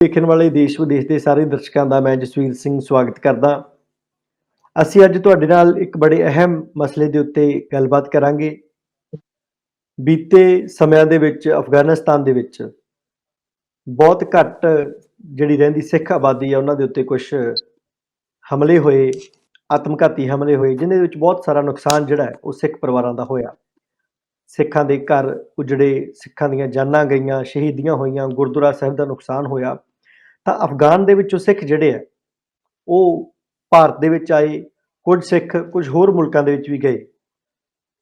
ਦੇਖਣ ਵਾਲੇ ਦੇਸ਼ ਵਿਦੇਸ਼ ਦੇ ਸਾਰੇ ਦਰਸ਼ਕਾਂ ਦਾ ਮੈਂ ਜਸਵੀਰ ਸਿੰਘ ਸਵਾਗਤ ਕਰਦਾ। ਅਸੀਂ ਅੱਜ ਤੁਹਾਡੇ ਨਾਲ ਇੱਕ ਬੜੇ ਅਹਿਮ ਮਸਲੇ ਦੇ ਉੱਤੇ ਗੱਲਬਾਤ ਕਰਾਂਗੇ। ਬੀਤੇ ਸਮਿਆਂ ਦੇ ਵਿੱਚ ਅਫਗਾਨਿਸਤਾਨ ਦੇ ਵਿੱਚ ਬਹੁਤ ਘੱਟ ਜਿਹੜੀ ਰਹਿੰਦੀ ਸਿੱਖ ਆਬਾਦੀ ਆ ਉਹਨਾਂ ਦੇ ਉੱਤੇ ਕੁਛ ਹਮਲੇ ਹੋਏ, ਆਤਮਘਾਤੀ ਹਮਲੇ ਹੋਏ, ਜਿਹਦੇ ਵਿੱਚ ਬਹੁਤ ਸਾਰਾ ਨੁਕਸਾਨ ਜਿਹੜਾ ਹੈ ਉਹ ਸਿੱਖ ਪਰਿਵਾਰਾਂ ਦਾ ਹੋਇਆ। ਸਿੱਖਾਂ ਦੇ ਘਰ ਉਜੜੇ, ਸਿੱਖਾਂ ਦੀਆਂ ਜਾਨਾਂ ਗਈਆਂ, ਸ਼ਹੀਦੀਆਂ ਹੋਈਆਂ, ਗੁਰਦੁਆਰਾ ਸਾਹਿਬ ਦਾ ਨੁਕਸਾਨ ਹੋਇਆ। ਤਾਂ ਅਫਗਾਨ ਦੇ ਵਿੱਚੋਂ ਸਿੱਖ ਜਿਹੜੇ ਆ ਉਹ ਭਾਰਤ ਦੇ ਵਿੱਚ ਆਏ, ਕੁਝ ਸਿੱਖ ਕੁਝ ਹੋਰ ਮੁਲਕਾਂ ਦੇ ਵਿੱਚ ਵੀ ਗਏ।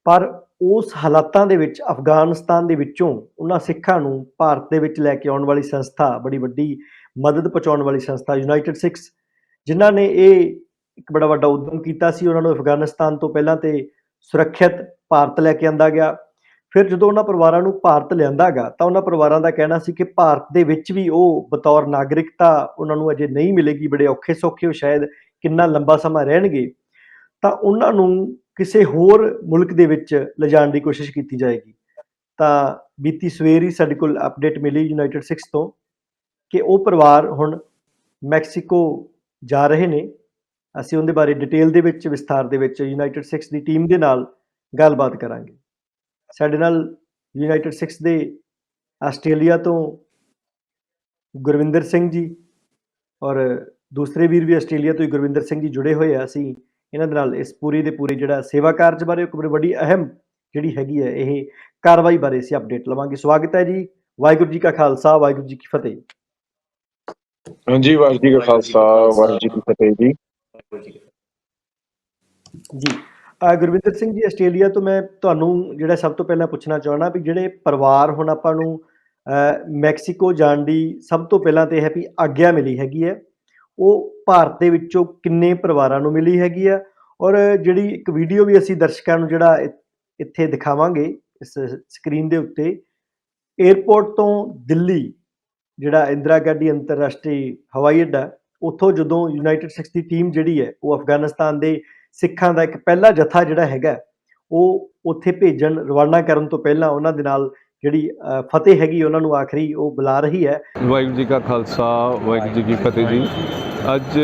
ਪਰ ਉਸ ਹਾਲਾਤਾਂ ਦੇ ਵਿੱਚ ਅਫਗਾਨਿਸਤਾਨ ਦੇ ਵਿੱਚੋਂ ਉਹਨਾਂ ਸਿੱਖਾਂ ਨੂੰ ਭਾਰਤ ਦੇ ਵਿੱਚ ਲੈ ਕੇ ਆਉਣ ਵਾਲੀ ਸੰਸਥਾ, ਬੜੀ ਵੱਡੀ ਮਦਦ ਪਹੁੰਚਾਉਣ ਵਾਲੀ ਸੰਸਥਾ ਯੂਨਾਈਟਿਡ ਸਿੱਖਸ, ਜਿਨ੍ਹਾਂ ਨੇ ਇਹ ਇੱਕ ਬੜਾ ਵੱਡਾ ਉਦਮ ਕੀਤਾ ਸੀ। ਉਹਨਾਂ ਨੂੰ ਅਫਗਾਨਿਸਤਾਨ ਤੋਂ ਪਹਿਲਾਂ ਤੇ ਸੁਰੱਖਿਅਤ ਭਾਰਤ ਲੈ ਕੇ ਆਂਦਾ ਗਿਆ। ਫਿਰ ਜਦੋਂ ਉਹਨਾਂ ਪਰਿਵਾਰਾਂ ਨੂੰ ਭਾਰਤ ਲਿਆਂਦਾ ਗਾ ਤਾਂ ਉਹਨਾਂ ਪਰਿਵਾਰਾਂ ਦਾ ਕਹਿਣਾ ਸੀ ਕਿ ਭਾਰਤ ਦੇ ਵਿੱਚ ਵੀ ਉਹ ਬਤੌਰ ਨਾਗਰਿਕਤਾ ਉਹਨਾਂ ਨੂੰ ਅਜੇ ਨਹੀਂ ਮਿਲੇਗੀ, ਬੜੇ ਔਖੇ ਸੌਖੇ ਉਹ ਸ਼ਾਇਦ ਕਿੰਨਾ ਲੰਬਾ ਸਮਾਂ ਰਹਿਣਗੇ, ਤਾਂ ਉਹਨਾਂ ਨੂੰ ਕਿਸੇ ਹੋਰ ਮੁਲਕ ਦੇ ਵਿੱਚ ਲਿਜਾਣ ਦੀ ਕੋਸ਼ਿਸ਼ ਕੀਤੀ ਜਾਏਗੀ। ਤਾਂ ਬੀਤੀ ਸਵੇਰ ਹੀ ਸਾਡੇ ਕੋਲ ਅਪਡੇਟ ਮਿਲੀ ਯੂਨਾਈਟਿਡ ਸਿੱਖਸ ਤੋਂ ਕਿ ਉਹ ਪਰਿਵਾਰ ਹੁਣ ਮੈਕਸੀਕੋ ਜਾ ਰਹੇ ਨੇ। ਅਸੀਂ ਉਹਦੇ ਬਾਰੇ ਡਿਟੇਲ ਦੇ ਵਿੱਚ ਵਿਸਥਾਰ ਦੇ ਵਿੱਚ ਯੂਨਾਈਟਿਡ ਸਿੱਖਸ ਦੀ ਟੀਮ ਦੇ ਨਾਲ ਗੱਲਬਾਤ ਕਰਾਂਗੇ। ਸਾਡੇ ਨਾਲ ਯੂਨਾਈਟਿਡ ਸਿੱਖਸ ਦੇ ਆਸਟ੍ਰੇਲੀਆ ਤੋਂ ਗੁਰਵਿੰਦਰ ਸਿੰਘ ਜੀ ਔਰ ਦੂਸਰੇ ਵੀਰ ਵੀ ਆਸਟ੍ਰੇਲੀਆ ਤੋਂ ਹੀ ਗੁਰਵਿੰਦਰ ਸਿੰਘ ਜੀ ਜੁੜੇ ਹੋਏ ਆ। ਅਸੀਂ ਇਹਨਾਂ ਦੇ ਨਾਲ ਇਸ ਪੂਰੇ ਦੇ ਪੂਰੇ ਜਿਹੜਾ ਸੇਵਾ ਕਾਰਜ ਬਾਰੇ ਇੱਕ ਬੜੀ ਅਹਿਮ ਜਿਹੜੀ ਹੈਗੀ ਹੈ ਇਹ ਕਾਰਵਾਈ ਬਾਰੇ ਅਸੀਂ ਅਪਡੇਟ ਲਵਾਂਗੇ। ਸਵਾਗਤ ਹੈ ਜੀ। ਵਾਹਿਗੁਰੂ ਜੀ ਕਾ ਖਾਲਸਾ, ਵਾਹਿਗੁਰੂ ਜੀ ਕੀ ਫਤਿਹ। ਹਾਂਜੀ, ਵਾਹਿਗੁਰੂ ਜੀ ਕਾ ਖਾਲਸਾ, ਵਾਹਿਗੁਰੂ ਜੀ ਕੀ ਫਤਿਹ ਜੀ। ਜੀ ਗੁਰਵਿੰਦਰ ਸਿੰਘ ਜੀ, ਆਸਟ੍ਰੇਲੀਆ ਤੋਂ ਮੈਂ ਤੁਹਾਨੂੰ ਜਿਹੜਾ ਸਭ ਤੋਂ ਪਹਿਲਾਂ ਪੁੱਛਣਾ ਚਾਹੁੰਦਾ ਵੀ ਜਿਹੜੇ ਪਰਿਵਾਰ ਹੁਣ ਆਪਾਂ ਨੂੰ ਮੈਕਸੀਕੋ ਜਾਣ ਦੀ ਸਭ ਤੋਂ ਪਹਿਲਾਂ ਤੇ ਇਹ ਹੈ ਵੀ ਆਗਿਆ ਮਿਲੀ ਹੈਗੀ ਹੈ, ਉਹ ਭਾਰਤ ਦੇ ਵਿੱਚੋਂ ਕਿੰਨੇ ਪਰਿਵਾਰਾਂ ਨੂੰ ਮਿਲੀ ਹੈਗੀ ਆ? ਔਰ ਜਿਹੜੀ ਇੱਕ ਵੀਡੀਓ ਵੀ ਅਸੀਂ ਦਰਸ਼ਕਾਂ ਨੂੰ ਜਿਹੜਾ ਇੱਥੇ ਦਿਖਾਵਾਂਗੇ ਇਸ ਸਕਰੀਨ ਦੇ ਉੱਤੇ, ਏਅਰਪੋਰਟ ਤੋਂ ਦਿੱਲੀ ਜਿਹੜਾ ਇੰਦਰਾ ਗਾਂਧੀ ਅੰਤਰਰਾਸ਼ਟਰੀ ਹਵਾਈ ਅੱਡਾ, ਉੱਥੋਂ ਜਦੋਂ ਯੂਨਾਈਟਿਡ ਸਿੱਖਸ ਦੀ ਟੀਮ ਜਿਹੜੀ ਹੈ ਉਹ ਅਫਗਾਨਿਸਤਾਨ ਦੇ ਸਿੱਖਾਂ ਦਾ ਇੱਕ ਪਹਿਲਾ ਜਥਾ ਜਿਹੜਾ ਹੈਗਾ ਉਹ ਉੱਥੇ ਭੇਜਣ ਰਵਾਨਾ ਕਰਨ ਤੋਂ ਪਹਿਲਾਂ ਉਹਨਾਂ ਦੇ ਨਾਲ ਜਿਹੜੀ ਫਤਿਹ ਹੈਗੀ ਉਹਨਾਂ ਨੂੰ ਆਖਰੀ ਉਹ ਬੁਲਾ ਰਹੀ ਹੈ। ਵਾਹਿਗੁਰੂ ਜੀ ਕਾ ਖਾਲਸਾ, ਵਾਹਿਗੁਰੂ ਜੀ ਕੀ ਫਤਿਹ ਜੀ। ਅੱਜ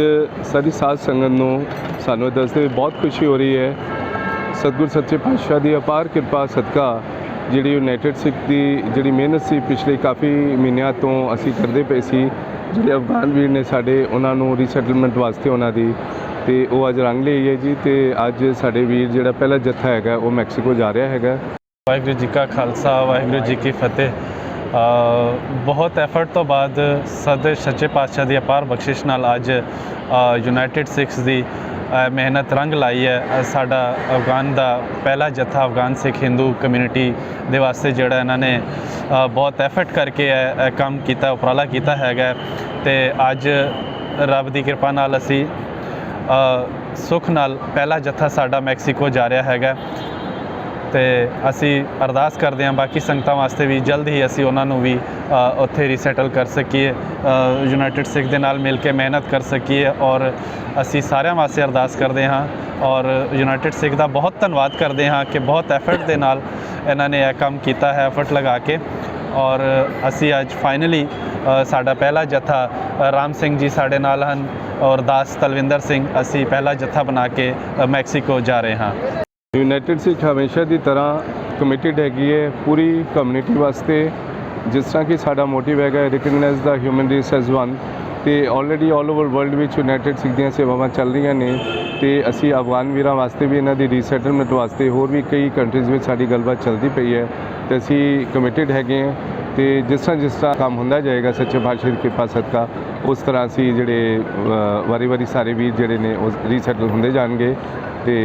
ਸਾਡੀ ਸਾਧ ਸੰਗਤ ਨੂੰ ਸਾਨੂੰ ਦੱਸਦੇ ਬਹੁਤ ਖੁਸ਼ੀ ਹੋ ਰਹੀ ਹੈ। ਸਤਿਗੁਰ ਸੱਚੇ ਪਾਤਸ਼ਾਹ ਦੀ ਅਪਾਰ ਕਿਰਪਾ ਸਦਕਾ ਜਿਹੜੀ ਯੂਨਾਈਟਿਡ ਸਿੱਖ ਦੀ ਜਿਹੜੀ ਮਿਹਨਤ ਸੀ ਪਿਛਲੇ ਕਾਫੀ ਮਹੀਨਿਆਂ ਤੋਂ ਅਸੀਂ ਕਰਦੇ ਪਏ ਸੀ, ਜਿਹੜੇ ਅਫਗਾਨ ਵੀਰ ਨੇ ਸਾਡੇ, ਉਹਨਾਂ ਨੂੰ ਰੀਸੈਟਲਮੈਂਟ ਵਾਸਤੇ ਉਹਨਾਂ ਦੀ, ਤੇ ਉਹ ਅੱਜ ਰੰਗ ਲਈ ਹੈ ਜੀ। ਤੇ ਅੱਜ ਸਾਡੇ ਵੀਰ ਜਿਹੜਾ ਪਹਿਲਾ ਜੱਥਾ ਹੈਗਾ ਉਹ ਮੈਕਸੀਕੋ ਜਾ ਰਿਹਾ ਹੈਗਾ। ਵਾਹਿਗੁਰੂ ਜੀ ਕਾ ਖਾਲਸਾ, ਵਾਹਿਗੁਰੂ ਜੀ ਕੀ ਫਤਿਹ। ਬਹੁਤ ਐਫਰਟ ਤੋਂ ਬਾਅਦ ਸੱਚੇ ਪਾਤਸ਼ਾਹ ਦੀ ਅਪਾਰ ਬਖਸ਼ਿਸ਼ ਨਾਲ ਅੱਜ ਯੂਨਾਈਟਿਡ ਸਿੱਖਸ ਦੀ ਮਿਹਨਤ ਰੰਗ ਲਾਈ ਹੈ। ਸਾਡਾ ਅਫਗਾਨ ਦਾ ਪਹਿਲਾ ਜੱਥਾ ਅਫਗਾਨ ਸਿੱਖ ਹਿੰਦੂ ਕਮਿਊਨਿਟੀ ਦੇ ਵਾਸਤੇ ਜਿਹੜਾ ਇਹਨਾਂ ਨੇ ਬਹੁਤ ਐਫਰਟ ਕਰਕੇ ਇਹ ਕੰਮ ਕੀਤਾ, ਉਪਰਾਲਾ ਕੀਤਾ ਹੈਗਾ। ਅਤੇ ਅੱਜ ਰੱਬ ਦੀ ਕਿਰਪਾ ਨਾਲ ਅਸੀਂ ਸੁੱਖ ਨਾਲ ਪਹਿਲਾ ਜੱਥਾ ਸਾਡਾ ਮੈਕਸੀਕੋ ਜਾ ਰਿਹਾ ਹੈਗਾ। ਅਤੇ ਅਸੀਂ ਅਰਦਾਸ ਕਰਦੇ ਹਾਂ ਬਾਕੀ ਸੰਗਤਾਂ ਵਾਸਤੇ ਵੀ ਜਲਦ ਹੀ ਅਸੀਂ ਉਹਨਾਂ ਨੂੰ ਵੀ ਉੱਥੇ ਰੀਸੈਟਲ ਕਰ ਸਕੀਏ, ਯੂਨਾਈਟਿਡ ਸਿੱਖ ਦੇ ਨਾਲ ਮਿਲ ਕੇ ਮਿਹਨਤ ਕਰ ਸਕੀਏ। ਔਰ ਅਸੀਂ ਸਾਰਿਆਂ ਵਾਸਤੇ ਅਰਦਾਸ ਕਰਦੇ ਹਾਂ ਔਰ ਯੂਨਾਈਟਿਡ ਸਿੱਖ ਦਾ ਬਹੁਤ ਧੰਨਵਾਦ ਕਰਦੇ ਹਾਂ ਕਿ ਬਹੁਤ ਐਫਰਟ ਦੇ ਨਾਲ ਇਹਨਾਂ ਨੇ ਇਹ ਕੰਮ ਕੀਤਾ ਹੈ, ਐਫਰਟ ਲਗਾ ਕੇ। ਔਰ ਅਸੀਂ ਅੱਜ ਫਾਈਨਲੀ ਸਾਡਾ ਪਹਿਲਾ ਜੱਥਾ ਰਾਮ ਸਿੰਘ ਜੀ ਸਾਡੇ ਨਾਲ ਹਨ ਔਰ ਦਾਸ ਤਲਵਿੰਦਰ ਸਿੰਘ, ਅਸੀਂ ਪਹਿਲਾ ਜੱਥਾ ਬਣਾ ਕੇ ਮੈਕਸੀਕੋ ਜਾ ਰਹੇ ਹਾਂ। ਯੂਨਾਈਟਿਡ ਸਿੱਖ ਹਮੇਸ਼ਾ ਦੀ ਤਰ੍ਹਾਂ ਕਮਿਟਿਡ ਹੈਗੀ ਹੈ ਪੂਰੀ ਕਮਿਊਨਿਟੀ ਵਾਸਤੇ। ਜਿਸ ਤਰ੍ਹਾਂ ਕਿ ਸਾਡਾ ਮੋਟਿਵ ਹੈਗਾ ਰਿਕਗਨਾਈਜ਼ ਦਾ ਹਿਊਮਨ ਰੇਸ ਐਜ਼ ਵਨ, ਅਤੇ ਆਲਰੇਡੀ ਆਲ ਓਵਰ ਵਰਲਡ ਵਿੱਚ ਯੂਨਾਈਟਿਡ ਸਿੱਖ ਦੀਆਂ ਸੇਵਾਵਾਂ ਚੱਲ ਰਹੀਆਂ ਨੇ। ਅਤੇ ਅਸੀਂ ਅਫਗਾਨ ਵੀਰਾਂ ਵਾਸਤੇ ਵੀ, ਇਹਨਾਂ ਦੀ ਰੀਸੈਟਲਮੈਂਟ ਵਾਸਤੇ ਹੋਰ ਵੀ ਕਈ ਕੰਟਰੀਜ਼ ਵਿੱਚ ਸਾਡੀ ਗੱਲਬਾਤ ਚੱਲਦੀ ਪਈ ਹੈ, ਅਤੇ ਅਸੀਂ ਕਮਿਟਿਡ ਹੈਗੇ ਹਾਂ। ਅਤੇ ਜਿਸ ਤਰ੍ਹਾਂ ਕੰਮ ਹੁੰਦਾ ਜਾਏਗਾ ਸੱਚੇ ਪਾਤਸ਼ਾਹ ਦੀ ਕਿਰਪਾ ਸਦਕਾ, ਉਸ ਤਰ੍ਹਾਂ ਅਸੀਂ ਜਿਹੜੇ ਵਾਰੀ ਸਾਰੇ ਵੀਰ ਜਿਹੜੇ ਨੇ ਉਹ ਰੀਸੈਟਲ ਹੁੰਦੇ ਜਾਣਗੇ। ਅਤੇ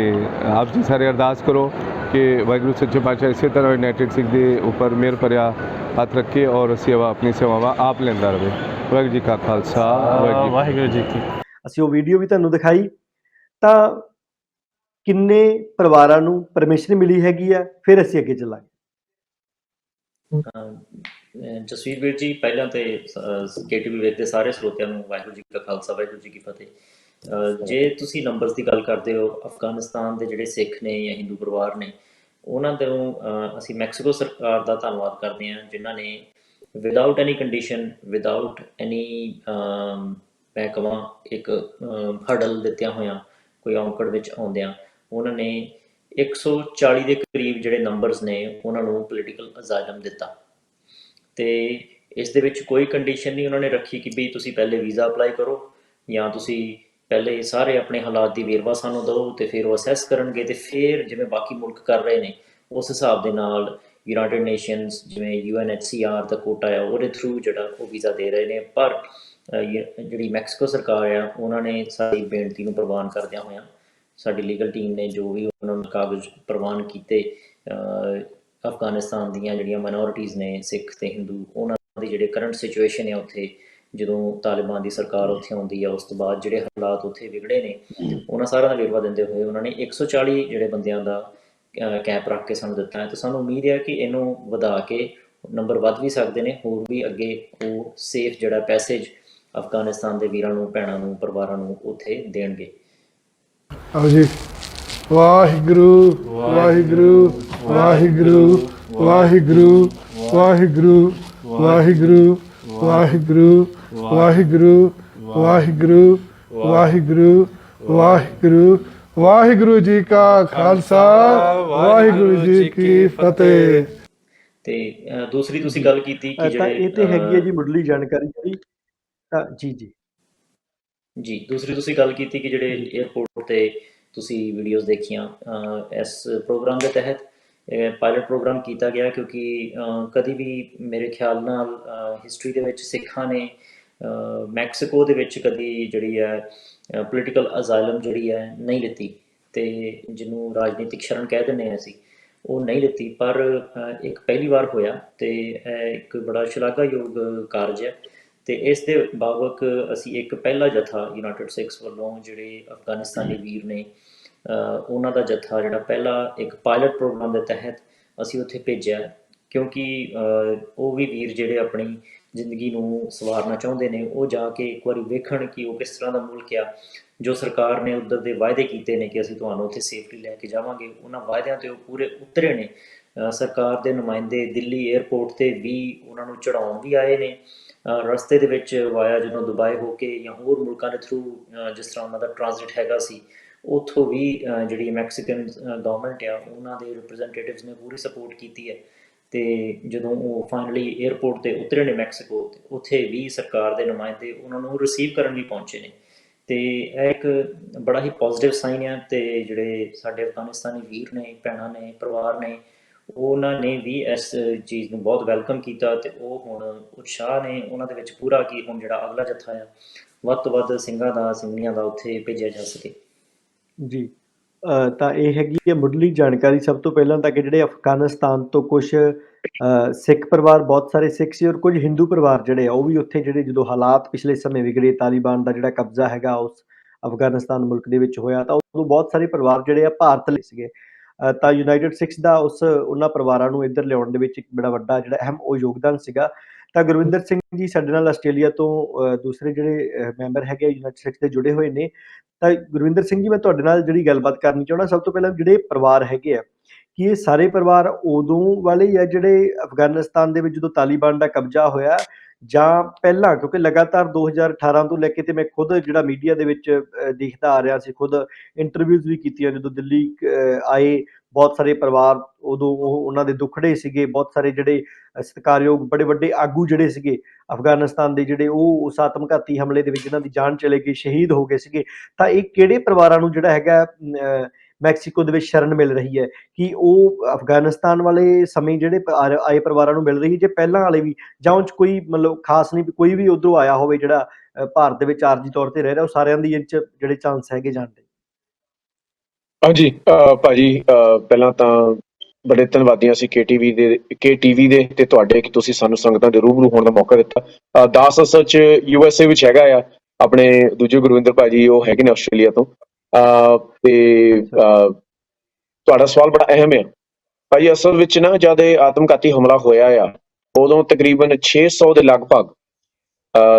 ਆਪ ਜੀ ਸਾਰੇ ਅਰਦਾਸ ਕਰੋ ਕਿ ਵਾਹਿਗੁਰੂ ਸੱਚੇ ਪਾਤਸ਼ਾਹ ਇਸੇ ਤਰ੍ਹਾਂ ਯੂਨਾਈਟਿਡ ਸਿੱਖ ਦੇ ਉੱਪਰ ਮਿਹਰ ਭਰਿਆ ਹੱਥ ਰੱਖੇ ਔਰ ਸੇਵਾ ਆਪਣੀ ਸੇਵਾਵਾਂ ਆਪ ਲੈਂਦਾ ਰਹੇ। ਵਾਹਿਗੁਰੂ ਜੀ ਕਾ ਖਾਲਸਾ, ਵਾਹਿਗੁਰੂ ਜੀ ਕੀ। ਅਸੀਂ ਉਹ ਵੀਡੀਓ ਵੀ ਤੁਹਾਨੂੰ ਦਿਖਾਈ। ਤਾਂ ਕਿੰਨੇ ਪਰਿਵਾਰਾਂ ਨੂੰ ਪਰਮਿਸ਼ਨ ਮਿਲੀ ਹੈਗੀ ਆ, ਫਿਰ ਅਸੀਂ ਅੱਗੇ ਚੱਲਾਂਗੇ। ਜਸਵੀਰ ਵੀਰ ਜੀ, ਪਹਿਲਾਂ ਤੇ KTV ਵੇਖਦੇ ਸਾਰੇ ਸਰੋਤਿਆਂ ਨੂੰ ਵਾਹਿਗੁਰੂ ਜੀ ਕਾ ਖਾਲਸਾ, ਵਾਹਿਗੁਰੂ ਜੀ ਕੀ ਫਤਿਹ। ਜੇ ਤੁਸੀਂ ਨੰਬਰਸ ਦੀ ਗੱਲ ਕਰਦੇ ਹੋ, ਅਫਗਾਨਿਸਤਾਨ ਦੇ ਜਿਹੜੇ ਸਿੱਖ ਨੇ ਜਾਂ ਹਿੰਦੂ ਪਰਿਵਾਰ ਨੇ, ਉਹਨਾਂ ਤੋਂ ਅਸੀਂ ਮੈਕਸੀਕੋ ਸਰਕਾਰ ਦਾ ਧੰਨਵਾਦ ਕਰਦੇ ਹਾਂ, ਜਿਨ੍ਹਾਂ ਨੇ without any condition, without any ਮੈਂ ਕਹਾਂ ਇੱਕ ਹਰਡਲ ਦਿੱਤਿਆਂ ਹੋਇਆਂ, ਕੋਈ ਔਂਕੜ ਵਿੱਚ ਆਉਂਦਿਆਂ ਉਹਨਾਂ ਨੇ 140 ਦੇ ਕਰੀਬ ਜਿਹੜੇ ਨੰਬਰਸ ਨੇ ਉਹਨਾਂ ਨੂੰ ਪੋਲੀਟੀਕਲ ਅਜ਼ਾਇਲਮ ਦਿੱਤਾ। ਅਤੇ ਇਸ ਦੇ ਵਿੱਚ ਕੋਈ ਕੰਡੀਸ਼ਨ ਨਹੀਂ ਉਹਨਾਂ ਨੇ ਰੱਖੀ ਕਿ ਵੀ ਤੁਸੀਂ ਪਹਿਲੇ ਵੀਜ਼ਾ ਅਪਲਾਈ ਕਰੋ ਜਾਂ ਤੁਸੀਂ ਪਹਿਲੇ ਸਾਰੇ ਆਪਣੇ ਹਾਲਾਤ ਦੀ ਵੇਰਵਾ ਸਾਨੂੰ ਦਿਓ ਅਤੇ ਫਿਰ ਉਹ ਅਸੈਸ ਕਰਨਗੇ ਅਤੇ ਫਿਰ ਜਿਵੇਂ ਬਾਕੀ ਮੁਲਕ ਕਰ ਰਹੇ ਨੇ ਉਸ ਹਿਸਾਬ ਦੇ ਨਾਲ ਯੂਨਾਈਟਿਡ ਨੇਸ਼ਨਸ ਜਿਵੇਂ UNHCR ਦਾ ਕੋਟਾ ਆ ਉਹਦੇ ਥਰੂ ਜਿਹੜਾ ਉਹ ਵੀਜ਼ਾ ਦੇ ਰਹੇ ਨੇ। ਪਰ ਜਿਹੜੀ ਮੈਕਸੀਕੋ ਸਰਕਾਰ ਆ ਉਹਨਾਂ ਨੇ ਸਾਡੀ ਬੇਨਤੀ ਨੂੰ ਪ੍ਰਵਾਨ ਕਰਦਿਆਂ ਹੋਇਆਂ ਸਾਡੀ ਲੀਗਲ ਟੀਮ ਨੇ ਜੋ ਵੀ ਉਹਨਾਂ ਨੂੰ ਕਾਗਜ਼ ਪ੍ਰਵਾਨ ਕੀਤੇ ਅਫਗਾਨਿਸਤਾਨ ਦੀਆਂ ਜਿਹੜੀਆਂ ਮਾਈਨੋਰਿਟੀਜ਼ ਨੇ ਸਿੱਖ ਅਤੇ ਹਿੰਦੂ ਉਹਨਾਂ ਦੀ ਜਿਹੜੇ ਕਰੰਟ ਸਿਚੁਏਸ਼ਨ ਹੈ ਉੱਥੇ ਜਦੋਂ ਤਾਲਿਬਾਨ ਦੀ ਸਰਕਾਰ ਉੱਥੇ ਆਉਂਦੀ ਆ ਉਸ ਤੋਂ ਬਾਅਦ ਜਿਹੜੇ ਹਾਲਾਤ ਉੱਥੇ ਵਿਗੜੇ ਨੇ ਉਹਨਾਂ ਸਾਰਿਆਂ ਦਾ ਵੇਰਵਾ ਦਿੰਦੇ ਹੋਏ ਉਹਨਾਂ ਨੇ 140 ਜਿਹੜੇ ਬੰਦਿਆਂ ਦਾ ਕੈਂਪ ਰੱਖ ਕੇ ਸਾਨੂੰ ਦਿੱਤਾ ਹੈ। ਅਤੇ ਸਾਨੂੰ ਉਮੀਦ ਹੈ ਕਿ ਇਹਨੂੰ ਵਧਾ ਕੇ ਨੰਬਰ ਵੱਧ ਵੀ ਸਕਦੇ ਨੇ, ਹੋਰ ਵੀ ਅੱਗੇ ਉਹ ਸੇਫ ਜਿਹੜਾ ਪੈਸੇਜ ਅਫਗਾਨਿਸਤਾਨ ਦੇ ਵੀਰਾਂ ਨੂੰ ਭੈਣਾਂ ਨੂੰ ਪਰਿਵਾਰਾਂ ਨੂੰ ਉੱਥੇ ਦੇਣਗੇ। ਹਾਂਜੀ। ਵਾਹਿਗੁਰੂ ਵਾਹਿਗੁਰੂ ਵਾਹਿਗੁਰੂ ਵਾਹਿਗੁਰੂ ਵਾਹਿਗੁਰੂ ਵਾਹਿਗੁਰੂ ਵਾਹਿਗੁਰੂ ਵਾਹਿਗੁਰੂ ਵਾਹਿਗੁਰੂ ਵਾਹਿਗੁਰੂ ਵਾਹਿਗੁਰੂ ਵਾਹਿਗੁਰੂ ਜੀ ਕਾ ਖਾਲਸਾ ਵਾਹਿਗੁਰੂ ਜੀ ਕੀ ਫਤਿਹ। ਤੇ ਦੂਸਰੀ ਤੁਸੀਂ ਗੱਲ ਕੀਤੀ ਕਿ ਤਾਂ ਜਿਹੜੇ ਇਹ ਤੇ ਹੈਗੀ ਹੈ ਜੀ ਮੁੱਢਲੀ ਜਾਣਕਾਰੀ ਜਿਹੜੀ ਜੀ ਦੂਸਰੀ ਤੁਸੀਂ ਗੱਲ ਕੀਤੀ ਕਿ ਜਿਹੜੇ ਏਅਰਪੋਰਟ ਤੇ ਤੁਸੀਂ ਵੀਡੀਓਜ਼ ਦੇਖੀਆਂ ਇਸ ਪ੍ਰੋਗਰਾਮ ਦੇ ਤਹਿਤ ਪਾਇਲਟ ਪ੍ਰੋਗਰਾਮ ਕੀਤਾ ਗਿਆ ਕਿਉਂਕਿ ਕਦੀ ਵੀ ਮੇਰੇ ਖਿਆਲ ਨਾਲ ਹਿਸਟਰੀ ਦੇ ਵਿੱਚ ਸਿੱਖਾਂ ਨੇ ਮੈਕਸੀਕੋ ਦੇ ਵਿੱਚ ਕਦੀ ਜਿਹੜੀ ਹੈ ਪੋਲੀਟੀਕਲ ਅਜ਼ਾਇਲਮ ਜਿਹੜੀ ਹੈ ਨਹੀਂ ਲਿੱਤੀ ਅਤੇ ਜਿਹਨੂੰ ਰਾਜਨੀਤਿਕ ਸ਼ਰਨ ਕਹਿ ਦਿੰਦੇ ਹਾਂ ਅਸੀਂ ਉਹ ਨਹੀਂ ਲਿੱਤੀ। ਪਰ ਇੱਕ ਪਹਿਲੀ ਵਾਰ ਹੋਇਆ ਅਤੇ ਇੱਕ ਬੜਾ ਸ਼ਲਾਘਾਯੋਗ ਕਾਰਜ ਹੈ ਅਤੇ ਇਸ ਦੇ ਬਾਬਕ ਅਸੀਂ ਇੱਕ ਪਹਿਲਾ ਜਥਾ ਯੂਨਾਈਟਿਡ ਸਿੱਖਸ ਵੱਲੋਂ ਜਿਹੜੇ ਅਫਗਾਨਿਸਤਾਨੀ ਵੀਰ ਨੇ ਉਹਨਾਂ ਦਾ ਜਥਾ ਜਿਹੜਾ ਪਹਿਲਾ ਇੱਕ ਪਾਇਲਟ ਪ੍ਰੋਗਰਾਮ ਦੇ ਤਹਿਤ ਅਸੀਂ ਉੱਥੇ ਭੇਜਿਆ ਕਿਉਂਕਿ ਉਹ ਵੀ ਵੀਰ ਜਿਹੜੇ ਆਪਣੀ ਜ਼ਿੰਦਗੀ ਨੂੰ ਸਵਾਰਨਾ ਚਾਹੁੰਦੇ ਨੇ ਉਹ ਜਾ ਕੇ ਇੱਕ ਵਾਰੀ ਵੇਖਣ ਕਿ ਉਹ ਕਿਸ ਤਰ੍ਹਾਂ ਦਾ ਮੁਲਕ ਆ ਜੋ ਸਰਕਾਰ ਨੇ ਉੱਧਰ ਦੇ ਵਾਅਦੇ ਕੀਤੇ ਨੇ ਕਿ ਅਸੀਂ ਤੁਹਾਨੂੰ ਉੱਥੇ ਸੇਫਲੀ ਲੈ ਕੇ ਜਾਵਾਂਗੇ ਉਹਨਾਂ ਵਾਅਦਿਆਂ 'ਤੇ ਉਹ ਪੂਰੇ ਉਤਰੇ ਨੇ। ਸਰਕਾਰ ਦੇ ਨੁਮਾਇੰਦੇ ਦਿੱਲੀ ਏਅਰਪੋਰਟ 'ਤੇ ਵੀ ਉਹਨਾਂ ਨੂੰ ਚੜ੍ਹਾਉਣ ਵੀ ਆਏ ਨੇ ਰਸਤੇ ਦੇ ਵਿੱਚ ਵਾਇਆ ਜਦੋਂ ਦੁਬਈ ਹੋ ਕੇ ਜਾਂ ਹੋਰ ਮੁਲਕਾਂ ਦੇ ਥਰੂ ਜਿਸ ਤਰ੍ਹਾਂ ਉਹਨਾਂ ਦਾ ਟ੍ਰਾਂਜ਼ਿਟ ਹੈਗਾ ਸੀ ਉੱਥੋਂ ਵੀ ਜਿਹੜੀ ਮੈਕਸੀਕਨ ਗਵਰਨਮੈਂਟ ਆ ਉਹਨਾਂ ਦੇ ਰਿਪਰੈਜ਼ੈਂਟੇਟਿਵਸ ਨੇ ਪੂਰੀ ਸਪੋਰਟ ਕੀਤੀ ਹੈ ਅਤੇ ਜਦੋਂ ਉਹ ਫਾਈਨਲੀ ਏਅਰਪੋਰਟ 'ਤੇ ਉਤਰੇ ਨੇ ਮੈਕਸੀਕੋ ਉੱਥੇ ਵੀ ਸਰਕਾਰ ਦੇ ਨੁਮਾਇੰਦੇ ਉਹਨਾਂ ਨੂੰ ਰਿਸੀਵ ਕਰਨ ਲਈ ਪਹੁੰਚੇ ਨੇ ਅਤੇ ਇਹ ਇੱਕ ਬੜਾ ਹੀ ਪੋਜ਼ੀਟਿਵ ਸਾਈਨ ਹੈ। ਅਤੇ ਜਿਹੜੇ ਸਾਡੇ ਅਫਗਾਨਿਸਤਾਨੀ ਵੀਰ ਨੇ ਭੈਣਾਂ ਨੇ ਪਰਿਵਾਰ ਨੇ ਉਹਨਾਂ ਨੇ ਵੀ ਇਸ ਚੀਜ਼ ਨੂੰ ਬਹੁਤ ਵੈਲਕਮ ਕੀਤਾ ਅਤੇ ਉਹ ਹੁਣ ਉਤਸ਼ਾਹ ਨੇ ਉਹਨਾਂ ਦੇ ਵਿੱਚ ਪੂਰਾ ਕਿ ਹੁਣ ਜਿਹੜਾ ਅਗਲਾ ਜੱਥਾ ਆ ਵੱਧ ਤੋਂ ਵੱਧ ਸਿੰਘਾਂ ਦਾ ਸਿੰਘਣੀਆਂ ਦਾ ਉੱਥੇ ਭੇਜਿਆ ਜਾ ਸਕੇ। ਜੀ ਤਾਂ ਇਹ ਹੈਗੀ ਹੈ ਮੁੱਢਲੀ ਜਾਣਕਾਰੀ। ਸਭ ਤੋਂ ਪਹਿਲਾਂ ਤਾਂ ਕਿ ਜਿਹੜੇ ਅਫਗਾਨਿਸਤਾਨ ਤੋਂ ਕੁਛ ਸਿੱਖ ਪਰਿਵਾਰ ਬਹੁਤ ਸਾਰੇ ਸਿੱਖ ਸੀ ਔਰ ਕੁਝ ਹਿੰਦੂ ਪਰਿਵਾਰ ਜਿਹੜੇ ਆ ਉਹ ਵੀ ਉੱਥੇ ਜਿਹੜੇ ਜਦੋਂ ਹਾਲਾਤ ਪਿਛਲੇ ਸਮੇਂ ਵਿਗੜੇ ਤਾਲਿਬਾਨ ਦਾ ਜਿਹੜਾ ਕਬਜ਼ਾ ਹੈਗਾ ਉਸ ਅਫਗਾਨਿਸਤਾਨ ਮੁਲਕ ਦੇ ਵਿੱਚ ਹੋਇਆ ਤਾਂ ਉਦੋਂ ਬਹੁਤ ਸਾਰੇ ਪਰਿਵਾਰ ਜਿਹੜੇ ਆ ਭਾਰਤ ਲਈ ਸੀਗੇ ਤਾਂ ਯੂਨਾਈਟਿਡ ਸਿੱਖਸ ਦਾ ਉਹਨਾਂ ਪਰਿਵਾਰਾਂ ਨੂੰ ਇੱਧਰ ਲਿਆਉਣ ਦੇ ਵਿੱਚ ਇੱਕ ਬੜਾ ਵੱਡਾ ਜਿਹੜਾ ਅਹਿਮ ਉਹ ਯੋਗਦਾਨ ਸੀਗਾ। ਤਾਂ ਗੁਰਵਿੰਦਰ ਸਿੰਘ ਜੀ ਸਾਡੇ ਨਾਲ ਆਸਟ੍ਰੇਲੀਆ ਤੋਂ ਦੂਸਰੇ ਜਿਹੜੇ ਮੈਂਬਰ ਹੈਗੇ ਯੂਨਾਈਟਿਡ ਸਿੱਖਸ ਦੇ ਜੁੜੇ ਹੋਏ ਨੇ। ਤਾਂ ਗੁਰਵਿੰਦਰ ਸਿੰਘ ਜੀ ਮੈਂ ਤੁਹਾਡੇ ਨਾਲ ਜਿਹੜੀ ਗੱਲਬਾਤ ਕਰਨੀ ਚਾਹੁੰਦਾ ਸਭ ਤੋਂ ਪਹਿਲਾਂ ਜਿਹੜੇ ਪਰਿਵਾਰ ਹੈਗੇ ਆ ਕਿ ਇਹ ਸਾਰੇ ਪਰਿਵਾਰ ਉਦੋਂ ਵਾਲੇ ਹੀ ਆ ਜਿਹੜੇ ਅਫਗਾਨਿਸਤਾਨ ਦੇ ਵਿੱਚ ਜਦੋਂ ਤਾਲਿਬਾਨ ਦਾ ਕਬਜ਼ਾ ਹੋਇਆ ਜਾਂ ਪਹਿਲਾਂ ਕਿਉਂਕਿ ਲਗਾਤਾਰ 2018 ਤੋਂ ਲੈ ਕੇ ਤੇ ਮੈਂ ਖੁਦ ਜਿਹੜਾ ਮੀਡੀਆ ਦੇ ਵਿੱਚ ਦੇਖਦਾ ਆ ਰਿਹਾ ਸੀ ਖੁਦ ਇੰਟਰਵਿਊਜ਼ ਵੀ ਕੀਤੀਆਂ ਜਦੋਂ ਦਿੱਲੀ ਆਏ ਬਹੁਤ ਸਾਰੇ ਪਰਿਵਾਰ ਉਦੋਂ ਉਹਨਾਂ ਦੇ ਦੁੱਖੜੇ ਸੀਗੇ ਬਹੁਤ ਸਾਰੇ ਜਿਹੜੇ ਸਤਿਕਾਰਯੋਗ ਬੜੇ ਵੱਡੇ ਆਗੂ ਜਿਹੜੇ ਸੀਗੇ ਅਫਗਾਨਿਸਤਾਨ ਦੇ ਜਿਹੜੇ ਉਹ ਉਸ ਆਤਮਘਾਤੀ ਹਮਲੇ ਦੇ ਵਿੱਚ ਜਿਹਨਾਂ ਦੀ ਜਾਨ ਚਲੇ ਗਈ ਸ਼ਹੀਦ ਹੋ ਗਏ ਸੀਗੇ। ਤਾਂ ਇਹ ਕਿਹੜੇ ਪਰਿਵਾਰਾਂ ਨੂੰ ਜਿਹੜਾ ਹੈਗਾ ਮੈਕਸੀਕੋ ਦੇ ਵਿੱਚ ਸ਼ਰਨ ਮਿਲ ਰਹੀ ਹੈ ਕਿ ਉਹ ਅਫਗਾਨਿਸਤਾਨ ਵਾਲੇ ਸਮੇਂ ਜਿਹੜੇ ਆਏ ਪਰਿਵਾਰਾਂ ਨੂੰ ਮਿਲ ਰਹੀ ਜੇ ਪਹਿਲਾਂ ਵਾਲੇ ਵੀ ਜਾਂ ਉਹ 'ਚ ਕੋਈ ਮਤਲਬ ਖਾਸ ਨਹੀਂ ਕੋਈ ਵੀ ਉੱਧਰੋਂ ਆਇਆ ਹੋਵੇ ਜਿਹੜਾ ਭਾਰਤ ਦੇ ਵਿੱਚ ਆਰਜੀ ਤੌਰ ਤੇ ਰਹਿ ਰਿਹਾ ਉਹ ਸਾਰਿਆਂ ਦੀ ਇਹ 'ਚ ਜਿਹੜੇ ਚਾਂਸ ਹੈਗੇ ਜਾਣ ਦੇ? ਹਾਂਜੀ ਭਾਜੀ ਪਹਿਲਾਂ ਤਾਂ ਬੜੇ ਧੰਨਵਾਦੀ ਅਸੀਂ KTV ਦੇ ਤੇ ਤੁਹਾਡੇ ਕਿ ਤੁਸੀਂ ਸਾਨੂੰ ਸੰਗਤਾਂ ਦੇ ਰੂਬਰੂ ਹੋਣ ਦਾ ਮੌਕਾ ਦਿੱਤਾ। ਦਾਸ ਅਸਲ 'ਚ USA ਵਿੱਚ ਹੈਗਾ ਆ ਆਪਣੇ ਦੂਜੇ ਗੁਰਵਿੰਦਰ ਭਾਜੀ ਉਹ ਹੈਗੇ ਨੇ ਆਸਟ੍ਰੇਲੀਆ ਤੋਂ ਤੇ ਤੁਹਾਡਾ ਸਵਾਲ ਬੜਾ ਅਹਿਮ ਹੈ ਭਾਜੀ। ਅਸਲ ਵਿੱਚ ਨਾ ਜਦ ਇਹ ਆਤਮਘਾਤੀ ਹਮਲਾ ਹੋਇਆ ਆ ਉਦੋਂ ਤਕਰੀਬਨ 600 ਦੇ ਲਗਭਗ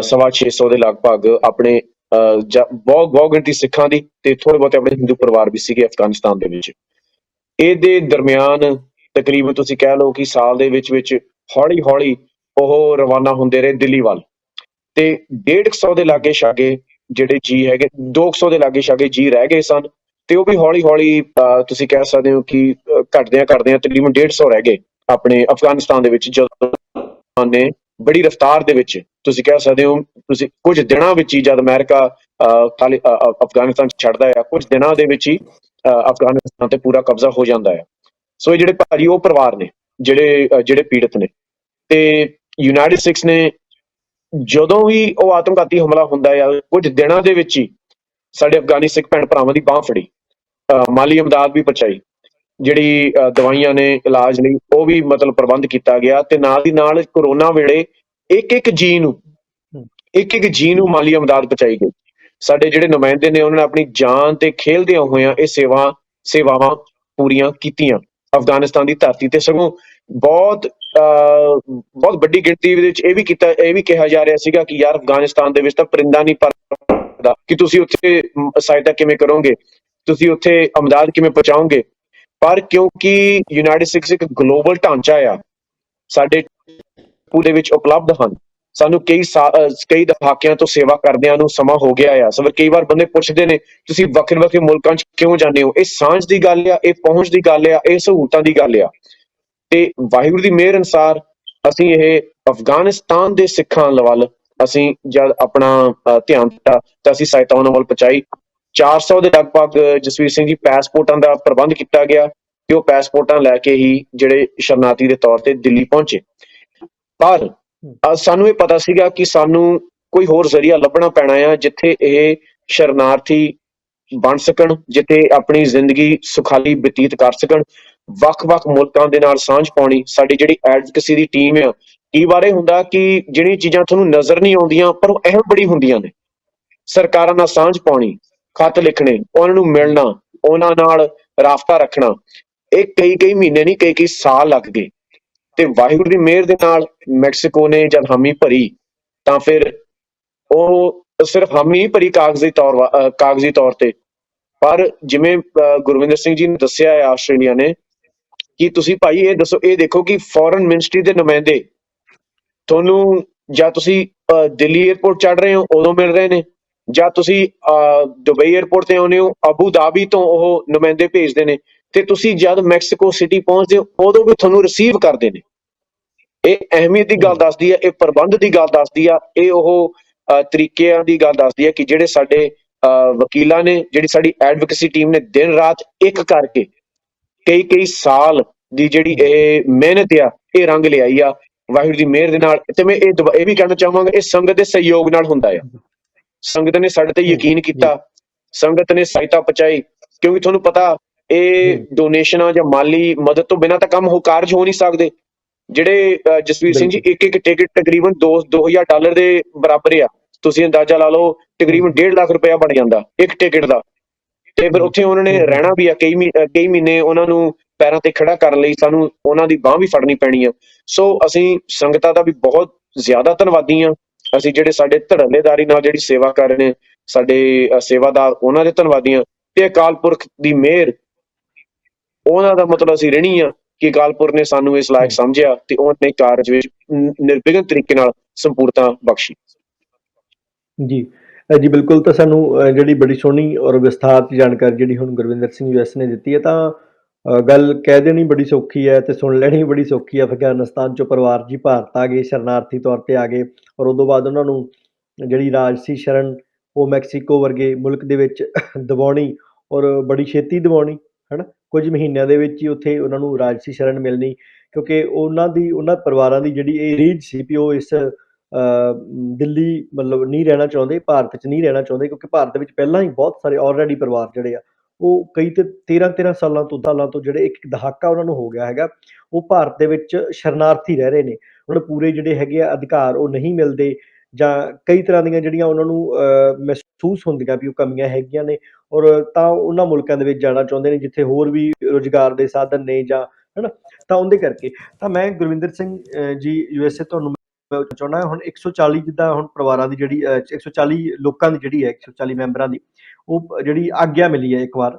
650 ਦੇ ਲਗਭਗ ਆਪਣੇ ਬਹੁਤ ਗਿਣਤੀ ਸਿੱਖਾਂ ਦੀ ਤੇ ਥੋੜੇ ਬਹੁਤੇ ਆਪਣੇ ਹਿੰਦੂ ਪਰਿਵਾਰ ਵੀ ਸੀਗੇ ਅਫਗਾਨਿਸਤਾਨ ਦੇ ਵਿੱਚ। ਇਹਦੇ ਦਰਮਿਆਨ ਤਕਰੀਬਨ ਤੁਸੀਂ ਕਹਿ ਲਓ ਕਿ ਸਾਲ ਦੇ ਵਿੱਚ ਹੌਲੀ ਉਹ ਰਵਾਨਾ ਹੁੰਦੇ ਰਹੇ ਦਿੱਲੀ ਵੱਲ, ਤੇ 150 ਦੇ ਲਾਗੇ ਛਾਗੇ ਜਿਹੜੇ ਜੀ ਹੈਗੇ, 200 ਦੇ ਲਾਗੇ ਛਾਗੇ ਜੀ ਰਹਿ ਗਏ ਸਨ, ਤੇ ਉਹ ਵੀ ਹੌਲੀ ਹੌਲੀ ਤੁਸੀਂ ਕਹਿ ਸਕਦੇ ਹੋ ਕਿ ਘਟਦਿਆਂ ਘਟਦਿਆਂ ਤਕਰੀਬਨ 150 ਰਹਿ ਗਏ ਆਪਣੇ ਅਫਗਾਨਿਸਤਾਨ ਦੇ ਵਿੱਚ, ਜਦੋਂ ਨੇ ਬੜੀ ਰਫ਼ਤਾਰ ਦੇ ਵਿੱਚ, ਤੁਸੀਂ ਕਹਿ ਸਕਦੇ ਹੋ ਤੁਸੀਂ ਕੁਝ ਦਿਨਾਂ ਵਿੱਚ ਹੀ, ਜਦ ਅਮਰੀਕਾ ਅਫਗਾਨਿਸਤਾਨ ਛੱਡਦਾ ਆ, ਕੁਝ ਦਿਨਾਂ ਦੇ ਵਿੱਚ ਹੀ ਅਫਗਾਨਿਸਤਾਨ ਤੇ ਪੂਰਾ ਕਬਜ਼ਾ ਹੋ ਜਾਂਦਾ ਹੈ। ਸੋ ਇਹ ਜਿਹੜੇ ਭਾਜੀ ਉਹ ਪਰਿਵਾਰ ਨੇ ਜਿਹੜੇ ਪੀੜਤ ਨੇ, ਤੇ ਯੂਨਾਈਟਿਡ ਸਟੇਟਸ ਨੇ ਜਦੋਂ ਵੀ ਉਹ ਆਤਮਘਾਤੀ ਹਮਲਾ ਹੁੰਦਾ ਆ, ਕੁਝ ਦਿਨਾਂ ਦੇ ਵਿੱਚ ਹੀ ਸਾਡੇ ਅਫਗਾਨੀ ਸਿੱਖ ਭੈਣ ਭਰਾਵਾਂ ਦੀ ਬਾਂਹ ਫੜੀ, ਮਾਲੀ ਇਮਦਾਦ ਵੀ ਪਹੁੰਚਾਈ, ਜਿਹੜੀ ਦਵਾਈਆਂ ਨੇ ਇਲਾਜ ਲਈ ਉਹ ਵੀ ਮਤਲਬ ਪ੍ਰਬੰਧ ਕੀਤਾ ਗਿਆ, ਤੇ ਨਾਲ ਦੀ ਨਾਲ ਕਰੋਨਾ ਵੇਲੇ ਇੱਕ ਇੱਕ ਜੀ ਨੂੰ ਮਾਲੀ ਇਮਦਾਦ ਪਹੁੰਚਾਈ ਗਈ। ਸਾਡੇ ਜਿਹੜੇ ਨੁਮਾਇੰਦੇ ਨੇ ਉਹਨਾਂ ਨੇ ਆਪਣੀ ਜਾਨ ਤੇ ਖੇਲਦਿਆਂ ਹੋਇਆਂ ਇਹ ਸੇਵਾਵਾਂ ਪੂਰੀਆਂ ਕੀਤੀਆਂ ਅਫਗਾਨਿਸਤਾਨ ਦੀ ਧਰਤੀ ਤੇ। ਸਗੋਂ ਬਹੁਤ ਵੱਡੀ ਗਿਣਤੀ ਵਿੱਚ ਇਹ ਵੀ ਕਿਹਾ ਜਾ ਰਿਹਾ ਸੀਗਾ ਕਿ ਯਾਰ ਅਫਗਾਨਿਸਤਾਨ ਦੇ ਵਿੱਚ ਤਾਂ ਪਰਿੰਦਾ ਨਹੀਂ ਪਰਦਾ ਕਿ ਤੁਸੀਂ ਉੱਥੇ ਸਹਾਇਤਾ ਕਿਵੇਂ ਕਰੋਗੇ, ਤੁਸੀਂ ਉੱਥੇ ਇਮਦਾਦ ਕਿਵੇਂ ਪਹੁੰਚਾਓਗੇ। ਪਰ ਕਿਉਂਕਿ ਯੂਨਾਈਟਿਡ ਸਟੇਟਸ ਇੱਕ ਗਲੋਬਲ ਢਾਂਚਾ ਆ, ਸਾਡੇ ਪੂਰੇ ਵਿੱਚ ਉਪਲਬਧ ਹਨ, ਸਾਨੂੰ ਕਈ ਦਹਾਕਿਆਂ ਤੋਂ ਸੇਵਾ ਕਰਦਿਆਂ ਨੂੰ ਸਮਾਂ ਹੋ ਗਿਆ ਆ। ਸਭ ਕਈ ਵਾਰ ਬੰਦੇ ਪੁੱਛਦੇ ਨੇ ਤੁਸੀਂ ਵੱਖਰੇ ਵੱਖਰੇ ਮੁਲਕਾਂ 'ਚ ਕਿਉਂ ਜਾਂਦੇ ਹੋ? ਇਹ ਸਾਂਝ ਦੀ ਗੱਲ ਆ, ਇਹ ਪਹੁੰਚ ਦੀ ਗੱਲ ਆ, ਇਹ ਸਹੂਲਤਾਂ ਦੀ ਗੱਲ ਆ। ਤੇ ਵਾਹਿਗੁਰੂ ਦੀ ਮਿਹਰ ਅਨੁਸਾਰ ਅਸੀਂ ਇਹ ਅਫਗਾਨਿਸਤਾਨ ਦੇ ਸਿੱਖਾਂ ਵੱਲ ਅਸੀਂ ਜਦ ਆਪਣਾ ਧਿਆਨ ਦਿੱਤਾ ਤਾਂ ਅਸੀਂ ਸਹਾਇਤਾ ਉਹਨਾਂ ਵੱਲ ਪਹੁੰਚਾਈ। 400 ਦੇ ਲਗਭਗ ਜਸਵੀਰ ਸਿੰਘ ਜੀ ਪੈਸਪੋਰਟਾਂ ਦਾ ਪ੍ਰਬੰਧ ਕੀਤਾ ਗਿਆ, ਤੇ ਉਹ ਪੈਸਪੋਰਟਾਂ ਲੈ ਕੇ ਹੀ ਜਿਹੜੇ ਸ਼ਰਨਾਰਥੀ ਦੇ ਤੌਰ ਤੇ ਦਿੱਲੀ ਪਹੁੰਚੇ। ਪਰ ਸਾਨੂੰ ਇਹ ਪਤਾ ਸੀਗਾ ਕਿ ਸਾਨੂੰ ਕੋਈ ਹੋਰ ਜ਼ਰੀਆ ਲੱਭਣਾ ਪੈਣਾ ਆ ਜਿੱਥੇ ਇਹ ਸ਼ਰਨਾਰਥੀ ਬਣ ਸਕਣ, ਜਿੱਥੇ ਆਪਣੀ ਜ਼ਿੰਦਗੀ ਸੁਖਾਲੀ ਬਤੀਤ ਕਰ ਸਕਣ। ਵੱਖ-ਵੱਖ ਮੁਲਕਾਂ ਦੇ ਨਾਲ ਸਾਂਝ ਪਾਉਣੀ ਸਾਡੀ ਜਿਹੜੀ ਐਡਵੋਕੇਸੀ ਦੀ ਟੀਮ ਆ। ਕਈ ਵਾਰ ਇਹ ਹੁੰਦਾ ਕਿ ਜਿਹੜੀਆਂ ਚੀਜ਼ਾਂ ਤੁਹਾਨੂੰ ਨਜ਼ਰ ਨਹੀਂ ਆਉਂਦੀਆਂ ਪਰ ਉਹ ਅਹਿਮ ਬੜੀ ਹੁੰਦੀਆਂ ਨੇ। ਸਰਕਾਰਾਂ ਨਾਲ ਸਾਂਝ ਪਾਉਣੀ, ਖੱਤ ਲਿਖਣੇ, ਉਹਨਾਂ ਨੂੰ ਮਿਲਣਾ, ਉਹਨਾਂ ਨਾਲ ਰਾਬਤਾ ਰੱਖਣਾ, ਇਹ ਕਈ ਮਹੀਨੇ ਨਹੀਂ ਕਈ ਸਾਲ ਲੱਗ ਗਏ। ਤੇ ਵਾਹਿਗੁਰੂ ਦੀ ਮਿਹਰ ਦੇ ਨਾਲ ਮੈਕਸੀਕੋ ਨੇ ਜਦ ਹਾਮੀ ਭਰੀ ਤਾਂ ਫਿਰ ਉਹ ਸਿਰਫ ਹਾਮੀ ਨਹੀਂ ਭਰੀ ਕਾਗਜ਼ੀ ਤੌਰ ਤੇ, ਪਰ ਜਿਵੇਂ ਗੁਰਵਿੰਦਰ ਸਿੰਘ ਜੀ ਨੇ ਦੱਸਿਆ ਹੈ ਆਸਟ੍ਰੇਲੀਆ ਨੇ ਕਿ ਤੁਸੀਂ ਭਾਈ ਇਹ ਦੱਸੋ, ਇਹ ਦੇਖੋ ਕਿ ਫੋਰਨ ਮਿਨਿਸਟਰੀ ਦੇ ਨੁਮਾਇੰਦੇ ਤੁਹਾਨੂੰ ਜਾਂ ਤੁਸੀਂ ਦਿੱਲੀ ਏਅਰਪੋਰਟ ਚੜ੍ਹ ਰਹੇ ਹੋ ਉਦੋਂ ਮਿਲ ਰਹੇ ਨੇ, ਜਾਂ ਤੁਸੀਂ ਦੁਬਈ ਏਅਰਪੋਰਟ ਤੇ ਆਉਂਦੇ ਹੋ ਅਬੂ ਧਾਬੀ ਤੋਂ ਉਹ ਨੁਮਾਇੰਦੇ ਭੇਜਦੇ ਨੇ, ਤੇ ਤੁਸੀਂ ਜਦ ਮੈਕਸੀਕੋ ਸਿਟੀ ਪਹੁੰਚਦੇ ਹੋ ਉਦੋਂ ਵੀ ਤੁਹਾਨੂੰ ਰਿਸੀਵ ਕਰਦੇ ਨੇ। ਇਹ ਅਹਿਮੀਅਤ ਦੀ ਗੱਲ ਦੱਸਦੀ ਹੈ, ਇਹ ਪ੍ਰਬੰਧ ਦੀ ਗੱਲ ਦੱਸਦੀ ਆ, ਇਹ ਉਹ ਤਰੀਕਿਆਂ ਦੀ ਗੱਲ ਦੱਸਦੀ ਹੈ ਕਿ ਜਿਹੜੇ ਸਾਡੇ ਵਕੀਲਾਂ ਨੇ, ਜਿਹੜੀ ਸਾਡੀ ਐਡਵੋਕੇਸੀ ਟੀਮ ਨੇ ਦਿਨ ਰਾਤ ਇੱਕ ਕਰਕੇ ਕਈ ਸਾਲ ਦੀ ਜਿਹੜੀ ਇਹ ਮਿਹਨਤ ਆ ਇਹ ਰੰਗ ਲਿਆਈ ਆ ਵਾਹਿਗੁਰੂ ਦੀ ਮਿਹਰ ਦੇ ਨਾਲ। ਤੇ ਮੈਂ ਇਹ ਵੀ ਕਹਿਣਾ ਚਾਹਾਂਗਾ ਇਹ ਸੰਗਤ ਦੇ ਸਹਿਯੋਗ ਨਾਲ ਹੁੰਦਾ ਆ। ਸੰਗਤ ਨੇ ਸਾਡੇ ਤੇ ਯਕੀਨ ਕੀਤਾ, ਸੰਗਤ ਨੇ ਸਹਾਇਤਾ ਪਹੁੰਚਾਈ, ਕਿਉਂਕਿ ਤੁਹਾਨੂੰ ਪਤਾ ਇਹ ਡੋਨੇਸ਼ਨਾਂ ਜਾਂ ਮਾਲੀ ਮਦਦ ਤੋਂ ਬਿਨਾਂ ਤਾਂ ਕੰਮ ਕਾਰਜ ਹੋ ਨਹੀਂ ਸਕਦੇ। ਜਿਹੜੇ ਜਸਵੀਰ ਸਿੰਘ ਜੀ ਇੱਕ ਟਿਕਟ ਤਕਰੀਬਨ $2,000 ਦੇ ਬਰਾਬਰ ਆ, ਤੁਸੀਂ ਅੰਦਾਜ਼ਾ ਲਾ ਲਓ ਤਕਰੀਬਨ 1.5 ਲੱਖ ਰੁਪਇਆ ਬਣ ਜਾਂਦਾ ਇੱਕ ਟਿਕਟ ਦਾ। ਤੇ ਫਿਰ ਉੱਥੇ ਉਹਨਾਂ ਨੇ ਰਹਿਣਾ ਵੀ ਆ ਕਈ ਮਹੀਨੇ, ਉਹਨਾਂ ਨੂੰ ਪੈਰਾਂ ਤੇ ਖੜਾ ਕਰਨ ਲਈ ਸਾਨੂੰ ਉਹਨਾਂ ਦੀ ਬਾਂਹ ਵੀ ਫੜਨੀ ਪੈਣੀ ਆ। ਸੋ ਅਸੀਂ ਸੰਗਤਾਂ ਦਾ ਵੀ ਬਹੁਤ ਜ਼ਿਆਦਾ ਧੰਨਵਾਦੀ ਹਾਂ। ਅਸੀਂ ਜਿਹੜੇ ਸਾਡੇ ਧੜੱਲੇਦਾਰੀ ਨਾਲ ਜਿਹੜੀ ਸੇਵਾ ਕਰ ਰਹੇ ਨੇ ਸਾਡੇ ਸੇਵਾਦਾਰ, ਉਹਨਾਂ ਦੇ ਧੰਨਵਾਦੀ ਹਾਂ। ਤੇ ਅਕਾਲ ਪੁਰਖ ਦੀ ਮਿਹਰ, ਉਹਨਾਂ ਦਾ ਮਤਲਬ ਅਸੀਂ ਰਹਿਣੀ ਆ ਕਿ ਅਕਾਲ ਪੁਰਖ ਨੇ ਸਾਨੂੰ ਇਸ ਲਾਇਕ ਸਮਝਿਆ ਤੇ ਉਹਨੇ ਕਾਰਜ ਵਿੱਚ ਨਿਰਵਿਘਨ ਤਰੀਕੇ ਨਾਲ ਸੰਪੂਰਨਤਾ ਬਖਸ਼ੀ। ਜੀ ਜੀ ਬਿਲਕੁਲ। ਤਾਂ ਸਾਨੂੰ ਜਿਹੜੀ ਬੜੀ ਸੋਹਣੀ ਔਰ ਵਿਸਥਾਰ 'ਚ ਜਾਣਕਾਰੀ ਜਿਹੜੀ ਹੁਣ ਗੁਰਵਿੰਦਰ ਸਿੰਘ US ਨੇ ਦਿੱਤੀ ਹੈ, ਤਾਂ ਗੱਲ ਕਹਿ ਦੇਣੀ ਬੜੀ ਸੌਖੀ ਹੈ ਤੇ ਸੁਣ ਲੈਣੀ ਬੜੀ ਸੌਖੀ ਹੈ। ਅਫਗਾਨਿਸਤਾਨ 'ਚੋਂ ਪਰਿਵਾਰ ਜੀ ਭਾਰਤ ਆ ਗਏ, ਸ਼ਰਨਾਰਥੀ ਤੌਰ 'ਤੇ ਆ ਗਏ, ਔਰ ਉਦੋਂ ਬਾਅਦ ਉਹਨਾਂ ਨੂੰ ਜਿਹੜੀ ਰਾਜਸੀ ਸ਼ਰਨ ਉਹ ਮੈਕਸੀਕੋ ਵਰਗੇ ਮੁਲਕ ਦੇ ਵਿੱਚ ਦਿਵਾਉਣੀ, ਔਰ ਬੜੀ ਛੇਤੀ ਦਿਵਾਉਣੀ, ਹੈ ਨਾ। ਕੁਝ ਮਹੀਨਿਆਂ ਦੇ ਵਿੱਚ ਹੀ ਉੱਥੇ ਉਹਨਾਂ ਨੂੰ ਰਾਜਸੀ ਸ਼ਰਨ ਮਿਲਣੀ, ਕਿਉਂਕਿ ਉਹਨਾਂ ਪਰਿਵਾਰਾਂ ਦੀ ਜਿਹੜੀ ਇਹ ਰੀਝ ਸੀ ਵੀ ਉਹ ਇਸ ਦਿੱਲੀ ਮਤਲਬ ਨਹੀਂ ਰਹਿਣਾ ਚਾਹੁੰਦੇ, ਭਾਰਤ 'ਚ ਨਹੀਂ ਰਹਿਣਾ ਚਾਹੁੰਦੇ, ਕਿਉਂਕਿ ਭਾਰਤ ਦੇ ਵਿੱਚ ਪਹਿਲਾਂ ਹੀ ਬਹੁਤ ਸਾਰੇ ਆਲਰੇਡੀ ਪਰਿਵਾਰ ਜਿਹੜੇ ਆ ਉਹ ਕਈ ਤੇ 13 ਸਾਲਾਂ ਤੋਂ ਜਿਹੜੇ ਇੱਕ ਦਹਾਕਾ ਉਹਨਾਂ ਨੂੰ ਹੋ ਗਿਆ ਹੈਗਾ, ਉਹ ਭਾਰਤ ਦੇ ਵਿੱਚ ਸ਼ਰਨਾਰਥੀ ਰਹਿ ਰਹੇ ਨੇ। ਉਹਨਾਂ ਨੂੰ ਪੂਰੇ ਜਿਹੜੇ ਹੈਗੇ ਆ ਅਧਿਕਾਰ ਉਹ ਨਹੀਂ ਮਿਲਦੇ, ਜਾਂ ਕਈ ਤਰ੍ਹਾਂ ਦੀਆਂ ਜਿਹੜੀਆਂ ਉਹਨਾਂ ਨੂੰ ਮਹਿਸੂਸ ਹੁੰਦੀਆਂ ਵੀ ਉਹ ਕਮੀਆਂ ਹੈਗੀਆਂ ਨੇ, ਔਰ ਤਾਂ ਉਹਨਾਂ ਮੁਲਕਾਂ ਦੇ ਵਿੱਚ ਜਾਣਾ ਚਾਹੁੰਦੇ ਨੇ ਜਿੱਥੇ ਹੋਰ ਵੀ ਰੁਜ਼ਗਾਰ ਦੇ ਸਾਧਨ ਨੇ, ਜਾਂ ਹੈ ਨਾ। ਤਾਂ ਉਹਦੇ ਕਰਕੇ ਤਾਂ ਮੈਂ ਗੁਰਵਿੰਦਰ ਸਿੰਘ ਜੀ USA ਤੁਹਾਨੂੰ ਚਾਹੁੰਦਾ ਹੁਣ 140 ਜਿੱਦਾਂ ਹੁਣ ਪਰਿਵਾਰਾਂ ਦੀ ਜਿਹੜੀ 140 ਲੋਕਾਂ ਦੀ ਜਿਹੜੀ ਹੈ 140 ਮੈਂਬਰਾਂ ਦੀ ਉਹ ਜਿਹੜੀ ਆਗਿਆ ਮਿਲੀ ਹੈ ਇੱਕ ਵਾਰ,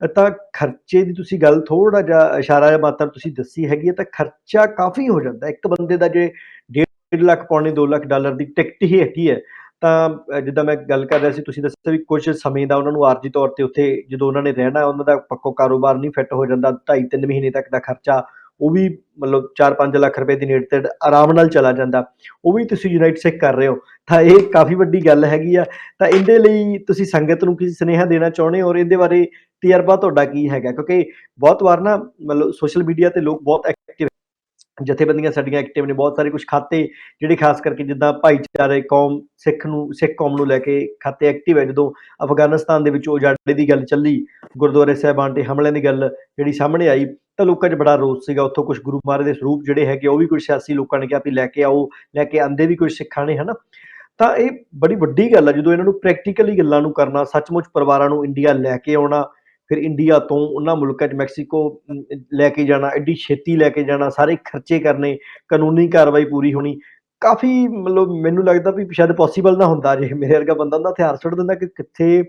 ਤਾਂ ਖਰਚੇ ਦੀ ਤੁਸੀਂ ਗੱਲ ਥੋੜਾ ਜਿਹਾ ਇਸ਼ਾਰਾ ਮਾਤਰ ਤੁਸੀਂ ਦੱਸੀ ਹੈਗੀ ਹੈ, ਤਾਂ ਖਰਚਾ ਕਾਫੀ ਹੋ ਜਾਂਦਾ ਇੱਕ ਬੰਦੇ ਦਾ। ਜੇ 1.5 ਲੱਖ ਪੌਣੇ 2 ਲੱਖ ਡਾਲਰ ਦੀ ਟਿਕਟ ਹੀ ਹੈਗੀ ਹੈ। ਤਾਂ ਜਿੱਦਾਂ ਮੈਂ ਗੱਲ ਕਰ ਰਿਹਾ ਸੀ, ਤੁਸੀਂ ਦੱਸਿਆ ਵੀ ਕੁਝ ਸਮੇਂ ਦਾ ਉਹਨਾਂ ਨੂੰ ਆਰਜ਼ੀ ਤੌਰ ਤੇ ਉੱਥੇ ਜਦੋਂ ਉਹਨਾਂ ਨੇ ਰਹਿਣਾ, ਉਹਨਾਂ ਦਾ ਪੱਕੋ ਕਾਰੋਬਾਰ ਨਹੀਂ ਫਿੱਟ ਹੋ ਜਾਂਦਾ, 2.5-3 ਮਹੀਨੇ ਤੱਕ ਦਾ ਖਰਚਾ ਉਹ ਵੀ ਮਤਲਬ 4-5 ਲੱਖ ਰੁਪਏ ਦੀ ਨੇੜੇ ਤੇੜੇ ਆਰਾਮ ਨਾਲ ਚਲਾ ਜਾਂਦਾ, ਉਹ ਵੀ ਤੁਸੀਂ ਯੂਨਾਈਟ ਸਿੱਖ ਕਰ ਰਹੇ ਹੋ, ਤਾਂ ਇਹ ਕਾਫੀ ਵੱਡੀ ਗੱਲ ਹੈਗੀ ਆ। ਤਾਂ ਇਹਦੇ ਲਈ ਤੁਸੀਂ ਸੰਗਤ ਨੂੰ ਕੀ ਸੁਨੇਹਾ ਦੇਣਾ ਚਾਹੁੰਦੇ ਹੋ, ਔਰ ਇਹਦੇ ਬਾਰੇ ਤਜਰਬਾ ਤੁਹਾਡਾ ਕੀ ਹੈਗਾ? ਕਿਉਂਕਿ ਬਹੁਤ ਵਾਰ ਨਾ ਮਤਲਬ ਸੋਸ਼ਲ ਮੀਡੀਆ ਤੇ ਲੋਕ ਬਹੁਤ ਐਕਟਿਵ, ਜਥੇਬੰਦੀਆਂ ਸਾਡੀਆਂ ਐਕਟਿਵ ਨੇ, ਬਹੁਤ ਸਾਰੇ ਕੁਝ ਖਾਤੇ ਜਿਹੜੇ ਖਾਸ ਕਰਕੇ ਜਿੱਦਾਂ ਭਾਈਚਾਰੇ ਕੌਮ ਸਿੱਖ ਕੌਮ ਨੂੰ ਲੈ ਕੇ ਖਾਤੇ ਐਕਟਿਵ ਹੈ। ਜਦੋਂ ਅਫਗਾਨਿਸਤਾਨ ਦੇ ਵਿੱਚ ਉਜਾੜੇ ਦੀ ਗੱਲ ਚੱਲੀ, ਗੁਰਦੁਆਰੇ ਸਾਹਿਬਾਨ ਤੇ ਹਮਲਿਆਂ ਦੀ ਗੱਲ ਜਿਹੜੀ ਸਾਹਮਣੇ ਆਈ, ਤਾਂ ਲੋਕਾਂ 'ਚ ਬੜਾ ਰੋਸ ਸੀਗਾ। ਉੱਥੋਂ ਕੁਝ ਗੁਰੂ ਮਹਾਰਾਜ ਦੇ ਸਰੂਪ ਜਿਹੜੇ ਹੈਗੇ ਉਹ ਵੀ ਕੁਝ ਸਿਆਸੀ ਲੋਕਾਂ ਨੇ ਕਿਹਾ ਵੀ ਲੈ ਕੇ ਆਓ, ਲੈ ਕੇ ਆਂਦੇ ਵੀ ਕੁਝ ਸਿੱਖਾਂ ਨੇ, ਹਨਾ। ਤਾਂ ਇਹ ਬੜੀ ਵੱਡੀ ਗੱਲ ਆ ਜਦੋਂ ਇਹਨਾਂ ਨੂੰ ਪ੍ਰੈਕਟੀਕਲੀ ਗੱਲਾਂ ਨੂੰ ਕਰਨਾ, ਸੱਚਮੁੱਚ ਪਰਿਵਾਰਾਂ ਨੂੰ ਇੰਡੀਆ ਲੈ ਕੇ ਆਉਣਾ, ਫਿਰ ਇੰਡੀਆ ਤੋਂ ਉਹਨਾਂ ਮੁਲਕਾਂ 'ਚ ਮੈਕਸੀਕੋ ਲੈ ਕੇ ਜਾਣਾ, ਐਡੀ ਛੇਤੀ ਲੈ ਕੇ ਜਾਣਾ, ਸਾਰੇ ਖਰਚੇ ਕਰਨੇ, ਕਾਨੂੰਨੀ ਕਾਰਵਾਈ ਪੂਰੀ ਹੋਣੀ, ਕਾਫੀ ਮਤਲਬ ਮੈਨੂੰ ਲੱਗਦਾ ਵੀ ਸ਼ਾਇਦ ਪੋਸੀਬਲ ਨਾ ਹੁੰਦਾ ਜੇ ਮੇਰੇ ਵਰਗਾ ਬੰਦਾ ਹੁੰਦਾ ਹਥਿਆਰ ਸੁੱਟ ਦਿੰਦਾ ਕਿ ਕਿੱਥੇ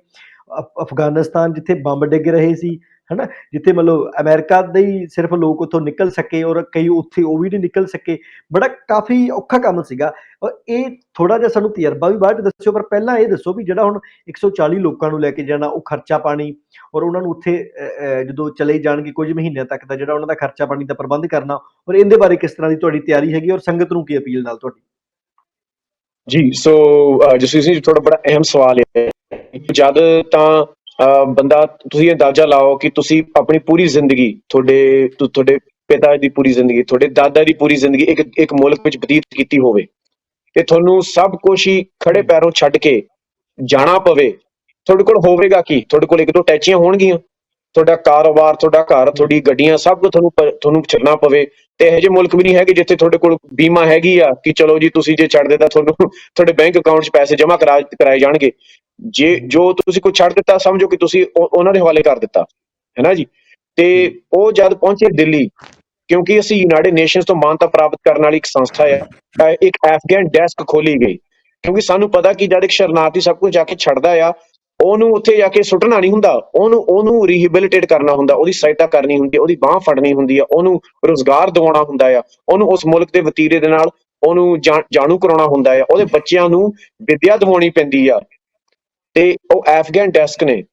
ਅਫਗਾਨਿਸਤਾਨ ਜਿੱਥੇ ਬੰਬ ਡਿੱਗ ਰਹੇ ਸੀ, ਹਨਾ, ਜਿੱਥੇ ਮਤਲਬ ਅਮਰੀਕਾ ਦੇ ਹੀ ਸਿਰਫ ਲੋਕ ਉੱਥੋਂ ਨਿਕਲ ਸਕੇ ਔਰ ਕਈ ਉੱਥੇ ਉਹ ਵੀ ਨਹੀਂ ਨਿਕਲ ਸਕੇ, ਬੜਾ ਕਾਫੀ ਔਖਾ ਕੰਮ ਸੀਗਾ। ਔਰ ਇਹ ਥੋੜਾ ਜਿਹਾ ਸਾਨੂੰ ਤਜਰਬਾ ਵੀ ਬਾਅਦ 'ਚ ਦੱਸਿਓ, ਪਰ ਪਹਿਲਾਂ ਇਹ ਦੱਸੋ ਵੀ ਜਿਹੜਾ ਹੁਣ 140 ਲੋਕਾਂ ਨੂੰ ਲੈ ਕੇ ਜਾਣਾ, ਉਹ ਖਰਚਾ ਪਾਣੀ ਔਰ ਉਹਨਾਂ ਨੂੰ ਉੱਥੇ ਜਦੋਂ ਚਲੇ ਜਾਣਗੇ ਕੁਝ ਮਹੀਨਿਆਂ ਤੱਕ ਦਾ ਜਿਹੜਾ ਉਹਨਾਂ ਦਾ ਖਰਚਾ ਪਾਣੀ ਦਾ ਪ੍ਰਬੰਧ ਕਰਨਾ, ਔਰ ਇਹਦੇ ਬਾਰੇ ਕਿਸ ਤਰ੍ਹਾਂ ਦੀ ਤੁਹਾਡੀ ਤਿਆਰੀ ਹੈਗੀ, ਔਰ ਸੰਗਤ ਨੂੰ ਕੀ ਅਪੀਲ ਨਾਲ ਤੁਹਾਡੀ? ਜੀ ਸੋ ਜਸਵੀਰ ਸਿੰਘ ਜੀ, ਥੋੜਾ ਬੜਾ ਅਹਿਮ ਸਵਾਲ ਹੈ। ਜਦ ਤਾਂ ਬੰਦਾ ਤੁਸੀਂ ਅੰਦਾਜ਼ਾ ਲਾਓ ਕਿ ਤੁਸੀਂ ਆਪਣੀ ਪੂਰੀ ਜ਼ਿੰਦਗੀ, ਤੁਹਾਡੇ ਪਿਤਾ ਦੀ ਪੂਰੀ ਜ਼ਿੰਦਗੀ, ਤੁਹਾਡੇ ਦਾਦਾ ਦੀ ਪੂਰੀ ਜ਼ਿੰਦਗੀ ਇੱਕ ਮੁਲਕ ਵਿੱਚ ਬਤੀਤ ਕੀਤੀ ਹੋਵੇ ਤੇ ਤੁਹਾਨੂੰ ਸਭ ਕੁਛ ਹੀ ਖੜੇ ਪੈਰੋਂ ਛੱਡ ਕੇ ਜਾਣਾ ਪਵੇ, ਤੁਹਾਡੇ ਕੋਲ ਹੋਵੇਗਾ ਕੀ? ਤੁਹਾਡੇ ਕੋਲ 1-2 ਟੈਚੀਆਂ ਹੋਣਗੀਆਂ, ਤੁਹਾਡਾ ਕਾਰੋਬਾਰ, ਤੁਹਾਡਾ ਘਰ, ਤੁਹਾਡੀ ਗੱਡੀਆਂ, ਸਭ ਕੁਝ ਤੁਹਾਨੂੰ ਛੱਡਣਾ ਪਵੇ। ਤੇ ਇਹੋ ਜਿਹੇ ਮੁਲਕ ਵੀ ਨਹੀਂ ਹੈਗੇ ਜਿੱਥੇ ਤੁਹਾਡੇ ਕੋਲ ਬੀਮਾ ਹੈਗੀ ਆ ਕਿ ਚਲੋ ਜੀ ਤੁਸੀਂ ਜੇ ਛੱਡ ਦਿੱਤਾ ਤੁਹਾਨੂੰ ਤੁਹਾਡੇ ਬੈਂਕ ਅਕਾਊਂਟ 'ਚ ਪੈਸੇ ਜਮ੍ਹਾਂ ਕਰਾਏ ਜਾਣਗੇ। ਜੇ ਜੋ ਤੁਸੀਂ ਕੋਈ ਛੱਡ ਦਿੱਤਾ, ਸਮਝੋ ਕਿ ਤੁਸੀਂ ਉਹਨਾਂ ਦੇ ਹਵਾਲੇ ਕਰ ਦਿੱਤਾ, ਹੈ ਨਾ ਜੀ। ਤੇ ਉਹ ਜਦ ਪਹੁੰਚੇ ਦਿੱਲੀ, ਕਿਉਂਕਿ ਅਸੀਂ ਯੂਨਾਈਟਿਡ ਨੇਸ਼ਨਸ ਤੋਂ ਮਾਨਤਾ ਪ੍ਰਾਪਤ ਕਰਨ ਵਾਲੀ ਇੱਕ ਸੰਸਥਾ ਹੈ, ਇੱਕ ਐਫਗਨ ਡੈਸਕ ਖੋਲੀ ਗਈ, ਕਿਉਂਕਿ ਸਾਨੂੰ ਪਤਾ ਕਿ ਜਦ ਇੱਕ ਸ਼ਰਨਾਰਥੀ ਸਭ ਕੁਝ ਜਾ ਕੇ ਛੱਡਦਾ ਆ, ਉਹਨੂੰ ਉੱਥੇ ਜਾ ਕੇ ਸੁੱਟਣਾ ਨਹੀਂ ਹੁੰਦਾ, ਉਹਨੂੰ ਰੀਹੈਬਿਲਿਟੇਟ ਕਰਨਾ ਹੁੰਦਾ, ਉਹਦੀ ਸਹਾਇਤਾ ਕਰਨੀ ਹੁੰਦੀ ਹੈ, ਉਹਦੀ ਬਾਂਹ ਫੜਨੀ ਹੁੰਦੀ ਆ, ਉਹਨੂੰ ਰੁਜ਼ਗਾਰ ਦਿਵਾਉਣਾ ਹੁੰਦਾ ਆ, ਉਹਨੂੰ ਉਸ ਮੁਲਕ ਦੇ ਵਤੀਰੇ ਦੇ ਨਾਲ ਉਹਨੂੰ ਜਾਣੂ ਕਰਾਉਣਾ ਹੁੰਦਾ ਆ, ਉਹਦੇ ਬੱਚਿਆਂ ਨੂੰ ਵਿੱਦਿਆ ਦਿਵਾਉਣੀ ਪੈਂਦੀ ਆ। ਤੇ ਉਹ ਐਫਗਨ ਡੈਸਕ ਨੇ,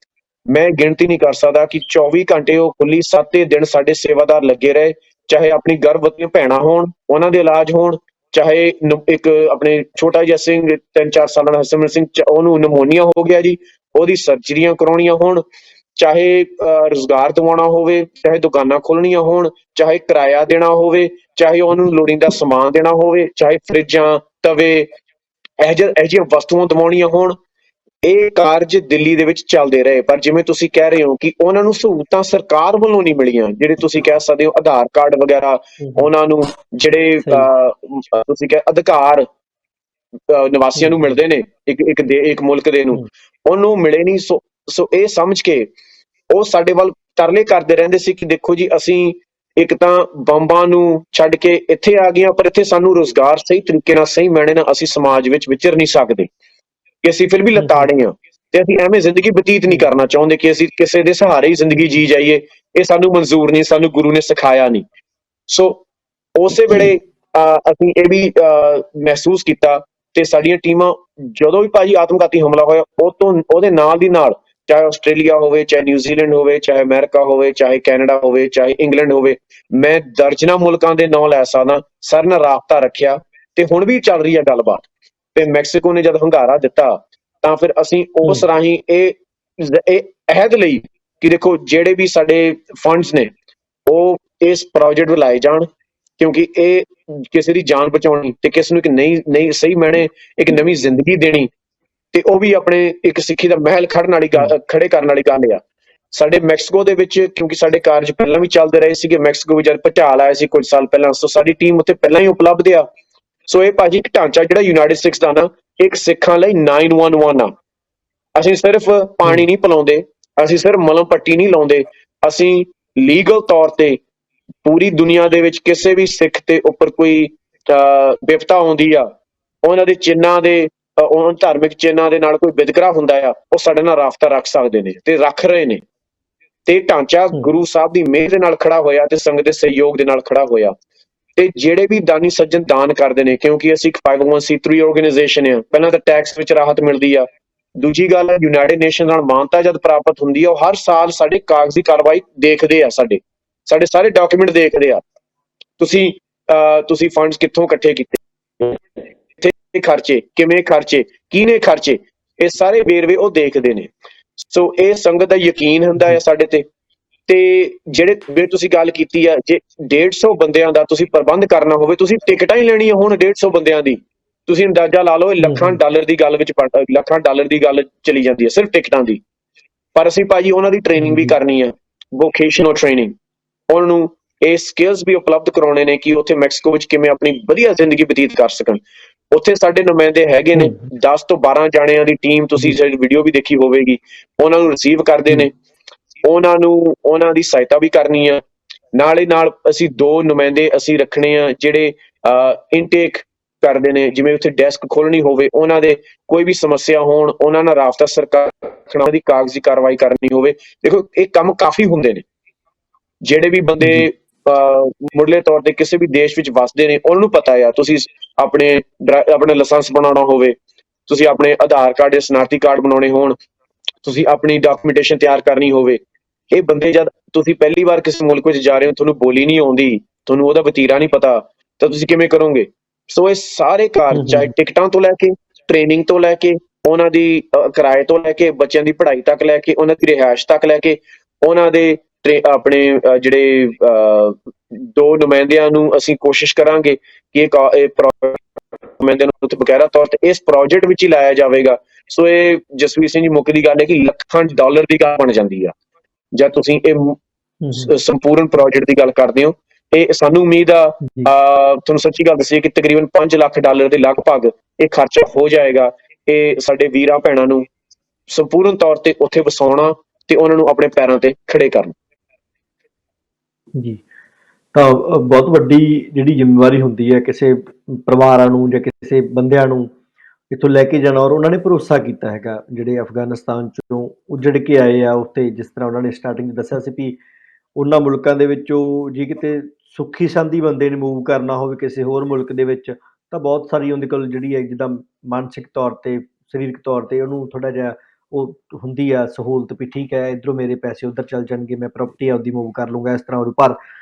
ਮੈਂ ਗਿਣਤੀ ਨਹੀਂ ਕਰ ਸਕਦਾ ਕਿ 24 ਘੰਟੇ ਉਹ ਖੁੱਲੀ, 7 ਦਿਨ ਸਾਡੇ ਸੇਵਾਦਾਰ ਲੱਗੇ ਰਹੇ, ਚਾਹੇ ਆਪਣੀ ਗਰਭਵਤੀਆਂ ਭੈਣਾਂ ਹੋਣ, ਉਹਨਾਂ ਦੇ ਇਲਾਜ ਹੋਣ, ਚਾਹੇ ਇੱਕ ਆਪਣੇ ਛੋਟਾ ਜਿਹਾ ਸਿੰਘ 3-4 ਸਾਲਾਂ ਦਾ ਹਰਸਿਮਰਤ ਸਿੰਘ, ਉਹਨੂੰ ਨਮੋਨੀਆ ਹੋ ਗਿਆ ਜੀ, ਉਹਦੀ ਸਰਜਰੀਆਂ ਕਰਾਉਣੀਆਂ ਹੋਣ, ਚਾਹੇ ਰੁਜ਼ਗਾਰ ਦਿਵਾਉਣਾ ਹੋਵੇ, ਚਾਹੇ ਦੁਕਾਨਾਂ ਖੋਲਣੀਆਂ ਹੋਣ, ਚਾਹੇ ਕਿਰਾਇਆ ਦੇਣਾ ਹੋਵੇ, ਚਾਹੇ ਉਹਨੂੰ ਲੋੜੀਂਦਾ ਸਮਾਨ ਦੇਣਾ ਹੋਵੇ, ਚਾਹੇ ਫਰਿੱਜਾਂ, ਤਵੇ, ਇਹੋ ਜਿਹੀਆਂ ਵਸਤੂਆਂ ਦਿਵਾਉਣੀਆਂ ਹੋਣ, ਇਹ ਕਾਰਜ ਦਿੱਲੀ ਦੇ ਵਿੱਚ ਚੱਲਦੇ ਰਹੇ। ਪਰ ਜਿਵੇਂ ਤੁਸੀਂ ਕਹਿ ਰਹੇ ਹੋ ਕਿ ਉਹਨਾਂ ਨੂੰ ਸਹੂਲਤਾਂ ਸਰਕਾਰ ਵੱਲੋਂ ਨਹੀਂ ਮਿਲੀਆਂ, ਜਿਹੜੇ ਤੁਸੀਂ ਕਹਿ ਸਕਦੇ ਹੋ ਆਧਾਰ ਕਾਰਡ ਵਗੈਰਾ, ਉਹਨਾਂ ਨੂੰ ਜਿਹੜੇ ਤੁਸੀਂ ਕਹਿ ਅਧਿਕਾਰ ਨਿਵਾਸੀਆਂ ਨੂੰ ਮਿਲਦੇ ਨੇ ਇੱਕ ਮੁਲਕ ਦੇ ਨੂੰ, ਉਹਨੂੰ ਮਿਲੇ ਨਹੀਂ। ਸੋ ਇਹ ਸਮਝ ਕੇ ਉਹ ਸਾਡੇ ਵੱਲ ਤਰਲੇ ਕਰਦੇ ਰਹਿੰਦੇ ਸੀ ਕਿ ਦੇਖੋ ਜੀ, ਅਸੀਂ ਇੱਕ ਤਾਂ ਬੰਬਾਂ ਨੂੰ ਛੱਡ ਕੇ ਇੱਥੇ ਆ ਗਏ, ਪਰ ਇੱਥੇ ਸਾਨੂੰ ਰੁਜ਼ਗਾਰ ਸਹੀ ਤਰੀਕੇ ਨਾਲ, ਸਹੀ ਮਾਇਨੇ ਨਾਲ ਅਸੀਂ ਸਮਾਜ ਵਿੱਚ ਵਿਚਰ ਨਹੀਂ ਸਕਦੇ, ਕਿ ਅਸੀਂ ਫਿਰ ਵੀ ਲਤਾੜੇ ਹਾਂ, ਤੇ ਅਸੀਂ ਐਵੇਂ ਜ਼ਿੰਦਗੀ ਬਤੀਤ ਨਹੀਂ ਕਰਨਾ ਚਾਹੁੰਦੇ ਕਿ ਅਸੀਂ ਕਿਸੇ ਦੇ ਸਹਾਰੇ ਹੀ ਜ਼ਿੰਦਗੀ ਜੀ ਜਾਈਏ, ਇਹ ਸਾਨੂੰ ਮਨਜ਼ੂਰ ਨਹੀਂ, ਸਾਨੂੰ ਗੁਰੂ ਨੇ ਸਿਖਾਇਆ ਨਹੀਂ। ਸੋ ਉਸੇ ਵੇਲੇ ਅਸੀਂ ਇਹ ਵੀ ਮਹਿਸੂਸ ਕੀਤਾ, ਤੇ ਸਾਡੀਆਂ ਟੀਮਾਂ ਜਦੋਂ ਵੀ ਭਾਜੀ ਆਤਮਘਾਤੀ ਹਮਲਾ ਹੋਇਆ, ਉਹਦੇ ਨਾਲ ਦੀ ਨਾਲ, ਚਾਹੇ ਆਸਟ੍ਰੇਲੀਆ ਹੋਵੇ, ਚਾਹੇ ਨਿਊਜ਼ੀਲੈਂਡ ਹੋਵੇ, ਚਾਹੇ ਅਮਰੀਕਾ ਹੋਵੇ, ਚਾਹੇ ਕੈਨੇਡਾ ਹੋਵੇ, ਚਾਹੇ ਇੰਗਲੈਂਡ ਹੋਵੇ, ਮੈਂ ਦਰਜਨਾਂ ਮੁਲਕਾਂ ਦੇ ਨਾਂ ਲੈ ਸਕਦਾ, ਸਰ ਨਾਲ ਰਾਬਤਾ ਰੱਖਿਆ, ਤੇ ਹੁਣ ਵੀ ਚੱਲ ਰਹੀ ਹੈ ਗੱਲਬਾਤ। ਤੇ ਮੈਕਸੀਕੋ ਨੇ ਜਦ ਹੰਗਾਰਾ ਦਿੱਤਾ, ਤਾਂ ਫਿਰ ਅਸੀਂ ਉਸ ਰਾਹੀਂ ਇਹ ਅਹਿਦ ਲਈ ਕਿ ਦੇਖੋ ਜਿਹੜੇ ਵੀ ਸਾਡੇ ਫੰਡਸ ਨੇ ਉਹ ਇਸ ਪ੍ਰੋਜੈਕਟ ਨੂੰ ਲਾਏ ਜਾਣ, ਕਿਉਂਕਿ ਇਹ ਕਿਸੇ ਦੀ ਜਾਨ ਬਚਾਉਣੀ ਤੇ ਕਿਸੇ ਨੂੰ ਇੱਕ ਨਈ ਸਹੀ ਮਾਇਨੇ ਇੱਕ ਨਵੀਂ ਜ਼ਿੰਦਗੀ ਦੇਣੀ, ਤੇ ਉਹ ਵੀ ਆਪਣੇ ਇੱਕ ਸਿੱਖੀ ਦਾ ਮਹਿਲ ਖੜੇ ਕਰਨ ਵਾਲੀ ਗੱਲ ਆ। ਸਾਡੇ ਮੈਕਸੀਕੋ ਦੇ ਵਿੱਚ, ਕਿਉਂਕਿ ਸਾਡੇ ਕਾਰਜ ਪਹਿਲਾਂ ਵੀ ਚੱਲਦੇ ਰਹੇ ਸੀਗੇ, ਮੈਕਸੀਕੋ ਵਿੱਚ ਜਦ ਭੁਚਾਲ ਆਇਆ ਸੀ ਕੁਝ ਸਾਲ ਪਹਿਲਾਂ, ਸੋ ਸਾਡੀ ਟੀਮ ਉੱਥੇ ਪਹਿਲਾਂ ਹੀ ਉਪਲਬਧ ਆ। ਸੋ ਇਹ ਭਾਜੀ ਇੱਕ ਢਾਂਚਾ ਜਿਹੜਾ ਯੂਨਾਈਟਿਡ ਸਿੱਖਸ ਦਾ ਨਾ, ਇੱਕ ਸਿੱਖਾਂ ਲਈ 911 ਆ। ਅਸੀਂ ਸਿਰਫ ਪਾਣੀ ਨਹੀਂ ਪਿਲਾਉਂਦੇ, ਅਸੀਂ ਸਿਰਫ ਮਲਮ ਪੱਟੀ ਨਹੀਂ ਲਾਉਂਦੇ, ਅਸੀਂ ਲੀਗਲ ਤੌਰ ਤੇ ਪੂਰੀ ਦੁਨੀਆ ਦੇ ਵਿੱਚ ਕਿਸੇ ਵੀ ਸਿੱਖ ਤੇ ਉੱਪਰ ਕੋਈ ਵਿਪਤਾ ਆਉਂਦੀ ਆ, ਉਹਨਾਂ ਦੇ ਚਿੰਨ੍ਹਾਂ ਦੇ, ਉਹਨਾਂ ਧਾਰਮਿਕ ਚਿੰਨ੍ਹਾਂ ਦੇ ਨਾਲ ਕੋਈ ਵਿਤਕਰਾ ਹੁੰਦਾ ਆ, ਉਹ ਸਾਡੇ ਨਾਲ ਰਾਬਤਾ ਰੱਖ ਸਕਦੇ ਨੇ ਤੇ ਰੱਖ ਰਹੇ ਨੇ। ਤੇ ਢਾਂਚਾ ਗੁਰੂ ਸਾਹਿਬ ਦੀ ਮਿਹਰ ਦੇ ਨਾਲ ਖੜਾ ਹੋਇਆ ਤੇ ਸੰਗਤ ਦੇ ਸਹਿਯੋਗ ਦੇ ਨਾਲ ਖੜਾ ਹੋਇਆ। ਤੇ ਜਿਹੜੇ ਵੀ ਦਾਨੀ ਸੱਜਣ ਦਾਨ ਕਰਦੇ ਨੇ, ਕਿਉਂਕਿ ਅਸੀਂ ਇੱਕ 501c3 ਆਰਗੇਨਾਈਜੇਸ਼ਨ ਆ, ਪਹਿਲਾਂ ਤਾਂ ਟੈਕਸ ਵਿੱਚ ਰਾਹਤ ਮਿਲਦੀ ਆ। ਦੂਜੀ ਗੱਲ, ਯੂਨਾਈਟਿਡ ਨੇਸ਼ਨ ਨਾਲ ਮਾਨਤਾ ਜਦ ਪ੍ਰਾਪਤ ਹੁੰਦੀ ਆ, ਉਹ ਹਰ ਸਾਲ ਸਾਡੇ ਕਾਗਜ਼ੀ ਕਾਰਵਾਈ ਦੇਖਦੇ ਆ, ਸਾਡੇ ਸਾਡੇ ਸਾਰੇ ਡਾਕੂਮੈਂਟ ਦੇਖਦੇ ਆ। ਤੁਸੀਂ ਫੰਡਸ ਕਿੱਥੋਂ ਇਕੱਠੇ ਕੀਤੇ, ਕਿੱਥੇ ਖਰਚੇ, ਕਿਵੇਂ ਖਰਚੇ, ਕਿਹਨੇ ਖਰਚੇ, ਇਹ ਸਾਰੇ ਵੇਰਵੇ ਉਹ ਦੇਖਦੇ ਨੇ। ਸੋ ਇਹ ਸੰਗਤ ਦਾ ਯਕੀਨ ਹੁੰਦਾ ਹੈ ਸਾਡੇ ਤੇ ਜਿਹੜੇ ਤੁਸੀਂ ਗੱਲ ਕੀਤੀ ਆ, ਜੇ 150 ਬੰਦਿਆਂ ਦਾ ਤੁਸੀਂ ਪ੍ਰਬੰਧ ਕਰਨਾ ਹੋਵੇ, ਤੁਸੀਂ ਟਿਕਟਾਂ ਹੀ ਲੈਣੀਆਂ ਹੋਣ 150 ਬੰਦਿਆਂ ਦੀ, ਤੁਸੀਂ ਅੰਦਾਜ਼ਾ ਲਾ ਲਓ, ਇਹ ਲੱਖਾਂ ਡਾਲਰ ਦੀ ਗੱਲ ਵਿੱਚ ਲੱਖਾਂ ਡਾਲਰ ਦੀ ਗੱਲ ਚਲੀ ਜਾਂਦੀ ਹੈ ਸਿਰਫ ਟਿਕਟਾਂ ਦੀ। ਪਰ ਅਸੀਂ ਭਾਜੀ ਉਹਨਾਂ ਦੀ ਟ੍ਰੇਨਿੰਗ ਵੀ ਕਰਨੀ ਆ, ਵੋਕੇਸ਼ਨਲ ਟ੍ਰੇਨਿੰਗ, ਉਹਨਾਂ ਨੂੰ ਇਹ ਸਕਿੱਲਸ ਵੀ ਉਪਲਬਧ ਕਰਾਉਣੇ ਨੇ ਕਿ ਉੱਥੇ ਮੈਕਸੀਕੋ ਵਿੱਚ ਕਿਵੇਂ ਆਪਣੀ ਵਧੀਆ ਜ਼ਿੰਦਗੀ ਬਤੀਤ ਕਰ ਸਕਣ। ਉੱਥੇ ਸਾਡੇ ਨੁਮਾਇੰਦੇ ਹੈਗੇ ਨੇ, 10 ਤੋਂ 12 ਜਾਣਿਆਂ ਦੀ ਟੀਮ, ਤੁਸੀਂ ਵੀਡੀਓ ਵੀ ਦੇਖੀ ਹੋਵੇਗੀ, ਉਹਨਾਂ ਨੂੰ ਰਿਸੀਵ ਕਰਦੇ ਨੇ, ਉਹਨਾਂ ਦੀ ਸਹਾਇਤਾ ਵੀ ਕਰਨੀ ਆ। ਨਾਲੇ ਨਾਲ ਅਸੀਂ 2 ਨੁਮਾਇੰਦੇ ਅਸੀਂ ਰੱਖਣੇ ਆ ਜਿਹੜੇ ਇਨਟੇਕ ਕਰਦੇ ਨੇ, ਜਿਵੇਂ ਉੱਥੇ ਡੈਸਕ ਖੋਲਣੀ ਹੋਵੇ, ਉਹਨਾਂ ਦੇ ਕੋਈ ਵੀ ਸਮੱਸਿਆ ਹੋਣ, ਉਹਨਾਂ ਨਾਲ ਰਾਬਤਾ ਸਰਕਾਰ ਰੱਖਣਾ, ਉਹਦੀ ਕਾਗਜ਼ੀ ਕਾਰਵਾਈ ਕਰਨੀ ਹੋਵੇ। ਦੇਖੋ ਇਹ ਕੰਮ ਕਾਫੀ ਹੁੰਦੇ ਨੇ। ਜਿਹੜੇ ਵੀ ਬੰਦੇ ਮੁੱਢਲੇ ਤੌਰ ਤੇ ਕਿਸੇ ਵੀ ਦੇਸ਼ ਵਿੱਚ ਵਸਦੇ ਨੇ, ਉਹਨਾਂ ਨੂੰ ਪਤਾ ਆ, ਤੁਸੀਂ ਆਪਣੇ ਲਾਇਸੈਂਸ ਬਣਾਉਣਾ ਹੋਵੇ, ਤੁਸੀਂ ਆਪਣੇ ਆਧਾਰ ਕਾਰਡ ਜਾਂ ਸ਼ਨਾਖਤੀ ਕਾਰਡ ਬਣਾਉਣੇ ਹੋਣ, ਤੁਸੀਂ ਆਪਣੀ ਡਾਕੂਮੈਂਟੇਸ਼ਨ ਤਿਆਰ ਕਰਨੀ ਹੋਵੇ, ਇਹ ਬੰਦੇ ਜਦ ਤੁਸੀਂ ਪਹਿਲੀ ਵਾਰ ਕਿਸੇ ਮੁਲਕ ਵਿੱਚ ਜਾ ਰਹੇ ਹੋ, ਤੁਹਾਨੂੰ ਬੋਲੀ ਨਹੀਂ ਆਉਂਦੀ, ਤੁਹਾਨੂੰ ਉਹਦਾ ਵਤੀਰਾ ਨਹੀਂ ਪਤਾ, ਤਾਂ ਤੁਸੀਂ ਕਿਵੇਂ ਕਰੋਗੇ? ਸੋ ਇਹ ਸਾਰੇ ਕਾਰਜ, ਚਾਹੇ ਟਿਕਟਾਂ ਤੋਂ ਲੈ ਕੇ, ਟ੍ਰੇਨਿੰਗ ਤੋਂ ਲੈ ਕੇ, ਉਹਨਾਂ ਦੀ ਕਿਰਾਏ ਤੋਂ ਲੈ ਕੇ, ਬੱਚਿਆਂ ਦੀ ਪੜ੍ਹਾਈ ਤੱਕ ਲੈ ਕੇ, ਉਹਨਾਂ ਦੀ ਰਿਹਾਇਸ਼ ਤੱਕ ਲੈ ਕੇ, ਉਹਨਾਂ ਦੇ ਆਪਣੇ ਜਿਹੜੇ 2 ਨੁਮਾਇੰਦਿਆਂ ਨੂੰ ਅਸੀਂ ਕੋਸ਼ਿਸ਼ ਕਰਾਂਗੇ ਕਿ ਇਹ ਨੁਮਾਇੰਦਿਆਂ ਨੂੰ ਉੱਥੇ ਬਕਾਇਦਾ ਤੌਰ ਤੇ ਇਸ ਪ੍ਰੋਜੈਕਟ ਵਿੱਚ ਹੀ ਲਾਇਆ ਜਾਵੇਗਾ। ਸੋ ਇਹ ਜਸਵੀਰ ਸਿੰਘ ਜੀ ਮੁੱਖ ਦੀ ਗੱਲ ਹੈ ਕਿ ਲੱਖਾਂ ਡਾਲਰ ਦੀ ਗੱਲ ਬਣ ਜਾਂਦੀ ਆ ਜਦ ਤੁਸੀਂ ਇਹ ਸੰਪੂਰਨ ਪ੍ਰੋਜੈਕਟ ਦੀ ਗੱਲ ਕਰਦੇ ਹੋ। ਇਹ ਸਾਨੂੰ ਉਮੀਦ ਆ, ਤੁਹਾਨੂੰ ਸੱਚੀ ਗੱਲ ਦੱਸੀਏ ਕਿ ਤਕਰੀਬਨ 5 ਲੱਖ ਡਾਲਰ ਦੇ ਲਗਭਗ ਇਹ ਖਰਚਾ ਹੋ ਜਾਏਗਾ। ਇਹ ਸਾਡੇ ਵੀਰਾਂ ਭੈਣਾਂ ਨੂੰ ਸੰਪੂਰਨ ਤੌਰ ਤੇ ਉੱਥੇ ਵਸਾਉਣਾ ਤੇ ਉਹਨਾਂ ਨੂੰ ਆਪਣੇ ਪੈਰਾਂ ਤੇ ਖੜੇ ਕਰਨਾ। ਜੀ, ਤਾਂ ਬਹੁਤ ਵੱਡੀ ਜਿਹੜੀ ਜ਼ਿੰਮੇਵਾਰੀ ਹੁੰਦੀ ਹੈ ਕਿਸੇ ਪਰਿਵਾਰਾਂ ਨੂੰ ਜਾਂ ਕਿਸੇ ਬੰਦਿਆਂ ਨੂੰ ਇੱਥੋਂ ਲੈ ਕੇ ਜਾਣਾ, ਔਰ ਉਹਨਾਂ ਨੇ ਭਰੋਸਾ ਕੀਤਾ ਹੈਗਾ, ਜਿਹੜੇ ਅਫਗਾਨਿਸਤਾਨ ਚੋਂ ਉੱਜੜ ਕੇ ਆਏ ਆ ਉੱਥੇ, ਜਿਸ ਤਰ੍ਹਾਂ ਉਹਨਾਂ ਨੇ ਸਟਾਰਟਿੰਗ 'ਚ ਦੱਸਿਆ ਸੀ ਵੀ ਉਹਨਾਂ ਮੁਲਕਾਂ ਦੇ ਵਿੱਚੋਂ ਜੇ ਕਿਤੇ ਸੁੱਖੀ ਸਾਂਦੀ ਬੰਦੇ ਨੇ ਮੂਵ ਕਰਨਾ ਹੋਵੇ ਕਿਸੇ ਹੋਰ ਮੁਲਕ ਦੇ ਵਿੱਚ, ਤਾਂ ਬਹੁਤ ਸਾਰੀ ਉਹਦੇ ਕੋਲ ਜਿਹੜੀ ਹੈ ਜਿੱਦਾਂ ਮਾਨਸਿਕ ਤੌਰ ਤੇ, ਸਰੀਰਕ ਤੌਰ ਤੇ ਉਹਨੂੰ ਥੋੜ੍ਹਾ ਜਿਹਾ ਉਹ ਹੁੰਦੀ ਆ ਸਹੂਲਤ ਵੀ ਠੀਕ ਹੈ, ਇੱਧਰੋਂ ਮੇਰੇ ਪੈਸੇ ਉੱਧਰ ਚੱਲ ਜਾਣਗੇ, ਮੈਂ ਪ੍ਰੋਪਰਟੀ ਆਪਦੀ ਮੂਵ ਕਰ ਲੂੰਗਾ ਇਸ ਤਰ੍ਹਾਂ। ਪਰ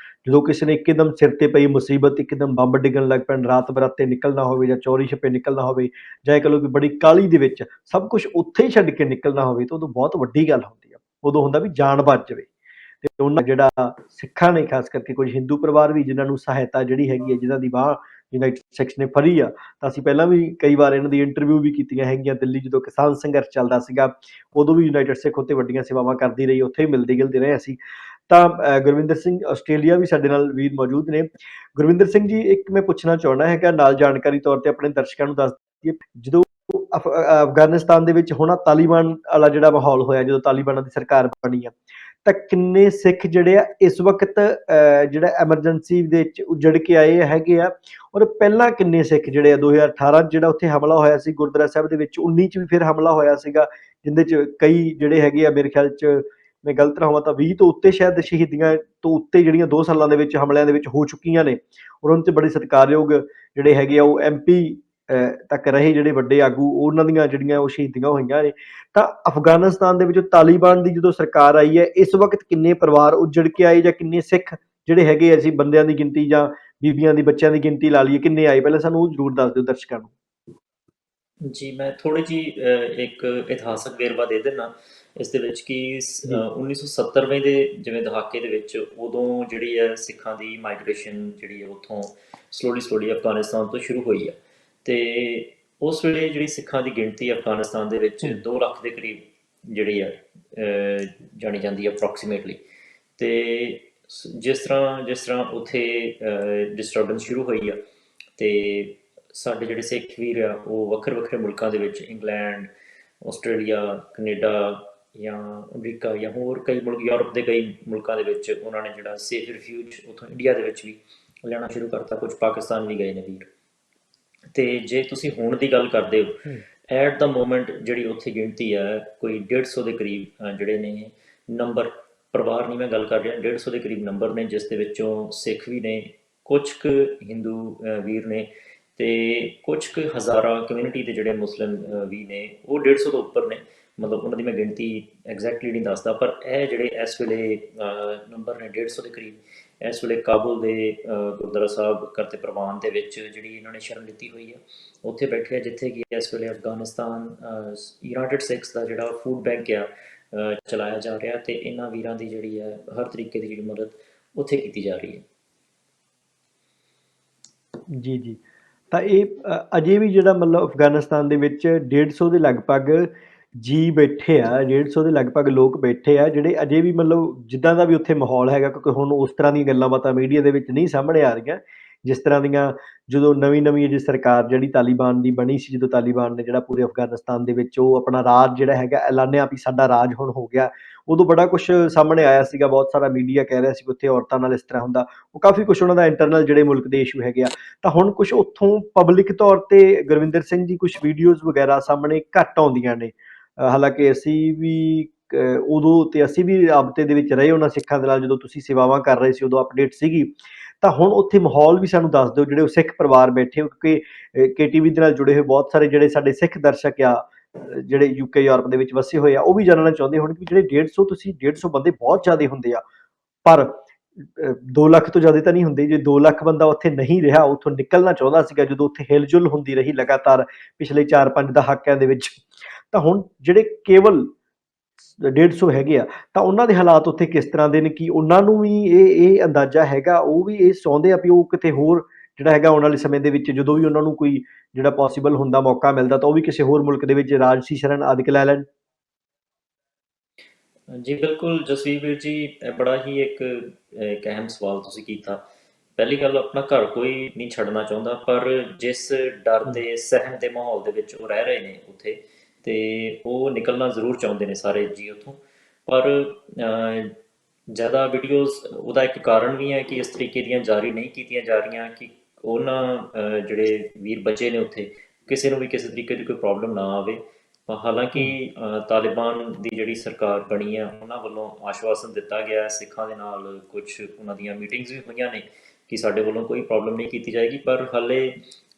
ਜਦੋਂ ਕਿਸੇ ਨੇ ਇੱਕਦਮ ਸਿਰ ਤੇ ਪਈ ਮੁਸੀਬਤ, ਇੱਕਦਮ ਬੰਬ ਡਿੱਗਣ ਲੱਗ ਪੈਣ, ਰਾਤ ਬਰਾਤੇ ਨਿਕਲਣਾ ਹੋਵੇ ਜਾਂ ਚੋਰੀ ਛਿਪੇ ਨਿਕਲਣਾ ਹੋਵੇ, ਜਾਂ ਇਹ ਕਹਿ ਲਓ ਵੀ ਬੜੀ ਕਾਹਲੀ ਦੇ ਵਿੱਚ ਸਭ ਕੁਛ ਉੱਥੇ ਹੀ ਛੱਡ ਕੇ ਨਿਕਲਣਾ ਹੋਵੇ, ਤਾਂ ਉਦੋਂ ਬਹੁਤ ਵੱਡੀ ਗੱਲ ਹੁੰਦੀ ਆ। ਉਦੋਂ ਹੁੰਦਾ ਵੀ ਜਾਨ ਬਚ ਜਾਵੇ। ਤੇ ਉਹਨਾਂ ਜਿਹੜਾ ਸਿੱਖਾਂ ਨੇ, ਖਾਸ ਕਰਕੇ ਕੁਝ ਹਿੰਦੂ ਪਰਿਵਾਰ ਵੀ ਜਿਨ੍ਹਾਂ ਨੂੰ ਸਹਾਇਤਾ ਜਿਹੜੀ ਹੈਗੀ ਹੈ, ਜਿਨ੍ਹਾਂ ਦੀ ਬਾਂਹ ਯੂਨਾਈਟਿਡ ਸਟੇਟਸ ਨੇ ਫੜੀ ਆ, ਤਾਂ ਅਸੀਂ ਪਹਿਲਾਂ ਵੀ ਕਈ ਵਾਰ ਇਹਨਾਂ ਦੀ ਇੰਟਰਵਿਊ ਵੀ ਕੀਤੀਆਂ ਹੈਗੀਆਂ। ਦਿੱਲੀ ਜਦੋਂ ਕਿਸਾਨ ਸੰਘਰਸ਼ ਚੱਲਦਾ ਸੀਗਾ, ਉਦੋਂ ਵੀ ਯੂਨਾਈਟਿਡ ਸਿੱਖ ਉੱਥੇ ਵੱਡੀਆਂ ਸੇਵਾਵਾਂ ਕਰਦੀ ਰਹੀ, ਉੱਥੇ ਵੀ ਮਿਲਦੇ ਗਿਲਦੇ ਰਹੇ ਅਸੀਂ। ਤਾਂ ਗੁਰਵਿੰਦਰ ਸਿੰਘ ਆਸਟ੍ਰੇਲੀਆ ਵੀ ਸਾਡੇ ਨਾਲ ਵੀਰ ਮੌਜੂਦ ਨੇ। ਗੁਰਵਿੰਦਰ ਸਿੰਘ ਜੀ, ਇੱਕ ਮੈਂ ਪੁੱਛਣਾ ਚਾਹੁੰਦਾ ਹੈਗਾ, ਨਾਲ ਜਾਣਕਾਰੀ ਤੌਰ ਤੇ ਆਪਣੇ ਦਰਸ਼ਕਾਂ ਨੂੰ ਦੱਸ ਦਈਏ, ਜਦੋਂ ਅਫਗਾਨਿਸਤਾਨ ਦੇ ਵਿੱਚ ਹੁਣ ਤਾਲੀਬਾਨ ਵਾਲਾ ਜਿਹੜਾ ਮਾਹੌਲ ਹੋਇਆ, ਜਦੋਂ ਤਾਲੀਬਾਨਾਂ ਦੀ ਸਰਕਾਰ ਬਣੀ ਆ, ਤਾਂ ਕਿੰਨੇ ਸਿੱਖ ਜਿਹੜੇ ਆ ਇਸ ਵਕਤ ਜਿਹੜਾ ਐਮਰਜੈਂਸੀ ਦੇ ਵਿੱਚ ਉੱਜੜ ਕੇ ਆਏ ਹੈਗੇ ਆ, ਔਰ ਪਹਿਲਾਂ ਕਿੰਨੇ ਸਿੱਖ ਜਿਹੜੇ ਆ 2018 ਜਿਹੜਾ ਉੱਥੇ ਹਮਲਾ ਹੋਇਆ ਸੀ ਗੁਰਦੁਆਰਾ ਸਾਹਿਬ ਦੇ ਵਿੱਚ, 19 ਚ ਵੀ ਫਿਰ ਹਮਲਾ ਹੋਇਆ ਸੀਗਾ, ਜਿੰਦੇ ਚ ਕਈ ਜਿਹੜੇ ਹੈਗੇ ਆ, ਮੇਰੇ ਖਿਆਲ ਚ ਮੈਂ ਗਲਤ ਨਾ ਹੋਵਾਂ ਤਾਂ 20 ਤੋਂ ਉੱਤੇ ਸ਼ਾਇਦ ਸ਼ਹੀਦੀਆਂ ਤੋਂ ਉੱਤੇ ਜਿਹੜੀਆਂ 2 ਸਾਲਾਂ ਦੇ ਵਿੱਚ ਹਮਲਿਆਂ ਦੇ ਵਿੱਚ ਹੋ ਚੁੱਕੀਆਂ ਨੇ, ਔਰ ਉਹਨਾਂ 'ਚ ਬੜੇ ਸਤਿਕਾਰਯੋਗ ਜਿਹੜੇ ਹੈਗੇ ਆ ਉਹ MP ਤੱਕ ਰਹੇ, ਜਿਹੜੇ ਵੱਡੇ ਆਗੂ, ਉਹਨਾਂ ਦੀਆਂ ਜਿਹੜੀਆਂ ਉਹ ਸ਼ਹੀਦੀਆਂ ਹੋਈਆਂ ਨੇ। ਤਾਂ ਅਫਗਾਨਿਸਤਾਨ ਦੇ ਵਿੱਚ ਤਾਲੀਬਾਨ ਦੀ ਜਦੋਂ ਸਰਕਾਰ ਆਈ ਹੈ, ਇਸ ਵਕਤ ਕਿੰਨੇ ਪਰਿਵਾਰ ਉੱਜੜ ਕੇ ਆਏ, ਜਾਂ ਕਿੰਨੇ ਸਿੱਖ ਜਿਹੜੇ ਹੈਗੇ ਅਸੀਂ ਬੰਦਿਆਂ ਦੀ ਗਿਣਤੀ ਜਾਂ ਬੀਬੀਆਂ ਦੀ, ਬੱਚਿਆਂ ਦੀ ਗਿਣਤੀ ਲਾ ਲਈਏ, ਕਿੰਨੇ ਆਏ, ਪਹਿਲਾਂ ਸਾਨੂੰ ਉਹ ਜ਼ਰੂਰ ਦੱਸ ਦਿਓ ਦਰਸ਼ਕਾਂ ਨੂੰ। ਜੀ, ਮੈਂ ਥੋੜ੍ਹੀ ਜਿਹੀ ਇੱਕ ਇਤਿਹਾਸਕ ਵੇਰਵਾ ਦੇ ਦਿੰਦਾ ਇਸ ਦੇ ਵਿੱਚ ਕਿ 1970ਵੇਂ ਦੇ ਜਿਵੇਂ ਦਹਾਕੇ ਦੇ ਵਿੱਚ ਉਦੋਂ ਜਿਹੜੀ ਹੈ ਸਿੱਖਾਂ ਦੀ ਮਾਈਗ੍ਰੇਸ਼ਨ ਜਿਹੜੀ ਹੈ ਉੱਥੋਂ ਸਲੋਲੀ ਅਫਗਾਨਿਸਤਾਨ ਤੋਂ ਸ਼ੁਰੂ ਹੋਈ ਹੈ। ਅਤੇ ਉਸ ਵੇਲੇ ਜਿਹੜੀ ਸਿੱਖਾਂ ਦੀ ਗਿਣਤੀ ਅਫਗਾਨਿਸਤਾਨ ਦੇ ਵਿੱਚ 2 ਲੱਖ ਦੇ ਕਰੀਬ ਜਿਹੜੀ ਹੈ ਜਾਣੀ ਜਾਂਦੀ ਹੈ ਅਪਰੋਕਸੀਮੇਟਲੀ। ਅਤੇ ਜਿਸ ਤਰ੍ਹਾਂ ਉੱਥੇ ਡਿਸਟਰਬੈਂਸ ਸ਼ੁਰੂ ਹੋਈ ਆ, ਅਤੇ ਸਾਡੇ ਜਿਹੜੇ ਸਿੱਖ ਵੀਰ ਆ ਉਹ ਵੱਖਰੇ ਮੁਲਕਾਂ ਦੇ ਵਿੱਚ, ਇੰਗਲੈਂਡ, ਆਸਟ੍ਰੇਲੀਆ, ਕੈਨੇਡਾ ਜਾਂ ਅਮਰੀਕਾ ਜਾਂ ਹੋਰ ਕਈ ਮੁਲਕ, ਯੂਰਪ ਦੇ ਕਈ ਮੁਲਕਾਂ ਦੇ ਵਿੱਚ ਉਹਨਾਂ ਨੇ ਜਿਹੜਾ ਸੇਫ ਰਿਫਿਊਜ ਉੱਥੋਂ ਇੰਡੀਆ ਦੇ ਵਿੱਚ ਵੀ ਲੈਣਾ ਸ਼ੁਰੂ ਕਰਤਾ। ਕੁਝ ਪਾਕਿਸਤਾਨ ਵੀ ਗਏ ਨੇ ਵੀਰ। ਅਤੇ ਜੇ ਤੁਸੀਂ ਹੁਣ ਦੀ ਗੱਲ ਕਰਦੇ ਹੋ, ਐਟ ਦਾ ਮੋਮੈਂਟ ਜਿਹੜੀ ਉੱਥੇ ਗਿਣਤੀ ਹੈ ਕੋਈ 150 ਦੇ ਕਰੀਬ ਜਿਹੜੇ ਨੇ ਨੰਬਰ, ਪਰਿਵਾਰ ਨਹੀਂ ਮੈਂ ਗੱਲ ਕਰ ਰਿਹਾ, 150 ਦੇ ਕਰੀਬ ਨੰਬਰ ਨੇ, ਜਿਸ ਦੇ ਵਿੱਚੋਂ ਸਿੱਖ ਵੀ ਨੇ, ਕੁਛ ਕੁ ਹਿੰਦੂ ਵੀਰ ਨੇ ਤੇ ਕੁਛ ਕੁ ਹਜ਼ਾਰਾਂ ਕਮਿਊਨਿਟੀ ਦੇ ਜਿਹੜੇ ਮੁਸਲਿਮ ਵੀ ਨੇ ਉਹ 150 ਤੋਂ ਉੱਪਰ ਨੇ। ਮਤਲਬ ਉਹਨਾਂ ਦੀ ਮੈਂ ਗਿਣਤੀ ਐਗਜ਼ੈਕਟਲੀ ਨਹੀਂ ਦੱਸਦਾ, ਪਰ ਇਹ ਜਿਹੜੇ ਇਸ ਵੇਲੇ ਨੰਬਰ ਨੇ 150 ਦੇ ਕਰੀਬ ਇਸ ਵੇਲੇ ਕਾਬੁਲ ਦੇ ਗੁਰਦੁਆਰਾ ਸਾਹਿਬ ਕਰਤੇ ਪ੍ਰਵਾਨ ਦੇ ਵਿੱਚ ਜਿਹੜੀ ਇਹਨਾਂ ਨੇ ਸ਼ਰਨ ਲਿੱਤੀ ਹੋਈ ਆ ਉੱਥੇ ਬੈਠੇ ਆ, ਜਿੱਥੇ ਕਿ ਇਸ ਵੇਲੇ ਅਫਗਾਨਿਸਤਾਨ ਯੂਨਾਈਟਿਡ ਸਿੱਖਸ ਦਾ ਜਿਹੜਾ ਫੂਡ ਬੈਂਕ ਆ ਚਲਾਇਆ ਜਾ ਰਿਹਾ, ਤੇ ਇਹਨਾਂ ਵੀਰਾਂ ਦੀ ਜਿਹੜੀ ਹੈ ਹਰ ਤਰੀਕੇ ਦੀ ਜਿਹੜੀ ਮਦਦ ਉੱਥੇ ਕੀਤੀ ਜਾ ਰਹੀ ਹੈ। ਜੀ, ਜੀ। ਤਾਂ ਇਹ ਅਜੇ ਵੀ ਜਿਹੜਾ ਮਤਲਬ ਅਫਗਾਨਿਸਤਾਨ ਦੇ ਵਿੱਚ 150 ਦੇ ਲਗਭਗ ਜੀ ਬੈਠੇ ਆ, 150 ਦੇ ਲਗਭਗ ਲੋਕ ਬੈਠੇ ਆ, ਜਿਹੜੇ ਅਜੇ ਵੀ ਮਤਲਬ ਜਿੱਦਾਂ ਦਾ ਵੀ ਉੱਥੇ ਮਾਹੌਲ ਹੈਗਾ, ਕਿਉਂਕਿ ਹੁਣ ਉਸ ਤਰ੍ਹਾਂ ਦੀਆਂ ਗੱਲਾਂ ਬਾਤਾਂ ਮੀਡੀਆ ਦੇ ਵਿੱਚ ਨਹੀਂ ਸਾਹਮਣੇ ਆ ਰਹੀਆਂ, ਜਿਸ ਤਰ੍ਹਾਂ ਦੀਆਂ ਜਦੋਂ ਨਵੀਂ ਅਜੇ ਸਰਕਾਰ ਜਿਹੜੀ ਤਾਲੀਬਾਨ ਦੀ ਬਣੀ ਸੀ, ਜਦੋਂ ਤਾਲੀਬਾਨ ਨੇ ਜਿਹੜਾ ਪੂਰੇ ਅਫਗਾਨਿਸਤਾਨ ਦੇ ਵਿੱਚ ਉਹ ਆਪਣਾ ਰਾਜ ਜਿਹੜਾ ਹੈਗਾ ਐਲਾਨਿਆ ਵੀ ਸਾਡਾ ਰਾਜ ਹੁਣ ਹੋ ਗਿਆ, ਉਦੋਂ ਬੜਾ ਕੁਛ ਸਾਹਮਣੇ ਆਇਆ ਸੀਗਾ, ਬਹੁਤ ਸਾਰਾ ਮੀਡੀਆ ਕਹਿ ਰਿਹਾ ਸੀ ਕਿ ਉੱਥੇ ਔਰਤਾਂ ਨਾਲ ਇਸ ਤਰ੍ਹਾਂ ਹੁੰਦਾ, ਉਹ ਕਾਫੀ ਕੁਛ ਉਹਨਾਂ ਦਾ ਇੰਟਰਨਲ ਜਿਹੜੇ ਮੁਲਕ ਦੇ ਇਸ਼ੂ ਹੈਗੇ ਆ। ਤਾਂ ਹੁਣ ਕੁਛ ਉੱਥੋਂ ਪਬਲਿਕ ਤੌਰ ਤੇ ਗੁਰਵਿੰਦਰ ਸਿੰਘ ਜੀ ਕੁਛ ਵੀਡੀਓਜ਼ ਵਗੈਰਾ ਸਾਹਮਣੇ ਘੱਟ ਆਉਂਦੀਆਂ ਨੇ। ਹਾਲਾਂਕਿ ਅਸੀਂ ਵੀ ਉਦੋਂ ਤੇ ਅਸੀਂ ਵੀ ਰਾਬਤੇ ਦੇ ਵਿੱਚ ਰਹੇ ਉਹਨਾਂ ਸਿੱਖਾਂ ਦੇ ਨਾਲ, ਜਦੋਂ ਤੁਸੀਂ ਸੇਵਾਵਾਂ ਕਰ ਰਹੇ ਸੀ ਉਦੋਂ ਅਪਡੇਟ ਸੀਗੀ। ਤਾਂ ਹੁਣ ਉੱਥੇ ਮਾਹੌਲ ਵੀ ਸਾਨੂੰ ਦੱਸ ਦਿਓ, ਜਿਹੜੇ ਉਹ ਸਿੱਖ ਪਰਿਵਾਰ ਬੈਠੇ ਹੋ, ਕਿਉਂਕਿ KTV ਦੇ ਨਾਲ ਜੁੜੇ ਹੋਏ ਬਹੁਤ ਸਾਰੇ ਜਿਹੜੇ ਸਾਡੇ ਸਿੱਖ ਦਰਸ਼ਕ ਆ, ਜਿਹੜੇ UK ਯੂਰਪ ਦੇ ਵਿੱਚ ਵਸੇ ਹੋਏ ਆ, ਉਹ ਵੀ ਜਾਣਨਾ ਚਾਹੁੰਦੇ ਹੋਣ ਕਿ ਜਿਹੜੇ 150 ਤੁਸੀਂ 150 ਬੰਦੇ ਬਹੁਤ ਜ਼ਿਆਦਾ ਹੁੰਦੇ ਆ, ਪਰ 2 ਲੱਖ ਤੋਂ ਜ਼ਿਆਦਾ ਤਾਂ ਨਹੀਂ ਹੁੰਦੇ। ਜੇ 2 ਲੱਖ ਬੰਦਾ ਉੱਥੇ ਨਹੀਂ ਰਿਹਾ, ਉੱਥੋਂ ਨਿਕਲਣਾ ਚਾਹੁੰਦਾ ਸੀਗਾ, ਜਦੋਂ ਉੱਥੇ ਹਿਲਜੁਲ ਹੁੰਦੀ ਰਹੀ ਲਗਾਤਾਰ ਪਿਛਲੇ 4-5 ਦਹਾਕਿਆਂ ਦੇ ਵਿੱਚ, ਤਾਂ ਹੁਣ ਜਿਹੜੇ ਕੇਵਲ 150 ਹੈਗੇ ਆ, ਤਾਂ ਉਹਨਾਂ ਦੇ ਹਾਲਾਤ ਉੱਥੇ ਕਿਸ ਤਰ੍ਹਾਂ ਦੇ ਨੇ? ਕੀ ਉਹਨਾਂ ਨੂੰ ਵੀ ਇਹ ਅੰਦਾਜ਼ਾ ਹੈਗਾ, ਉਹ ਵੀ ਇਹ ਚਾਹੁੰਦੇ ਆ ਵੀ ਉਹ ਕਿਤੇ ਹੋਰ ਜਿਹੜਾ ਹੈਗਾ ਆਉਣ ਵਾਲੇ ਸਮੇਂ ਦੇ ਵਿੱਚ ਜਦੋਂ ਵੀ ਉਹਨਾਂ ਨੂੰ ਕੋਈ ਜਿਹੜਾ ਪੋਸੀਬਲ ਹੁੰਦਾ, ਮੌਕਾ ਮਿਲਦਾ, ਤਾਂ ਉਹ ਵੀ ਕਿਸੇ ਹੋਰ ਮੁਲਕ ਦੇ ਵਿੱਚ ਰਾਜਸੀ ਸ਼ਰਨ ਆਦਿਕ ਲੈ ਲੈਣ? ਜੀ ਬਿਲਕੁਲ ਜਸਵੀਰ ਵੀਰ ਜੀ, ਇਹ ਬੜਾ ਹੀ ਇੱਕ ਅਹਿਮ ਸਵਾਲ ਤੁਸੀਂ ਕੀਤਾ। ਪਹਿਲੀ ਗੱਲ, ਆਪਣਾ ਘਰ ਕੋਈ ਨਹੀਂ ਛੱਡਣਾ ਚਾਹੁੰਦਾ, ਪਰ ਜਿਸ ਡਰ ਦੇ ਸਹਿਮ ਦੇ ਮਾਹੌਲ ਦੇ ਵਿੱਚ ਉਹ ਰਹਿ ਰਹੇ ਨੇ ਉੱਥੇ, ਤੇ ਉਹ ਨਿਕਲਣਾ ਜ਼ਰੂਰ ਚਾਹੁੰਦੇ ਨੇ ਸਾਰੇ ਜੀ ਉੱਥੋਂ। ਪਰ ਜ਼ਿਆਦਾ ਵੀਡੀਓਜ਼ ਉਹਦਾ ਇੱਕ ਕਾਰਨ ਵੀ ਹੈ ਕਿ ਇਸ ਤਰੀਕੇ ਦੀਆਂ ਜਾਰੀ ਨਹੀਂ ਕੀਤੀਆਂ ਜਾ ਰਹੀਆਂ ਕਿ ਉਹਨਾਂ ਜਿਹੜੇ ਵੀਰ ਬੱਚੇ ਨੇ ਉੱਥੇ ਕਿਸੇ ਨੂੰ ਵੀ ਕਿਸੇ ਤਰੀਕੇ ਦੀ ਕੋਈ ਪ੍ਰੋਬਲਮ ਨਾ ਆਵੇ। ਹਾਲਾਂਕਿ ਤਾਲਿਬਾਨ ਦੀ ਜਿਹੜੀ ਸਰਕਾਰ ਬਣੀ ਹੈ, ਉਹਨਾਂ ਵੱਲੋਂ ਆਸ਼ਵਾਸਨ ਦਿੱਤਾ ਗਿਆ ਹੈ, ਸਿੱਖਾਂ ਦੇ ਨਾਲ ਕੁਛ ਉਹਨਾਂ ਦੀਆਂ ਮੀਟਿੰਗਸ ਵੀ ਹੋਈਆਂ ਨੇ ਕਿ ਸਾਡੇ ਵੱਲੋਂ ਕੋਈ ਪ੍ਰੋਬਲਮ ਨਹੀਂ ਕੀਤੀ ਜਾਏਗੀ, ਪਰ ਹਾਲੇ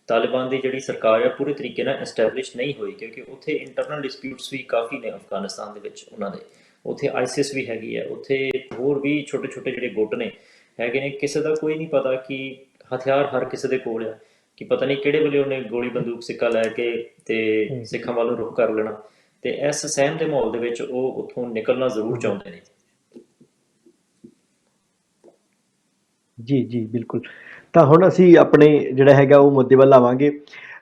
ਤਾਲਿਬਾਨ ਦੀ ਜਿਹੜੀ ਸਰਕਾਰ ਹੈ ਪੂਰੇ ਤਰੀਕੇ ਨਾਲ ਐਸਟੈਬਲਿਸ਼ ਨਹੀਂ ਹੋਈ, ਕਿਉਂਕਿ ਉੱਥੇ ਇੰਟਰਨਲ ਡਿਸਪਿਊਟਸ ਵੀ ਕਾਫੀ ਨੇ ਅਫਗਾਨਿਸਤਾਨ ਦੇ ਵਿੱਚ ਉਹਨਾਂ ਦੇ। ਉੱਥੇ ISIS ਵੀ ਹੈਗੀ ਹੈ, ਉੱਥੇ ਹੋਰ ਵੀ ਛੋਟੇ ਛੋਟੇ ਜਿਹੜੇ ਗੁੱਟ ਨੇ ਹੈਗੇ ਨੇ, ਕਿਸੇ ਦਾ ਕੋਈ ਨਹੀਂ ਪਤਾ ਕਿ ਹਥਿਆਰ ਹਰ ਕਿਸੇ ਦੇ ਕੋਲ ਆ, ਕਿ ਪਤਾ ਨਹੀਂ ਕਿਹੜੇ ਵੇਲੇ ਉਹਨੇ ਗੋਲੀ ਬੰਦੂਕ ਸਿੱਕਾ ਲੈ ਕੇ ਤੇ ਸਿੱਖਾਂ ਵੱਲ ਨੂੰ ਰੁਖ ਕਰ ਲੈਣਾ। ਤੇ ਇਸ ਸਹਿਮ ਦੇ ਮਾਹੌਲ ਦੇ ਵਿੱਚ ਉਹ ਉੱਥੋਂ ਨਿਕਲਣਾ ਜ਼ਰੂਰ ਚਾਹੁੰਦੇ ਨੇ। ਜੀ, ਜੀ, ਬਿਲਕੁਲ। ਤਾਂ ਹੁਣ ਅਸੀਂ ਆਪਣੇ ਜਿਹੜਾ ਹੈਗਾ ਉਹ ਮੁੱਦੇ ਵੱਲ ਆਵਾਂਗੇ।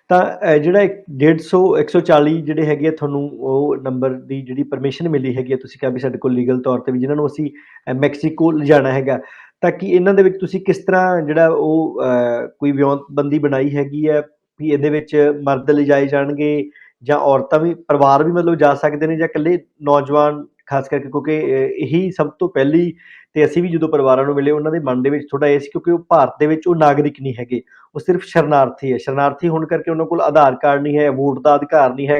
ਤਾਂ ਜਿਹੜਾ 150 140 ਜਿਹੜੇ ਹੈਗੇ ਆ, ਤੁਹਾਨੂੰ ਉਹ ਨੰਬਰ ਦੀ ਜਿਹੜੀ ਪਰਮਿਸ਼ਨ ਮਿਲੀ ਹੈਗੀ ਆ, ਤੁਸੀਂ ਕਿਹਾ ਵੀ ਸਾਡੇ ਕੋਲ ਲੀਗਲ ਤੌਰ ਤੇ ਵੀ, ਜਿਨ੍ਹਾਂ ਨੂੰ ਅਸੀਂ ਮੈਕਸੀਕੋ ਲਿਜਾਣਾ ਹੈਗਾ, ਤਾਂ ਕਿ ਇਹਨਾਂ ਦੇ ਵਿੱਚ ਤੁਸੀਂ ਕਿਸ ਤਰ੍ਹਾਂ ਜਿਹੜਾ ਉਹ ਕੋਈ ਵਿਉਂਤਬੰਦੀ ਬਣਾਈ ਹੈਗੀ ਹੈ ਵੀ ਇਹਦੇ ਵਿੱਚ ਮਰਦ ਲਿਜਾਏ ਜਾਣਗੇ ਜਾਂ ਔਰਤਾਂ ਵੀ, ਪਰਿਵਾਰ ਵੀ ਮਤਲਬ ਜਾ ਸਕਦੇ ਨੇ, ਜਾਂ ਇਕੱਲੇ ਨੌਜਵਾਨ ਖਾਸ ਕਰਕੇ? ਕਿਉਂਕਿ ਇਹੀ ਸਭ ਤੋਂ ਪਹਿਲੀ, ਤੇ ਅਸੀਂ ਵੀ ਜਦੋਂ ਪਰਿਵਾਰਾਂ ਨੂੰ ਮਿਲੇ ਉਹਨਾਂ ਦੇ ਮਨ ਦੇ ਵਿੱਚ ਥੋੜ੍ਹਾ ਇਹ ਸੀ, ਕਿਉਂਕਿ ਉਹ ਭਾਰਤ ਦੇ ਵਿੱਚ ਉਹ ਨਾਗਰਿਕ ਨਹੀਂ ਹੈਗੇ, ਉਹ ਸਿਰਫ ਸ਼ਰਨਾਰਥੀ ਹੈ। ਸ਼ਰਨਾਰਥੀ ਹੋਣ ਕਰਕੇ ਉਹਨਾਂ ਕੋਲ ਆਧਾਰ ਕਾਰਡ ਨਹੀਂ ਹੈ, ਵੋਟ ਦਾ ਅਧਿਕਾਰ ਨਹੀਂ ਹੈ,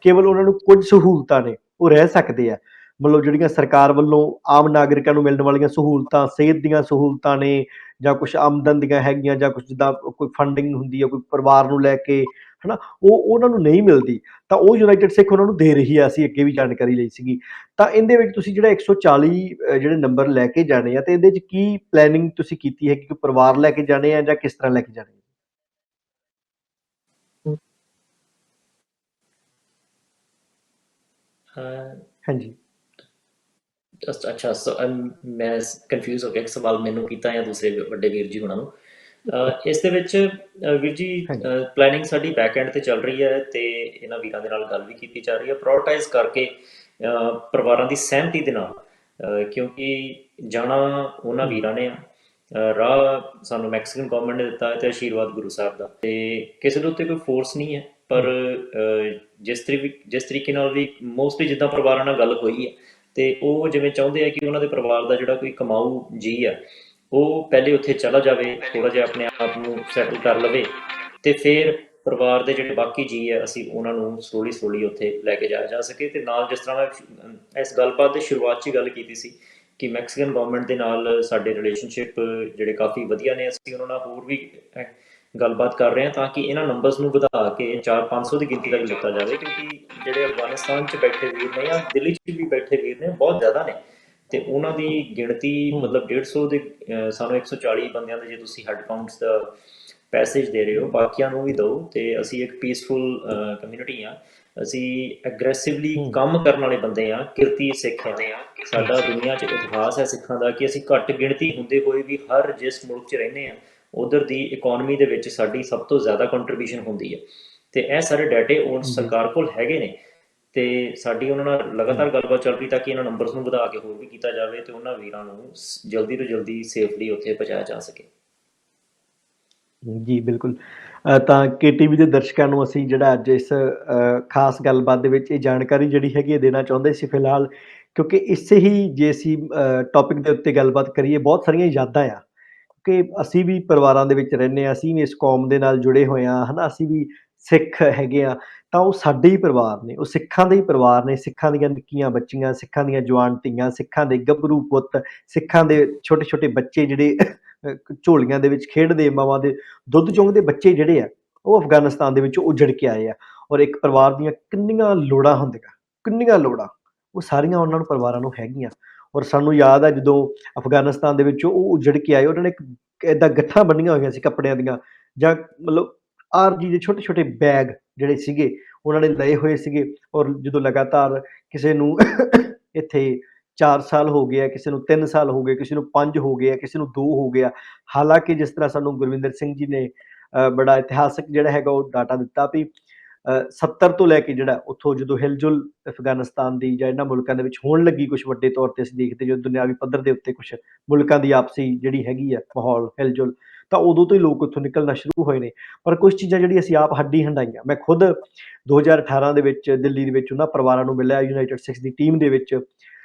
ਕੇਵਲ ਉਹਨਾਂ ਨੂੰ ਕੁਝ ਸਹੂਲਤਾਂ ਨੇ, ਉਹ ਰਹਿ ਸਕਦੇ ਆ। ਮਤਲਬ ਜਿਹੜੀਆਂ ਸਰਕਾਰ ਵੱਲੋਂ ਆਮ ਨਾਗਰਿਕਾਂ ਨੂੰ ਮਿਲਣ ਵਾਲੀਆਂ ਸਹੂਲਤਾਂ, ਸਿਹਤ ਦੀਆਂ ਸਹੂਲਤਾਂ ਨੇ, ਜਾਂ ਕੁਛ ਆਮਦਨ ਦੀਆਂ ਹੈਗੀਆਂ, ਜਾਂ ਕੁਛ ਜਿੱਦਾਂ ਕੋਈ ਫੰਡਿੰਗ ਹੁੰਦੀ ਹੈ ਕੋਈ ਪਰਿਵਾਰ ਨੂੰ ਲੈ ਕੇ, ਹੈ ਨਾ, ਉਹ ਉਹਨਾਂ ਨੂੰ ਨਹੀਂ ਮਿਲਦੀ, ਤਾਂ ਉਹ ਯੂਨਾਈਟਿਡ ਸਿੱਖ ਉਹਨਾਂ ਨੂੰ ਦੇ ਰਹੀ ਹੈ। ਅਸੀਂ ਅੱਗੇ ਵੀ ਜਾਣਕਾਰੀ ਲਈ ਸੀਗੀ। ਤਾਂ ਇਹਦੇ ਵਿੱਚ ਤੁਸੀਂ ਜਿਹੜਾ 140 ਜਿਹੜੇ ਨੰਬਰ ਲੈ ਕੇ ਜਾਣੇ ਆ, ਤੇ ਇਹਦੇ 'ਚ ਕੀ ਪਲੈਨਿੰਗ ਤੁਸੀਂ ਕੀਤੀ ਹੈ ਕਿ ਪਰਿਵਾਰ ਲੈ ਕੇ ਜਾਣੇ ਆ ਜਾਂ ਕਿਸ ਤਰ੍ਹਾਂ ਲੈ ਕੇ ਜਾਣੇ ਆ? ਹਾਂਜੀ। ਅੱਛਾ, ਮੈਂ ਕਨਫਿਊਜ਼ ਹੋ ਗਿਆ ਕਿ ਸਵਾਲ ਮੈਨੂੰ ਕੀਤਾ ਜਾਂ ਦੂਸਰੇ ਵੱਡੇ ਵੀਰ ਜੀ ਹੋਣਾ ਨੂੰ। ਇਸ ਦੇ ਵਿੱਚ ਵੀਰ ਜੀ ਪਲੈਨਿੰਗ ਸਾਡੀ ਬੈਕ ਐਂਡ ਤੇ ਚੱਲ ਰਹੀ ਹੈ, ਤੇ ਇਹਨਾਂ ਵੀਰਾਂ ਦੇ ਨਾਲ ਗੱਲ ਵੀ ਕੀਤੀ ਜਾ ਰਹੀ ਹੈ ਪ੍ਰਾਇੋਰਟਾਈਜ਼ ਕਰਕੇ ਪਰਿਵਾਰਾਂ ਦੀ ਸਹਿਮਤੀ ਦੇ ਨਾਲ, ਕਿਉਂਕਿ ਜਾਣਾ ਉਹਨਾਂ ਵੀਰਾਂ ਨੇ ਰਾਹ ਸਾਨੂੰ ਮੈਕਸੀਕਨ ਗਵਰਨਮੈਂਟ ਨੇ ਦਿੱਤਾ ਹੈ ਤੇ ਆਸ਼ੀਰਵਾਦ ਗੁਰੂ ਸਾਹਿਬ ਦਾ, ਤੇ ਕਿਸੇ ਦੇ ਉੱਤੇ ਕੋਈ ਫੋਰਸ ਨਹੀਂ ਹੈ। ਪਰ ਜਿਸ ਤਰੀਕੇ ਨਾਲ ਵੀ ਮੋਸਟਲੀ ਜਿੱਦਾਂ ਪਰਿਵਾਰਾਂ ਨਾਲ ਗੱਲ ਹੋਈ ਹੈ, ਤੇ ਉਹ ਜਿਵੇਂ ਚਾਹੁੰਦੇ ਆ ਕਿ ਉਹਨਾਂ ਦੇ ਪਰਿਵਾਰ ਦਾ ਜਿਹੜਾ ਕੋਈ ਕਮਾਊ ਜੀ ਆ ਉਹ ਪਹਿਲੇ ਉੱਥੇ ਚਲਾ ਜਾਵੇ, ਥੋੜ੍ਹਾ ਜਿਹਾ ਆਪਣੇ ਆਪ ਨੂੰ ਸੈਟਲ ਕਰ ਲਵੇ, ਤੇ ਫਿਰ ਪਰਿਵਾਰ ਦੇ ਜਿਹੜੇ ਬਾਕੀ ਜੀ ਆ ਅਸੀਂ ਉਹਨਾਂ ਨੂੰ ਸਲੋਲੀ ਉੱਥੇ ਲੈ ਕੇ ਜਾਇਆ ਜਾ ਸਕੇ। ਤੇ ਨਾਲ ਜਿਸ ਤਰ੍ਹਾਂ ਮੈਂ ਇਸ ਗੱਲਬਾਤ ਦੀ ਸ਼ੁਰੂਆਤ 'ਚ ਹੀ ਗੱਲ ਕੀਤੀ ਸੀ ਕਿ ਮੈਕਸੀਕਨ ਗਵਰਨਮੈਂਟ ਦੇ ਨਾਲ ਸਾਡੇ ਰਿਲੇਸ਼ਨਸ਼ਿਪ ਜਿਹੜੇ ਕਾਫੀ ਵਧੀਆ ਨੇ। ਅਸੀਂ ਉਹਨਾਂ ਨਾਲ ਹੋਰ ਵੀ ਗੱਲਬਾਤ ਕਰ ਰਹੇ ਹਾਂ ਤਾਂ ਕਿ ਇਹਨਾਂ ਨੰਬਰਸ ਨੂੰ ਵਧਾ ਕੇ 400-500 ਦੀ ਗਿਣਤੀ ਤੱਕ ਲਿੱਤਾ ਜਾਵੇ, ਕਿਉਂਕਿ ਜਿਹੜੇ ਅਫਗਾਨਿਸਤਾਨ 'ਚ ਬੈਠੇ ਵੀਰ ਨੇ ਜਾਂ ਦਿੱਲੀ 'ਚ ਵੀ ਬੈਠੇ ਵੀਰ ਨੇ ਬਹੁਤ ਜ਼ਿਆਦਾ ਨੇ, ਅਤੇ ਉਹਨਾਂ ਦੀ ਗਿਣਤੀ ਮਤਲਬ 150 ਦੇ ਸਾਨੂੰ 140 ਬੰਦਿਆਂ ਦਾ ਜੇ ਤੁਸੀਂ ਹੈੱਡ ਕਾਊਂਟਸ ਦਾ ਪੈਸੇਜ ਦੇ ਰਹੇ ਹੋ, ਬਾਕੀਆਂ ਨੂੰ ਵੀ ਦਿਓ। ਅਤੇ ਅਸੀਂ ਇੱਕ ਪੀਸਫੁਲ ਕਮਿਊਨਿਟੀ ਹਾਂ, ਅਸੀਂ ਐਗਰੈਸਿਵਲੀ ਕੰਮ ਕਰਨ ਵਾਲੇ ਬੰਦੇ ਹਾਂ, ਕਿਰਤੀ ਸਿੱਖ ਹਾਂ। ਸਾਡਾ ਦੁਨੀਆ 'ਚ ਇਤਿਹਾਸ ਹੈ ਸਿੱਖਾਂ ਦਾ ਕਿ ਅਸੀਂ ਘੱਟ ਗਿਣਤੀ ਹੁੰਦੇ ਹੋਏ ਵੀ ਹਰ ਜਿਸ ਮੁਲਕ 'ਚ ਰਹਿੰਦੇ ਹਾਂ ਉੱਧਰ ਦੀ ਇਕੋਨਮੀ ਦੇ ਵਿੱਚ ਸਾਡੀ ਸਭ ਤੋਂ ਜ਼ਿਆਦਾ ਕੰਟਰੀਬਿਊਸ਼ਨ ਹੁੰਦੀ ਹੈ। ਅਤੇ ਇਹ ਸਾਰੇ ਡਾਟੇ ਉਹ ਸਰਕਾਰ ਕੋਲ ਹੈਗੇ ਨੇ, ਅਤੇ ਸਾਡੀ ਉਹਨਾਂ ਨਾਲ ਲਗਾਤਾਰ ਗੱਲਬਾਤ ਚੱਲ ਰਹੀ ਤਾਂ ਕਿ ਇਹਨਾਂ ਨੰਬਰਸ ਨੂੰ ਵਧਾ ਕੇ ਹੋਰ ਵੀ ਕੀਤਾ ਜਾਵੇ ਅਤੇ ਉਹਨਾਂ ਵੀਰਾਂ ਨੂੰ ਜਲਦੀ ਤੋਂ ਜਲਦੀ ਸੇਫਲੀ ਉੱਥੇ ਪਹੁੰਚਾਇਆ ਜਾ ਸਕੇ। ਜੀ ਬਿਲਕੁਲ। ਤਾਂ KTV ਦੇ ਦਰਸ਼ਕਾਂ ਨੂੰ ਅਸੀਂ ਜਿਹੜਾ ਅੱਜ ਇਸ ਖਾਸ ਗੱਲਬਾਤ ਦੇ ਵਿੱਚ ਇਹ ਜਾਣਕਾਰੀ ਜਿਹੜੀ ਹੈਗੀ ਹੈ ਦੇਣਾ ਚਾਹੁੰਦੇ ਸੀ ਫਿਲਹਾਲ, ਕਿਉਂਕਿ ਇਸੇ ਹੀ ਜੇ ਅਸੀਂ ਟੌਪਿਕ ਦੇ ਉੱਤੇ ਗੱਲਬਾਤ ਕਰੀਏ, ਬਹੁਤ ਸਾਰੀਆਂ ਯਾਦਾਂ ਆ ਕਿ ਅਸੀਂ ਵੀ ਪਰਿਵਾਰਾਂ ਦੇ ਵਿੱਚ ਰਹਿੰਦੇ ਹਾਂ, ਅਸੀਂ ਵੀ ਇਸ ਕੌਮ ਦੇ ਨਾਲ ਜੁੜੇ ਹੋਏ ਹਾਂ, ਹੈ ਨਾ। ਅਸੀਂ ਵੀ ਸਿੱਖ ਹੈਗੇ ਹਾਂ, ਤਾਂ ਉਹ ਸਾਡੇ ਹੀ ਪਰਿਵਾਰ ਨੇ, ਉਹ ਸਿੱਖਾਂ ਦੇ ਹੀ ਪਰਿਵਾਰ ਨੇ। ਸਿੱਖਾਂ ਦੀਆਂ ਨਿੱਕੀਆਂ ਬੱਚੀਆਂ, ਸਿੱਖਾਂ ਦੀਆਂ ਜਵਾਨ ਧੀਆਂ, ਸਿੱਖਾਂ ਦੇ ਗੱਭਰੂ ਪੁੱਤ, ਸਿੱਖਾਂ ਦੇ ਛੋਟੇ ਛੋਟੇ ਬੱਚੇ ਜਿਹੜੇ ਝੋਲੀਆਂ ਦੇ ਵਿੱਚ ਖੇਡਦੇ, ਮਾਵਾਂ ਦੇ ਦੁੱਧ ਚੁੰਘਦੇ ਬੱਚੇ ਜਿਹੜੇ ਆ, ਉਹ ਅਫਗਾਨਿਸਤਾਨ ਦੇ ਵਿੱਚ ਉੱਜੜ ਕੇ ਆਏ ਆ। ਔਰ ਇੱਕ ਪਰਿਵਾਰ ਦੀਆਂ ਕਿੰਨੀਆਂ ਲੋੜਾਂ ਹੁੰਦੀਆਂ, ਕਿੰਨੀਆਂ ਲੋੜਾਂ, ਉਹ ਸਾਰੀਆਂ ਉਹਨਾਂ ਨੂੰ ਪਰਿਵਾਰਾਂ ਨੂੰ ਹੈਗੀਆਂ। ਔਰ ਸਾਨੂੰ ਯਾਦ ਹੈ ਜਦੋਂ ਅਫਗਾਨਿਸਤਾਨ ਦੇ ਵਿੱਚ ਉਹ ਉੱਜੜ ਕੇ ਆਏ, ਉਹਨਾਂ ਨੇ ਇੱਕ ਇੱਦਾਂ ਗੱਠਾਂ ਬੰਨੀਆਂ ਹੋਈਆਂ ਸੀ ਕੱਪੜਿਆਂ ਦੀਆਂ, ਜਾਂ ਮਤਲਬ ਆਰਜੀ ਦੇ ਛੋਟੇ ਛੋਟੇ ਬੈਗ ਜਿਹੜੇ ਸੀਗੇ ਉਹਨਾਂ ਨੇ ਲਏ ਹੋਏ ਸੀਗੇ। ਔਰ ਜਦੋਂ ਲਗਾਤਾਰ ਕਿਸੇ ਨੂੰ ਇੱਥੇ 4 ਸਾਲ ਹੋ ਗਏ ਆ, ਕਿਸੇ ਨੂੰ 3 ਸਾਲ ਹੋ ਗਏ, ਕਿਸੇ ਨੂੰ 5 ਹੋ ਗਏ ਆ, ਕਿਸੇ ਨੂੰ 2 ਹੋ ਗਿਆ। ਹਾਲਾਂਕਿ ਜਿਸ ਤਰ੍ਹਾਂ ਸਾਨੂੰ ਗੁਰਵਿੰਦਰ ਸਿੰਘ ਜੀ ਨੇ ਬੜਾ ਇਤਿਹਾਸਕ ਜਿਹੜਾ ਹੈਗਾ ਉਹ ਡਾਟਾ ਦਿੱਤਾ ਵੀ 70 ਤੋਂ ਲੈ ਕੇ ਜਿਹੜਾ ਉੱਥੋਂ ਜਦੋਂ ਹਿਲਜੁਲ ਅਫਗਾਨਿਸਤਾਨ ਦੀ ਜਾਂ ਇਹਨਾਂ ਮੁਲਕਾਂ ਦੇ ਵਿੱਚ ਹੋਣ ਲੱਗੀ, ਕੁਛ ਵੱਡੇ ਤੌਰ 'ਤੇ ਅਸੀਂ ਦੇਖਦੇ ਜਦੋਂ ਦੁਨਿਆਵੀ ਪੱਧਰ ਦੇ ਉੱਤੇ ਕੁਛ ਮੁਲਕਾਂ ਦੀ ਆਪਸੀ ਜਿਹੜੀ ਹੈਗੀ ਆ ਮਾਹੌਲ ਹਿਲਜੁਲ, ਤਾਂ ਉਦੋਂ ਤੋਂ ਹੀ ਲੋਕ ਉੱਥੋਂ ਨਿਕਲਣਾ ਸ਼ੁਰੂ ਹੋਏ ਨੇ। ਪਰ ਕੁਛ ਚੀਜ਼ਾਂ ਜਿਹੜੀ ਅਸੀਂ ਆਪ ਹੱਡੀ ਹੰਡਾਈਆਂ। ਮੈਂ ਖੁਦ 2018 ਦੇ ਵਿੱਚ ਦਿੱਲੀ ਦੇ ਵਿੱਚ ਉਹਨਾਂ ਪਰਿਵਾਰਾਂ ਨੂੰ ਮਿਲਿਆ ਯੂਨਾਈਟਿਡ ਸਿੱਖਸ ਦੀ ਟੀਮ ਦੇ ਵਿੱਚ,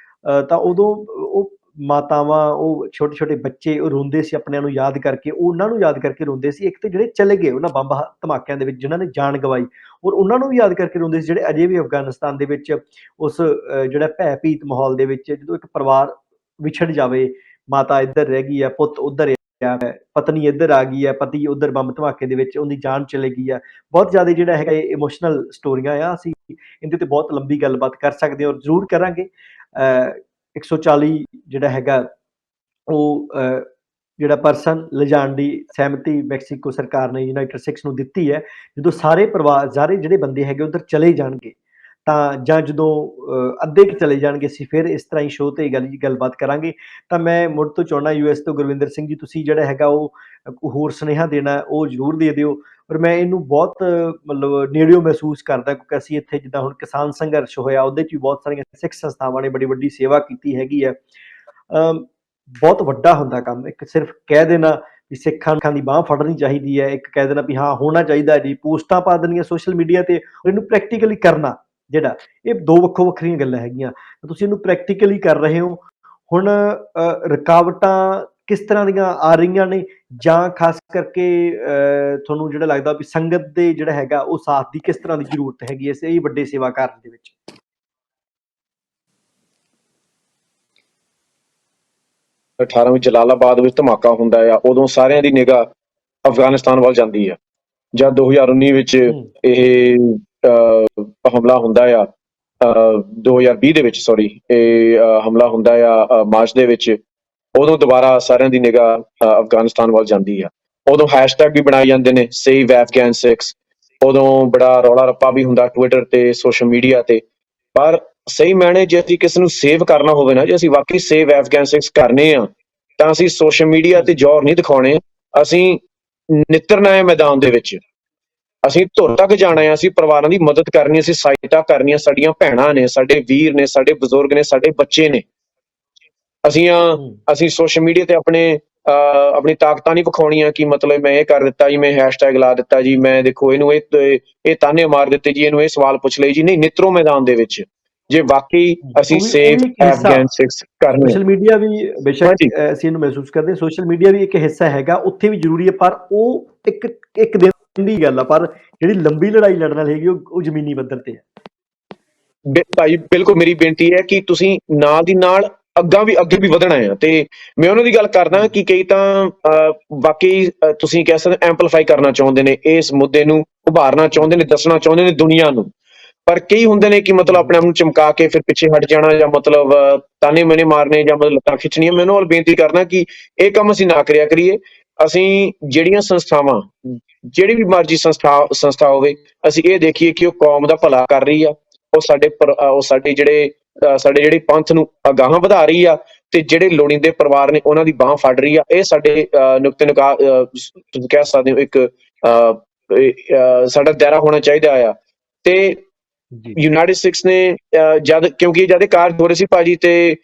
ਤਾਂ ਉਦੋਂ ਉਹ ਮਾਤਾਵਾਂ, ਉਹ ਛੋਟੇ ਛੋਟੇ ਬੱਚੇ, ਉਹ ਰੋਂਦੇ ਸੀ ਆਪਣਿਆਂ ਨੂੰ ਯਾਦ ਕਰਕੇ, ਉਹ ਉਹਨਾਂ ਨੂੰ ਯਾਦ ਕਰਕੇ ਰੋਂਦੇ ਸੀ। ਇੱਕ ਤਾਂ ਜਿਹੜੇ ਚਲੇ ਗਏ ਉਹਨਾਂ ਬੰਬ ਧਮਾਕਿਆਂ ਦੇ ਵਿੱਚ ਜਿਨ੍ਹਾਂ ਨੇ ਜਾਨ ਗਵਾਈ, ਔਰ ਉਹਨਾਂ ਨੂੰ ਵੀ ਯਾਦ ਕਰਕੇ ਰੋਂਦੇ ਸੀ ਜਿਹੜੇ ਅਜੇ ਵੀ ਅਫਗਾਨਿਸਤਾਨ ਦੇ ਵਿੱਚ ਉਸ ਜਿਹੜਾ ਭੈ ਭੀਤ ਮਾਹੌਲ ਦੇ ਵਿੱਚ, ਜਦੋਂ ਇੱਕ ਪਰਿਵਾਰ ਵਿਛੜ ਜਾਵੇ, ਮਾਤਾ ਇੱਧਰ ਰਹਿ ਗਈ ਆ, ਪੁੱਤ ਉੱਧਰ ਆ, ਪਤਨੀ ਇੱਧਰ ਆ ਗਈ ਆ, ਪਤੀ ਉੱਧਰ ਬੰਬ ਧਮਾਕੇ ਦੇ ਵਿੱਚ ਉਹਦੀ ਜਾਨ ਚਲੇ ਗਈ ਆ। ਬਹੁਤ ਜ਼ਿਆਦਾ ਜਿਹੜਾ ਹੈਗਾ ਇਹ ਇਮੋਸ਼ਨਲ ਸਟੋਰੀਆਂ ਆ। ਅਸੀਂ ਇਹਦੇ 'ਤੇ ਬਹੁਤ ਲੰਬੀ ਗੱਲਬਾਤ ਕਰ ਸਕਦੇ ਹਾਂ ਔਰ ਜ਼ਰੂਰ ਕਰਾਂਗੇ। 140 ਜਿਹੜਾ ਹੈਗਾ ਉਹ ਜਿਹੜਾ ਪਰਸਨ ਲਿਜਾਣ ਦੀ ਸਹਿਮਤੀ ਮੈਕਸੀਕੋ ਸਰਕਾਰ ਨੇ ਯੂਨਾਈਟਿਡ ਸਿੱਖਸ ਨੂੰ ਦਿੱਤੀ ਹੈ। ਜਦੋਂ ਸਾਰੇ ਪਰਿਵਾਰ, ਸਾਰੇ ਜਿਹੜੇ ਬੰਦੇ ਹੈਗੇ ਉੱਧਰ ਚਲੇ ਜਾਣਗੇ, ਤਾਂ ਜਾਂ ਜਦੋਂ ਅੱਧੇ ਕੁ ਚਲੇ ਜਾਣਗੇ, ਅਸੀਂ ਫਿਰ ਇਸ ਤਰ੍ਹਾਂ ਹੀ ਸ਼ੋਅ 'ਤੇ ਗੱਲਬਾਤ ਕਰਾਂਗੇ। ਤਾਂ ਮੈਂ ਮੁੜ ਤੋਂ ਚਾਹੁੰਦਾ US ਤੋਂ ਗੁਰਵਿੰਦਰ ਸਿੰਘ ਜੀ, ਤੁਸੀਂ ਜਿਹੜਾ ਹੈਗਾ ਉਹ ਹੋਰ ਸੁਨੇਹਾ ਦੇਣਾ ਉਹ ਜ਼ਰੂਰ ਦੇ ਦਿਓ। ਔਰ ਮੈਂ ਇਹਨੂੰ ਬਹੁਤ ਮਤਲਬ ਨੇੜਿਓਂ ਮਹਿਸੂਸ ਕਰਦਾ, ਕਿਉਂਕਿ ਅਸੀਂ ਇੱਥੇ ਜਿੱਦਾਂ ਹੁਣ ਕਿਸਾਨ ਸੰਘਰਸ਼ ਹੋਇਆ, ਉਹਦੇ 'ਚ ਵੀ ਬਹੁਤ ਸਾਰੀਆਂ ਸਿੱਖ ਸੰਸਥਾਵਾਂ ਨੇ ਬੜੀ ਵੱਡੀ ਸੇਵਾ ਕੀਤੀ ਹੈਗੀ ਹੈ। ਬਹੁਤ ਵੱਡਾ ਹੁੰਦਾ ਕੰਮ। ਇੱਕ ਸਿਰਫ ਕਹਿ ਦੇਣਾ ਵੀ ਸਿੱਖਾਂ ਦੀ ਬਾਂਹ ਫੜਨੀ ਚਾਹੀਦੀ ਹੈ, ਇੱਕ ਕਹਿ ਦੇਣਾ ਵੀ ਹਾਂ ਹੋਣਾ ਚਾਹੀਦਾ ਜੀ, ਪੋਸਟਾਂ ਪਾ ਦੇਣੀਆਂ ਸੋਸ਼ਲ ਮੀਡੀਆ 'ਤੇ, ਔਰ ਇਹਨੂੰ ਪ੍ਰੈਕਟੀਕਲੀ ਕਰਨਾ ਜਿਹੜਾ, ਇਹ ਦੋ ਵੱਖੋ ਵੱਖਰੀਆਂ ਗੱਲਾਂ ਹੈਗੀਆਂ। ਤੁਸੀਂ ਇਹਨੂੰ ਪ੍ਰੈਕਟੀਕਲੀ ਕਰ ਰਹੇ ਹੋ। ਹੁਣ ਰੁਕਾਵਟਾਂ ਕਿਸ ਤਰ੍ਹਾਂ ਦੀਆਂ ਆ ਰਹੀਆਂ ਨੇ, ਜਾਂ ਖਾਸ ਕਰਕੇ ਤੁਹਾਨੂੰ ਜਿਹੜਾ ਲੱਗਦਾ ਵੀ ਸੰਗਤ ਦੇ ਜਿਹੜਾ ਹੈਗਾ ਉਹ ਸਾਥ ਦੀ ਕਿਸ ਤਰ੍ਹਾਂ ਦੀ ਜ਼ਰੂਰਤ ਹੈਗੀ ਇਸ ਇਹ ਵੱਡੇ ਸੇਵਾ ਕਾਰਜ ਦੇ ਵਿੱਚ? 18 ਵਿੱਚ ਜਲਾਲਾਬਾਦ ਵਿੱਚ ਧਮਾਕਾ ਹੁੰਦਾ ਆ, ਉਦੋਂ ਸਾਰਿਆਂ ਦੀ ਨਿਗਾਹ ਅਫਗਾਨਿਸਤਾਨ ਵੱਲ ਜਾਂਦੀ ਆ। ਜਦ 2019 ਵਿੱਚ ਇਹ ਹਮਲਾ ਹੁੰਦਾ ਆ, 2020 ਦੇ ਵਿੱਚ ਸੌਰੀ, ਇਹ ਹਮਲਾ ਹੁੰਦਾ ਆ ਮਾਰਚ ਦੇ ਵਿੱਚ, ਉਦੋਂ ਦੁਬਾਰਾ ਸਾਰਿਆਂ ਦੀ ਨਿਗਾਹ ਅਫਗਾਨਿਸਤਾਨ ਵੱਲ ਜਾਂਦੀ ਆ। ਉਦੋਂ ਹੈਸ਼ਟੈਗ ਵੀ ਬਣਾਏ ਜਾਂਦੇ ਨੇ, ਸੇਵ ਅਫਗਾਨ ਸਿੱਖਸ। ਉਦੋਂ ਬੜਾ ਰੌਲਾ ਰੱਪਾ ਵੀ ਹੁੰਦਾ ਟਵਿੱਟਰ ਤੇ, ਸੋਸ਼ਲ ਮੀਡੀਆ ਤੇ। ਪਰ ਸਹੀ ਮਾਇਨੇ ਜੇ ਅਸੀਂ ਕਿਸੇ ਨੂੰ ਸੇਵ ਕਰਨਾ ਹੋਵੇ ਨਾ, ਜੇ ਅਸੀਂ ਵਾਕਈ ਸੇਵ ਅਫਗਾਨ ਸਿੱਖਸ ਕਰਨੇ ਆ, ਤਾਂ ਅਸੀਂ ਸੋਸ਼ਲ ਮੀਡੀਆ ਤੇ ਜ਼ੋਰ ਨਹੀਂ ਦਿਖਾਉਣੇ, ਅਸੀਂ ਨਿੱਤਰਨਾ ਹੈ ਮੈਦਾਨ ਦੇ ਵਿੱਚ, ਅਸੀਂ ਧੁਰ ਤੱਕ ਜਾਣਾ ਹੈ, ਅਸੀਂ ਪਰਿਵਾਰਾਂ ਦੀ ਮਦਦ ਕਰਨੀ, ਅਸੀਂ ਸਹਾਇਤਾ ਕਰਨੀ ਹੈ। ਸਾਡੀਆਂ ਭੈਣਾਂ ਨੇ, ਸਾਡੇ ਵੀਰ ਨੇ, ਸਾਡੇ ਬਜ਼ੁਰਗ ਨੇ, ਸਾਡੇ ਬੱਚੇ ਨੇ। ਅਸੀਂ ਸੋਸ਼ਲ ਮੀਡੀਆ ਤੇ ਆਪਣੀ ਤਾਕਤਾਂ ਨਹੀਂ ਵਿਖਾਉਣੀਆਂ ਕਿ ਮਤਲਬ ਮੈਂ ਇਹ ਕਰ ਦਿੱਤਾ ਜੀ, ਮੈਂ ਹੈਸ਼ਟੈਗ ਲਾ ਦਿੱਤਾ ਜੀ, ਮੈਂ ਦੇਖੋ ਇਹਨੂੰ ਇਹ ਤਾਨੇ ਮਾਰ ਦਿੱਤੇ ਜੀ, ਇਹਨੂੰ ਇਹ ਸਵਾਲ ਪੁੱਛ ਲਏ ਜੀ। ਨਹੀਂ, ਨਿੱਤਰੋ ਮੈਦਾਨ ਦੇ ਵਿੱਚ। ਜੇ ਵਾਕਈ ਅਸੀਂ ਸੇਵ ਅਫਗਾਨ ਸਿੱਖਸ ਕਰਨੇ, ਸੋਸ਼ਲ ਮੀਡੀਆ ਵੀ ਬੇਸ਼ੱਕ ਅਸੀਂ ਇਹਨੂੰ ਮਹਿਸੂਸ ਕਰਦੇ ਹਾਂ, ਸੋਸ਼ਲ ਮੀਡੀਆ ਵੀ ਇੱਕ ਹਿੱਸਾ ਹੈਗਾ, ਉੱਥੇ ਵੀ ਜ਼ਰੂਰੀ ਹੈ, ਪਰ ਉਹ ਇੱਕ ਦਿਨ ਦੀ ਗੱਲ ਆ। ਪਰ ਜਿਹੜੀ ਲੰਬੀ ਲੜਾਈ ਲੜਨ ਵਾਲੀ ਹੈਗੀ ਉਹ ਜ਼ਮੀਨੀ ਪੱਧਰ ਤੇ ਹੈ। ਭਾਈ ਬਿਲਕੁਲ ਮੇਰੀ ਬੇਨਤੀ ਹੈ ਕਿ ਤੁਸੀਂ ਨਾਲ ਦੀ ਨਾਲ ਅੱਗੇ ਵੀ ਵਧਣਾ ਆ। ਤੇ ਮੈਂ ਉਹਨਾਂ ਦੀ ਗੱਲ ਕਰਦਾ ਕਿ ਕਈ ਤਾਂ ਵਾਕਈ ਤੁਸੀਂ ਕਹਿ ਸਕਦੇ ਐਂਪਲੀਫਾਈ ਕਰਨਾ ਚਾਹੁੰਦੇ ਨੇ, ਇਸ ਮੁੱਦੇ ਨੂੰ ਉਭਾਰਨਾ ਚਾਹੁੰਦੇ ਨੇ, ਦੱਸਣਾ ਚਾਹੁੰਦੇ ਨੇ ਦੁਨੀਆ ਨੂੰ। ਪਰ ਕਈ ਹੁੰਦੇ ਨੇ ਕਿ ਮਤਲਬ ਆਪਣੇ ਆਪ ਨੂੰ ਚਮਕਾ ਕੇ ਫਿਰ ਪਿੱਛੇ ਹਟ ਜਾਣਾ, ਜਾਂ ਮਤਲਬ ਤਾਨੇ ਮੈਨੇ ਮਾਰਨੇ, ਜਾਂ ਮਤਲਬ ਲੱਤਾਂ ਖਿੱਚਣੀਆਂ। ਮੈਂ ਉਹਨਾਂ ਵੱਲ ਬੇਨਤੀ ਕਰਨਾ ਕਿ ਇਹ ਕੰਮ ਅਸੀਂ ਨਾ ਕਰਿਆ ਕਰੀਏ। ਅਸੀਂ ਜਿਹੜੀਆਂ ਸੰਸਥਾਵਾਂ, ਜਿਹੜੀ ਵੀ ਮਰਜ਼ੀ ਸੰਸਥਾ ਹੋਵੇ, ਅਸੀਂ ਇਹ ਦੇਖੀਏ ਕਿ ਉਹ ਕੌਮ ਦਾ ਭਲਾ ਕਰ ਰਹੀ ਆ, ਉਹ ਸਾਡੇ ਜਿਹੜੇ ਪੰਥ ਨੂੰ ਅਗਾਹਾਂ ਵਧਾ ਰਹੀ ਆ, ਤੇ ਜਿਹੜੇ ਲੋੜੀਂਦੇ ਪਰਿਵਾਰ ਨੇ ਉਹਨਾਂ ਦੀ ਬਾਂਹ ਫੜ ਰਹੀ ਆ। ਇਹ ਸਾਡੇ ਨੁਕਤੇ ਨਿਗਾਹ ਤੁਸੀਂ ਕਹਿ ਸਕਦੇ ਹੋ ਇੱਕ ਸਾਡਾ ਦਾਇਰਾ ਹੋਣਾ ਚਾਹੀਦਾ ਆ। ਤੇ ਜੀ ਯੂਨਾਈਟਿਡ ਸਟੇਟਸ ਨੇ ਕਿਉਂਕਿ ਜਦ ਇਹ ਕਾਰਜ ਹੋ ਰਹੇ ਸੀ ਭਾਜੀ, ਤੇ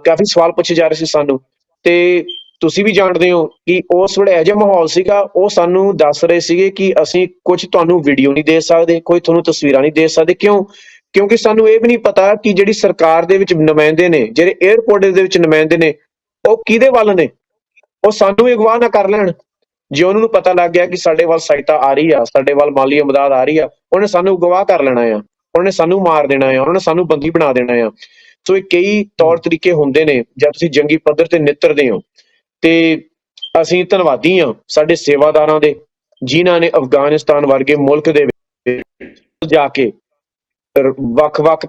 ਕਾਫੀ ਸਵਾਲ ਪੁੱਛੇ ਜਾ ਰਹੇ ਸੀ ਸਾਨੂੰ, ਤੇ ਤੁਸੀਂ ਵੀ ਜਾਣਦੇ ਹੋ ਕਿ ਉਸ ਵੇਲੇ ਇਹੋ ਜਿਹਾ ਮਾਹੌਲ ਸੀਗਾ। ਉਹ ਸਾਨੂੰ ਦੱਸ ਰਹੇ ਸੀਗੇ ਕਿ ਅਸੀਂ ਕੁਝ ਤੁਹਾਨੂੰ ਵੀਡੀਓ ਨਹੀਂ ਦੇ ਸਕਦੇ, ਕੋਈ ਤੁਹਾਨੂੰ ਤਸਵੀਰਾਂ ਨਹੀਂ ਦੇ ਸਕਦੇ। ਕਿਉਂਕਿ ਸਾਨੂੰ ਇਹ ਵੀ ਨਹੀਂ ਪਤਾ ਕਿ ਜਿਹੜੀ ਸਰਕਾਰ ਦੇ ਵਿੱਚ ਨੁਮਾਇੰਦੇ ਨੇ, ਜਿਹੜੇ 에ਅਰਪੋਰਟ ਦੇ ਵਿੱਚ ਨੁਮਾਇੰਦੇ ਨੇ, ਉਹ ਕਿਹਦੇ ਵੱਲ ਨੇ। ਉਹ ਸਾਨੂੰ ਵੀ ਅਗਵਾਹ ਨਾ ਕਰ ਲੈਣ। ਜੇ ਉਹਨਾਂ ਨੂੰ ਪਤਾ ਲੱਗ ਗਿਆ ਕਿ ਸਾਡੇ ਵੱਲ ਸਹਾਇਤਾ ਆ ਰਹੀ ਆ, ਸਾਡੇ ਵੱਲ ਮਾਲੀ ਇਮਦਾਦ ਆ ਰਹੀ ਆ, ਉਹਨੇ ਸਾਨੂੰ ਅਗਵਾਹ ਕਰ ਲੈਣਾ ਆ, ਉਹਨੇ ਸਾਨੂੰ ਮਾਰ ਦੇਣਾ ਆ, ਉਹਨੇ ਸਾਨੂੰ ਬੰਦੀ ਬਣਾ ਦੇਣਾ ਆ। ਸੋ ਇਹ ਕਈ ਤੌਰ ਤਰੀਕੇ ਹੁੰਦੇ ਨੇ ਜਦ ਤੁਸੀਂ ਜੰਗੀ ਪੱਧਰ ਤੇ ਨਿੱਤਰਦੇ ਹੋ। ਤੇ ਅਸੀਂ ਧੰਨਵਾਦੀ ਹਾਂ ਸਾਡੇ ਸੇਵਾਦਾਰਾਂ ਦੇ, ਜਿਨ੍ਹਾਂ ਨੇ ਅਫਗਾਨਿਸਤਾਨ ਵਰਗੇ ਮੁਲਕ ਦੇ ਵਿੱਚ ਜਾ ਕੇ ਵੱਖ-ਵੱਖ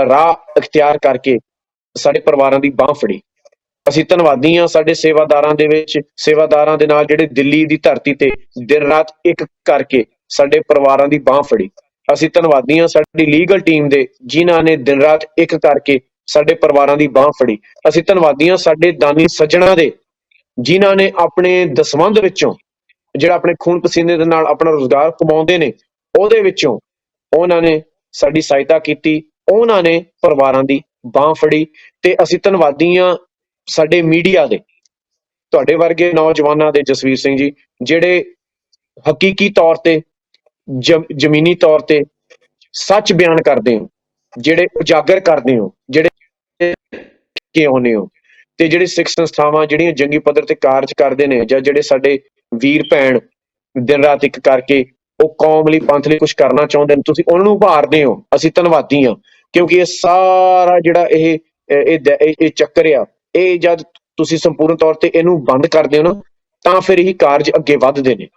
ਰਾਹ ਅਖਤਿਆਰ ਕਰਕੇ ਸਾਡੇ ਪਰਿਵਾਰਾਂ ਦੀ ਬਾਂਹ ਫੜੀ। ਅਸੀਂ ਧੰਨਵਾਦੀ ਹਾਂ ਸਾਡੇ ਸੇਵਾਦਾਰਾਂ ਦੇ ਨਾਲ, ਜਿਹੜੇ ਦਿੱਲੀ ਦੀ ਧਰਤੀ ਤੇ ਦਿਨ ਰਾਤ ਇੱਕ ਕਰਕੇ ਸਾਡੇ ਪਰਿਵਾਰਾਂ ਦੀ ਬਾਂਹ ਫੜੀ। ਅਸੀਂ ਧੰਨਵਾਦੀ ਹਾਂ ਸਾਡੀ ਲੀਗਲ ਟੀਮ ਦੇ, ਜਿਨ੍ਹਾਂ ਨੇ ਦਿਨ ਰਾਤ ਇੱਕ ਕਰਕੇ ਸਾਡੇ ਪਰਿਵਾਰਾਂ ਦੀ ਬਾਂਹ ਫੜੀ। ਅਸੀਂ ਧੰਨਵਾਦੀ ਹਾਂ ਸਾਡੇ ਦਾਨੀ ਸੱਜਣਾਂ ਦੇ, ਜਿਨ੍ਹਾਂ ਨੇ ਆਪਣੇ ਦਸਵੰਧ ਵਿੱਚੋਂ, ਜਿਹੜਾ ਆਪਣੇ ਖੂਨ ਪਸੀਨੇ ਦੇ ਨਾਲ ਆਪਣਾ ਰੁਜ਼ਗਾਰ ਕਮਾਉਂਦੇ ਨੇ, ਉਹਦੇ ਵਿੱਚੋਂ ਉਹਨਾਂ ਨੇ ਸਾਡੀ ਸਹਾਇਤਾ ਕੀਤੀ, ਉਹਨਾਂ ਨੇ ਪਰਿਵਾਰਾਂ ਦੀ ਬਾਂਹ ਫੜੀ। ਤੇ ਅਸੀਂ ਧੰਨਵਾਦੀ ਹਾਂ ਸਾਡੇ ਮੀਡੀਆ ਦੇ, ਤੁਹਾਡੇ ਵਰਗੇ ਨੌਜਵਾਨਾਂ ਦੇ, ਜਸਵੀਰ ਸਿੰਘ ਜੀ, ਜਿਹੜੇ ਹਕੀਕੀ ਤੌਰ ਤੇ ਜ਼ਮੀਨੀ ਤੌਰ ਤੇ ਸੱਚ ਬਿਆਨ ਕਰਦੇ ਹੋ, ਜਿਹੜੇ ਉਜਾਗਰ ਕਰਦੇ ਹੋ, ਜਿਹੜੇ ਕੇ ਆਉਂਦੇ ਹੋ। ਤੇ ਜਿਹੜੇ ਸਿੱਖ ਸੰਸਥਾਵਾਂ ਜਿਹੜੀਆਂ ਜੰਗੀ ਪੱਧਰ ਤੇ ਕਾਰਜ ਕਰਦੇ ਨੇ, ਜਾਂ ਜਿਹੜੇ ਸਾਡੇ ਵੀਰ ਭੈਣ ਦਿਨ ਰਾਤ ਇੱਕ ਕਰਕੇ ਉਹ ਕੌਮ ਲਈ, ਪੰਥ ਲਈ ਕੁਝ ਕਰਨਾ ਚਾਹੁੰਦੇ ਨੇ, ਤੁਸੀਂ ਉਹਨਾਂ ਨੂੰ ਉਭਾਰਦੇ ਹੋ। ਅਸੀਂ ਧੰਨਵਾਦੀ ਹਾਂ। ਕਿਉਂਕਿ ਇਹ ਸਾਰਾ ਜਿਹੜਾ ਇਹ ਚੱਕਰ ਆ, ਇਹ ਜਦ ਤੁਸੀਂ ਸੰਪੂਰਨ ਤੌਰ ਤੇ ਇਹਨੂੰ ਬੰਦ ਕਰਦੇ ਹੋ ਨਾ, ਤਾਂ ਫਿਰ ਇਹ ਕਾਰਜ ਅੱਗੇ ਵੱਧਦੇ ਨੇ।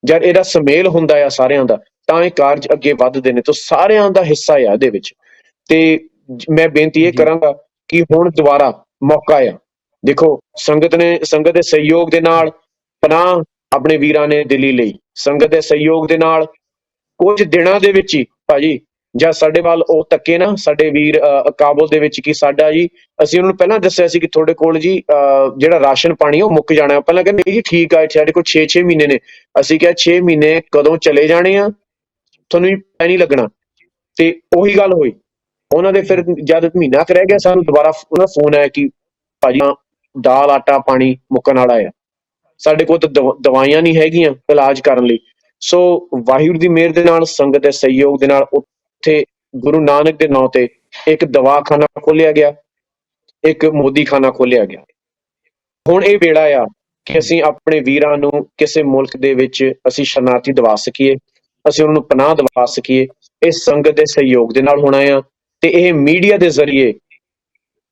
ਜਦ ਇਹਦਾ ਸੁਮੇਲ ਹੁੰਦਾ ਆ ਸਾਰਿਆਂ ਦਾ, ਤਾਂ ਇਹ ਕਾਰਜ ਅੱਗੇ ਵੱਧਦੇ ਨੇ। ਤਾਂ ਸਾਰਿਆਂ ਦਾ ਹਿੱਸਾ ਆ ਇਹਦੇ ਵਿੱਚ। ਤੇ ਮੈਂ ਬੇਨਤੀ ਇਹ ਕਰਾਂਗਾ ਕਿ ਹੁਣ ਦੁਬਾਰਾ ਮੌਕਾ ਆ। ਦੇਖੋ, ਸੰਗਤ ਦੇ ਸਹਿਯੋਗ ਦੇ ਨਾਲ ਪਨਾਹ ਆਪਣੇ ਵੀਰਾਂ ਨੇ ਦਿੱਲੀ ਲਈ, ਸੰਗਤ ਦੇ ਸਹਿਯੋਗ ਦੇ ਨਾਲ ਕੁਝ ਦਿਨਾਂ ਦੇ ਵਿੱਚ ਹੀ ਭਾਜੀ, ਜਦ ਸਾਡੇ ਵੱਲ ਉਹ ਤੱਕੇ ਨਾ ਸਾਡੇ ਵੀਰ ਕਾਬੁਲ ਦੇ ਵਿੱਚ, ਕਿ ਸਾਡਾ ਜੀ, ਅਸੀਂ ਉਹਨਾਂ ਨੂੰ ਪਹਿਲਾਂ ਦੱਸਿਆ ਸੀ ਕਿ ਤੁਹਾਡੇ ਕੋਲ ਜੀ ਜਿਹੜਾ ਰਾਸ਼ਨ ਪਾਣੀ ਉਹ ਮੁੱਕ ਜਾਣਾ। ਪਹਿਲਾਂ ਕਹਿੰਦੇ ਜੀ ਠੀਕ ਆ, ਸਾਡੇ ਕੋਲ 6 ਮਹੀਨੇ ਨੇ। ਅਸੀਂ ਕਿਹਾ 6 ਮਹੀਨੇ ਕਦੋਂ ਚਲੇ ਜਾਣੇ ਆ, ਤੁਹਾਨੂੰ ਵੀ ਪਤਾ ਨਹੀਂ ਲੱਗਣਾ। ਤੇ ਉਹੀ ਗੱਲ ਹੋਈ ਉਹਨਾਂ ਦੇ। ਫਿਰ ਜਦ ਮਹੀਨਾ ਕੁ ਰਹਿ ਗਿਆ, ਸਾਨੂੰ ਦੁਬਾਰਾ ਉਹਨਾਂ ਦਾ ਫੋਨ ਆਇਆ ਕਿ ਭਾਜੀ ਦਾਲ, ਆਟਾ, ਪਾਣੀ ਮੁੱਕਣ ਵਾਲਾ ਆ, ਸਾਡੇ ਕੋਲ ਤਾਂ ਦਵਾਈਆਂ ਨਹੀਂ ਹੈਗੀਆਂ ਇਲਾਜ ਕਰਨ ਲਈ। ਸੋ ਵਾਹਿਗੁਰੂ ਦੀ ਮਿਹਰ ਦੇ ਨਾਲ, ਸੰਗਤ ਦੇ ਸਹਿਯੋਗ ਦੇ ਨਾਲ, ਉੱਥੇ ਗੁਰੂ ਨਾਨਕ ਦੇ ਨਾਂ ਤੇ ਇੱਕ ਦਵਾਖਾਨਾ ਖੋਲਿਆ ਗਿਆ, ਇੱਕ ਮੋਦੀਖਾਨਾ ਖੋਲਿਆ ਗਿਆ। ਹੁਣ ਇਹ ਵੇਲਾ ਆ ਕਿ ਅਸੀਂ ਆਪਣੇ ਵੀਰਾਂ ਨੂੰ ਕਿਸੇ ਮੁਲਕ ਦੇ ਵਿੱਚ ਅਸੀਂ ਸ਼ਰਨਾਰਥੀ ਦਵਾ ਸਕੀਏ, ਅਸੀਂ ਉਹਨਾਂ ਨੂੰ ਪਨਾਹ ਦਵਾ ਸਕੀਏ। ਇਹ ਸੰਗਤ ਦੇ ਸਹਿਯੋਗ ਦੇ ਨਾਲ ਹੋਣਾ ਆ। ਤੇ ਇਹ ਮੀਡੀਆ ਦੇ ਜ਼ਰੀਏ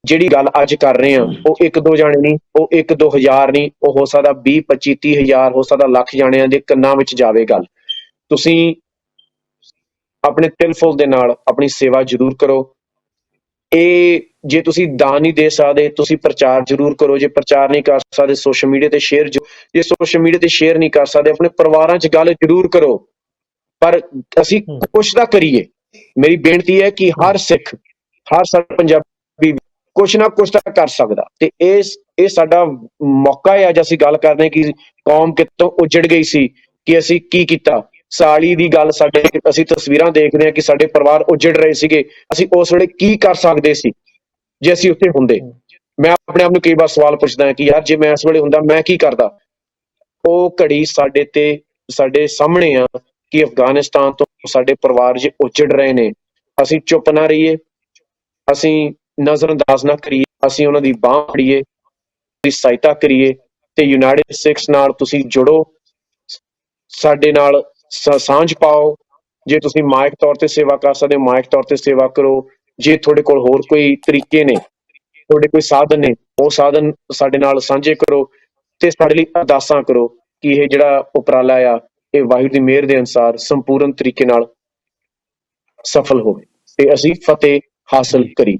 ਜਿਹੜੀ ਗੱਲ ਅੱਜ ਕਰ ਰਹੇ ਆ, ਉਹ 1-2 ਜਾਣੇ ਨਹੀਂ, ਉਹ 1-2 ਹਜ਼ਾਰ ਨਹੀਂ, ਉਹ ਹੋ ਸਕਦਾ 20, 25, 30 ਹਜ਼ਾਰ, ਹੋ ਸਕਦਾ ਲੱਖ ਜਾਣਿਆਂ ਦੇ ਕੰਨਾਂ ਵਿੱਚ ਜਾਵੇ ਗੱਲ। ਤੁਸੀਂ ਆਪਣੇ ਤਿਲ ਫੁੱਲ ਦੇ ਨਾਲ ਆਪਣੀ ਸੇਵਾ ਜ਼ਰੂਰ ਕਰੋ। ਇਹ ਜੇ ਤੁਸੀਂ ਦਾਨ ਨਹੀਂ ਦੇ ਸਕਦੇ, ਤੁਸੀਂ ਪ੍ਰਚਾਰ ਜ਼ਰੂਰ ਕਰੋ। ਜੇ ਪ੍ਰਚਾਰ ਨਹੀਂ ਕਰ ਸਕਦੇ, ਸੋਸ਼ਲ ਮੀਡੀਆ ਤੇ ਸ਼ੇਅਰ, ਜੇ ਸੋਸ਼ਲ ਮੀਡੀਆ ਤੇ ਸ਼ੇਅਰ ਨਹੀਂ ਕਰ ਸਕਦੇ, ਆਪਣੇ ਪਰਿਵਾਰਾਂ 'ਚ ਗੱਲ ਜ਼ਰੂਰ ਕਰੋ। ਪਰ ਅਸੀਂ ਕੁਛ ਤਾਂ ਕਰੀਏ। ਮੇਰੀ ਬੇਨਤੀ ਹੈ ਕਿ ਹਰ ਸਿੱਖ, ਹਰ ਸਾਡਾ ਪੰਜਾਬੀ ਕੁਛ ਨਾ ਕੁਛ ਤਾਂ ਕਰ ਸਕਦਾ। ਤੇ ਇਹ ਸਾਡਾ ਮੌਕਾ ਹੈ। ਅੱਜ ਅਸੀਂ ਗੱਲ ਕਰਦੇ ਹਾਂ ਕਿ ਕੌਮ ਕਿੱਥੋਂ ਉਜੜ ਗਈ ਸੀ, ਕਿ ਅਸੀਂ ਕੀ ਕੀਤਾ। ਸਾਲੀ ਦੀ ਗੱਲ, ਅਸੀਂ ਤਸਵੀਰਾਂ ਦੇਖਦੇ ਹਾਂ ਕਿ ਸਾਡੇ ਪਰਿਵਾਰ ਉਜੜ ਰਹੇ ਸੀਗੇ। ਅਸੀਂ ਉਸ ਵੇਲੇ ਕੀ ਕਰ ਸਕਦੇ ਸੀ ਜੇ ਅਸੀਂ ਉੱਥੇ ਹੁੰਦੇ। ਮੈਂ ਆਪਣੇ ਆਪ ਨੂੰ ਕਈ ਵਾਰ ਸਵਾਲ ਪੁੱਛਦਾ ਹਾਂ ਕਿ ਯਾਰ, ਜੇ ਮੈਂ ਇਸ ਵੇਲੇ ਹੁੰਦਾ ਮੈਂ ਕੀ ਕਰਦਾ। ਉਹ ਘੜੀ ਸਾਡੇ ਸਾਹਮਣੇ ਆ ਕਿ ਅਫਗਾਨਿਸਤਾਨ ਤੋਂ ਸਾਡੇ ਪਰਿਵਾਰ ਜੇ ਉਜੜ ਰਹੇ ਨੇ। ਅਸੀਂ ਚੁੱਪ ਨਾ ਰਹੀਏ, ਅਸੀਂ ਨਜ਼ਰਅੰਦਾਜ਼ ਨਾ ਕਰੀਏ, ਅਸੀਂ ਉਹਨਾਂ ਦੀ ਬਾਂਹ ਫੜੀਏ, ਦੀ ਸਹਾਇਤਾ ਕਰੀਏ। ਤੇ ਯੂਨਾਈਟਿਡ ਸਟੇਟਸ ਨਾਲ ਤੁਸੀਂ ਜੁੜੋ, ਸਾਡੇ ਨਾਲ ਸਾਂਝ ਪਾਓ। ਜੇ ਤੁਸੀਂ ਮਾਇਕ ਤੌਰ ਤੇ ਸੇਵਾ ਕਰ ਸਕਦੇ ਹੋ, ਮਾਇਕ ਤੌਰ ਤੇ ਸੇਵਾ ਕਰੋ। ਜੇ ਤੁਹਾਡੇ ਕੋਲ ਹੋਰ ਕੋਈ ਤਰੀਕੇ ਨੇ ਤੁਹਾਡੇ ਕੋਈ ਸਾਧਨ ਨੇ ਉਹ ਸਾਧਨ ਸਾਡੇ ਨਾਲ ਸਾਂਝੇ ਕਰੋ ਤੇ ਸਾਡੇ ਲਈ ਅਰਦਾਸਾਂ ਕਰੋ ਕਿ ਇਹ ਜਿਹੜਾ ਉਪਰਾਲਾ ਆ ਇਹ ਵਾਹਿਗੁਰੂ ਦੀ ਮਿਹਰ ਦੇ ਅਨੁਸਾਰ ਸੰਪੂਰਨ ਤਰੀਕੇ ਨਾਲ ਸਫਲ ਹੋਵੇ ਤੇ ਅਸੀਂ ਫਤਿਹ ਹਾਸਲ ਕਰੀ।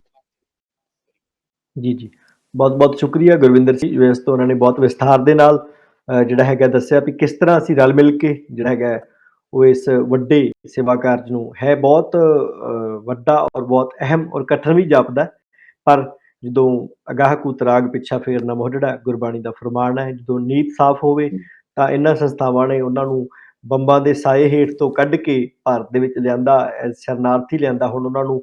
ਜੀ ਜੀ, ਬਹੁਤ ਬਹੁਤ ਸ਼ੁਕਰੀਆ ਗੁਰਵਿੰਦਰ ਸਿੰਘ ਯੂਐਸ ਤੋਂ। ਉਹਨਾਂ ਨੇ ਬਹੁਤ ਵਿਸਥਾਰ ਦੇ ਨਾਲ ਜਿਹੜਾ ਹੈਗਾ ਦੱਸਿਆ ਵੀ ਕਿਸ ਤਰ੍ਹਾਂ ਅਸੀਂ ਰਲ ਮਿਲ ਕੇ ਜਿਹੜਾ ਹੈਗਾ ਉਹ ਇਸ ਵੱਡੇ ਸੇਵਾ ਕਾਰਜ ਨੂੰ ਹੈ ਬਹੁਤ ਵੱਡਾ ਔਰ ਬਹੁਤ ਅਹਿਮ ਔਰ ਕਠਿਨ ਵੀ ਜਾਪਦਾ, ਪਰ ਜਦੋਂ ਅਗਾਹ ਕੂਤ ਰਾਗ ਪਿੱਛਾ ਫੇਰਨਾ ਮੋਢੜਾ ਗੁਰਬਾਣੀ ਦਾ ਫਰਮਾਨ ਹੈ। ਜਦੋਂ ਨੀਤ ਸਾਫ਼ ਹੋਵੇ ਤਾਂ ਇਹਨਾਂ ਸੰਸਥਾਵਾਂ ਨੇ ਉਹਨਾਂ ਨੂੰ ਬੰਬਾਂ ਦੇ ਸਾਏ ਹੇਠ ਤੋਂ ਕੱਢ ਕੇ ਭਾਰਤ ਦੇ ਵਿੱਚ ਲਿਆਂਦਾ, ਸ਼ਰਨਾਰਥੀ ਲਿਆਂਦਾ। ਹੁਣ ਉਹਨਾਂ ਨੂੰ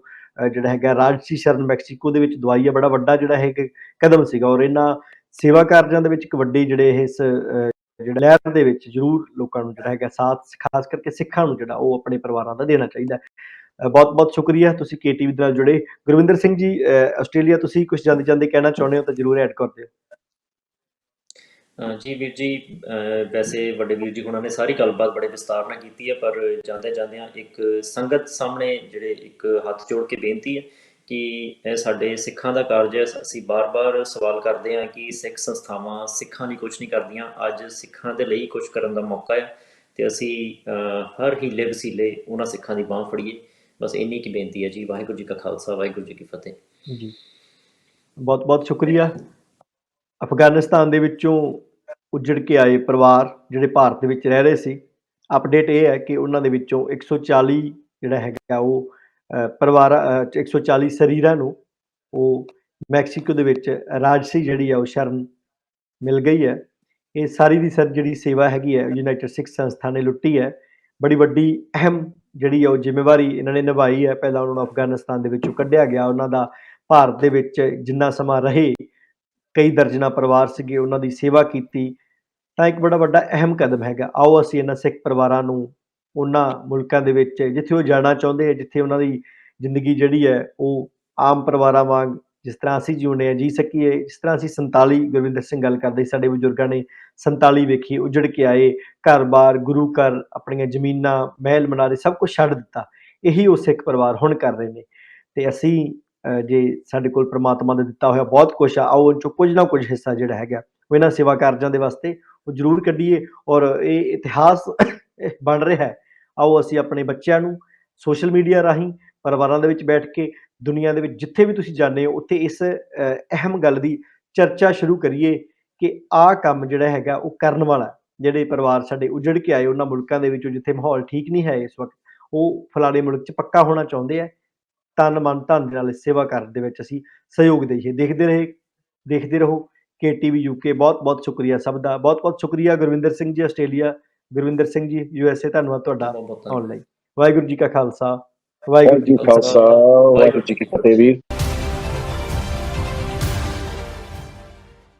ਜਿਹੜਾ ਹੈਗਾ ਰਾਜਸੀ ਸ਼ਰਨ ਮੈਕਸੀਕੋ ਦੇ ਵਿੱਚ ਦਵਾਈ ਹੈ, ਬੜਾ ਵੱਡਾ ਜਿਹੜਾ ਹੈ ਕਦਮ ਸੀਗਾ। ਔਰ ਇਹਨਾਂ ਸੇਵਾ ਕਾਰਜਾਂ ਦੇ ਵਿੱਚ ਇੱਕ ਵੱਡੀ ਜਿਹੜੇ ਇਸ ਜਿਹੜਾ ਲਹਿਰ ਦੇ ਵਿੱਚ ਜ਼ਰੂਰ ਲੋਕਾਂ ਨੂੰ ਜਿਹੜਾ ਹੈਗਾ ਸਾਥ, ਖਾਸ ਕਰਕੇ ਸਿੱਖਾਂ ਨੂੰ ਜਿਹੜਾ ਉਹ ਆਪਣੇ ਪਰਿਵਾਰਾਂ ਦਾ ਦੇਣਾ ਚਾਹੀਦਾ ਹੈ। ਬਹੁਤ ਬਹੁਤ ਸ਼ੁਕਰੀਆ ਤੁਸੀਂ KTV ਦੇ ਨਾਲ ਜੁੜੇ। ਗੁਰਵਿੰਦਰ ਸਿੰਘ ਜੀ, ਆਸਟ੍ਰੇਲੀਆ, ਤੁਸੀਂ ਕੁਝ ਜਾਂਦੇ ਜਾਂਦੇ ਕਹਿਣਾ ਚਾਹੁੰਦੇ ਹੋ ਤਾਂ ਜ਼ਰੂਰ ਐਡ ਕਰ ਦਿਓ। ਜੀ ਵੀਰ ਜੀ, ਵੈਸੇ ਵੱਡੇ ਵੀਰ ਜੀ ਹੁਣਾਂ ਨੇ ਸਾਰੀ ਗੱਲਬਾਤ ਬੜੇ ਵਿਸਤਾਰ ਨਾਲ ਕੀਤੀ ਹੈ, ਪਰ ਜਾਂਦੇ ਜਾਂਦਿਆਂ ਇੱਕ ਸੰਗਤ ਸਾਹਮਣੇ ਜਿਹੜੇ ਇੱਕ ਹੱਥ ਜੋੜ ਕੇ ਬੇਨਤੀ ਹੈ ਕਿ ਇਹ ਸਾਡੇ ਸਿੱਖਾਂ ਦਾ ਕਾਰਜ ਹੈ। ਅਸੀਂ ਬਾਰ-ਬਾਰ ਸਵਾਲ ਕਰਦੇ ਹਾਂ ਕਿ ਸਿੱਖ ਸੰਸਥਾਵਾਂ ਸਿੱਖਾਂ ਲਈ ਕੁਛ ਨਹੀਂ ਕਰਦੀਆਂ। ਅੱਜ ਸਿੱਖਾਂ ਦੇ ਲਈ ਕੁਛ ਕਰਨ ਦਾ ਮੌਕਾ ਹੈ ਤੇ ਅਸੀਂ ਹਰ ਹੀਲੇ ਵਸੀਲੇ ਉਹਨਾਂ ਸਿੱਖਾਂ ਦੀ ਬਾਂਹ ਫੜੀਏ। ਬਸ ਇੰਨੀ ਕੀ ਬੇਨਤੀ ਹੈ ਜੀ। ਵਾਹਿਗੁਰੂ ਜੀ ਕਾ ਖਾਲਸਾ, ਵਾਹਿਗੁਰੂ ਜੀ ਕੀ ਫਤਿਹ। ਜੀ, ਬਹੁਤ ਬਹੁਤ ਸ਼ੁਕਰੀਆ। ਅਫਗਾਨਿਸਤਾਨ ਦੇ ਵਿੱਚੋਂ ਉੱਜੜ ਕੇ ਆਏ ਪਰਿਵਾਰ ਜਿਹੜੇ ਭਾਰਤ ਦੇ ਵਿੱਚ ਰਹਿ ਰਹੇ ਸੀ, ਅਪਡੇਟ ਇਹ ਹੈ ਕਿ ਉਹਨਾਂ ਦੇ ਵਿੱਚੋਂ 140 ਜਿਹੜਾ ਹੈਗਾ ਉਹ ਪਰਿਵਾਰਾਂ 140 ਸਰੀਰਾਂ ਨੂੰ ਉਹ ਮੈਕਸੀਕੋ ਦੇ ਵਿੱਚ ਰਾਜਸੀ ਜਿਹੜੀ ਆ ਉਹ ਸ਼ਰਨ ਮਿਲ ਗਈ ਹੈ। ਇਹ ਸਾਰੀ ਦੀ ਸਾਰੀ ਜਿਹੜੀ ਸੇਵਾ ਹੈਗੀ ਹੈ ਯੂਨਾਈਟਿਡ ਸਿੱਖ ਸੰਸਥਾ ਨੇ ਲੁੱਟੀ ਹੈ। ਬੜੀ ਵੱਡੀ ਅਹਿਮ ਜਿਹੜੀ ਆ ਉਹ ਜ਼ਿੰਮੇਵਾਰੀ ਇਹਨਾਂ ਨੇ ਨਿਭਾਈ ਹੈ। ਪਹਿਲਾਂ ਉਹਨਾਂ ਨੂੰ ਅਫਗਾਨਿਸਤਾਨ ਦੇ ਵਿੱਚੋਂ ਕੱਢਿਆ ਗਿਆ, ਉਹਨਾਂ ਦਾ ਭਾਰਤ ਦੇ ਵਿੱਚ ਜਿੰਨਾ ਸਮਾਂ ਰਹੇ, ਕਈ ਦਰਜਨਾਂ ਪਰਿਵਾਰ ਸੀਗੇ, ਉਹਨਾਂ ਦੀ ਸੇਵਾ ਕੀਤੀ, ਤਾਂ ਇੱਕ ਬੜਾ ਵੱਡਾ ਅਹਿਮ ਕਦਮ ਹੈਗਾ। ਆਓ ਅਸੀਂ ਇਹਨਾਂ ਸਿੱਖ ਪਰਿਵਾਰਾਂ ਨੂੰ ਉਹਨਾਂ ਮੁਲਕਾਂ ਦੇ ਵਿੱਚ ਜਿੱਥੇ ਉਹ ਜਾਣਾ ਚਾਹੁੰਦੇ ਆ, ਜਿੱਥੇ ਉਹਨਾਂ ਦੀ ਜ਼ਿੰਦਗੀ ਜਿਹੜੀ ਹੈ ਉਹ ਆਮ ਪਰਿਵਾਰਾਂ ਵਾਂਗ ਜਿਸ ਤਰ੍ਹਾਂ ਅਸੀਂ ਜਿਉਂਦੇ ਹਾਂ ਜੀ ਸਕੀਏ। ਜਿਸ ਤਰ੍ਹਾਂ ਅਸੀਂ 47 ਗੁਰਵਿੰਦਰ ਸਿੰਘ ਗੱਲ ਕਰਦੇ, ਸਾਡੇ ਬਜ਼ੁਰਗਾਂ ਨੇ 47 ਵੇਖੀ, ਉੱਜੜ ਕੇ ਆਏ, ਘਰ-ਬਾਰ, ਗੁਰੂ ਘਰ, ਆਪਣੀਆਂ ਜ਼ਮੀਨਾਂ, ਮਹਿਲ ਮਨਾਰੇ ਸਭ ਕੁਛ ਛੱਡ ਦਿੱਤਾ। ਇਹੀ ਉਹ ਸਿੱਖ ਪਰਿਵਾਰ ਹੁਣ ਕਰ ਰਹੇ ਨੇ ਤੇ ਅਸੀਂ ਜੇ ਸਾਡੇ ਕੋਲ ਪ੍ਰਮਾਤਮਾ ਦਾ ਦਿੱਤਾ ਹੋਇਆ ਬਹੁਤ ਕੁਛ ਆ, ਆਓ ਉਹ 'ਚੋਂ ਕੁਝ ਨਾ ਕੁਝ ਹਿੱਸਾ ਜਿਹੜਾ ਹੈਗਾ ਉਹ ਇਹਨਾਂ ਸੇਵਾ ਕਾਰਜਾਂ ਦੇ ਵਾਸਤੇ ਉਹ ਜ਼ਰੂਰ ਕੱਢੀਏ। ਔਰ ਇਹ ਇਤਿਹਾਸ ਬਣ ਰਿਹਾ ਹੈ। ਆਓ ਅਸੀਂ ਆਪਣੇ ਬੱਚਿਆਂ ਨੂੰ ਸੋਸ਼ਲ ਮੀਡੀਆ ਰਾਹੀਂ ਪਰਿਵਾਰਾਂ ਦੇ ਵਿੱਚ ਬੈਠ ਕੇ ਦੁਨੀਆ ਦੇ ਵਿੱਚ ਜਿੱਥੇ ਵੀ ਤੁਸੀਂ ਜਾਂਦੇ ਹੋ ਉੱਥੇ ਇਸ ਅਹਿਮ ਗੱਲ ਦੀ ਚਰਚਾ ਸ਼ੁਰੂ ਕਰੀਏ ਕਿ ਆਹ ਕੰਮ ਜਿਹੜਾ ਹੈਗਾ ਉਹ ਕਰਨ ਵਾਲਾ। ਜਿਹੜੇ ਪਰਿਵਾਰ ਸਾਡੇ ਉੱਜੜ ਕੇ ਆਏ ਉਹਨਾਂ ਮੁਲਕਾਂ ਦੇ ਵਿੱਚੋਂ ਜਿੱਥੇ ਮਾਹੌਲ ਠੀਕ ਨਹੀਂ ਹੈ ਇਸ ਵਕਤ, ਉਹ ਫਲਾਣੇ ਮੁਲਕ 'ਚ ਪੱਕਾ ਹੋਣਾ ਚਾਹੁੰਦੇ ਆ। ਤਨ ਮਨ ਧਨ ਦੇ ਨਾਲ ਸੇਵਾ ਕਰਨ ਦੇ ਵਿੱਚ ਅਸੀਂ ਸਹਿਯੋਗ ਦੇਈਏ। ਦੇਖਦੇ ਰਹੋ KTV UK। ਬਹੁਤ ਬਹੁਤ ਸ਼ੁਕਰੀਆ ਸਭ ਦਾ। ਬਹੁਤ ਬਹੁਤ ਸ਼ੁਕਰੀਆ ਗੁਰਵਿੰਦਰ ਸਿੰਘ ਜੀ ਆਸਟ੍ਰੇਲੀਆ, ਗੁਰਵਿੰਦਰ ਸਿੰਘ ਜੀ USA, ਧੰਨਵਾਦ ਤੁਹਾਡਾ ਬਹੁਤ ਬਹੁਤ ਆਉਣ ਲਈ। ਵਾਹਿਗੁਰੂ ਜੀ ਕਾ ਖਾਲਸਾ, ਵਾਹਿਗੁਰੂ ਜੀ ਖਾਲਸਾ, ਵਾਹਿਗੁਰੂ ਜੀ ਕੀ ਫਤਿਹ ਵੀਰ।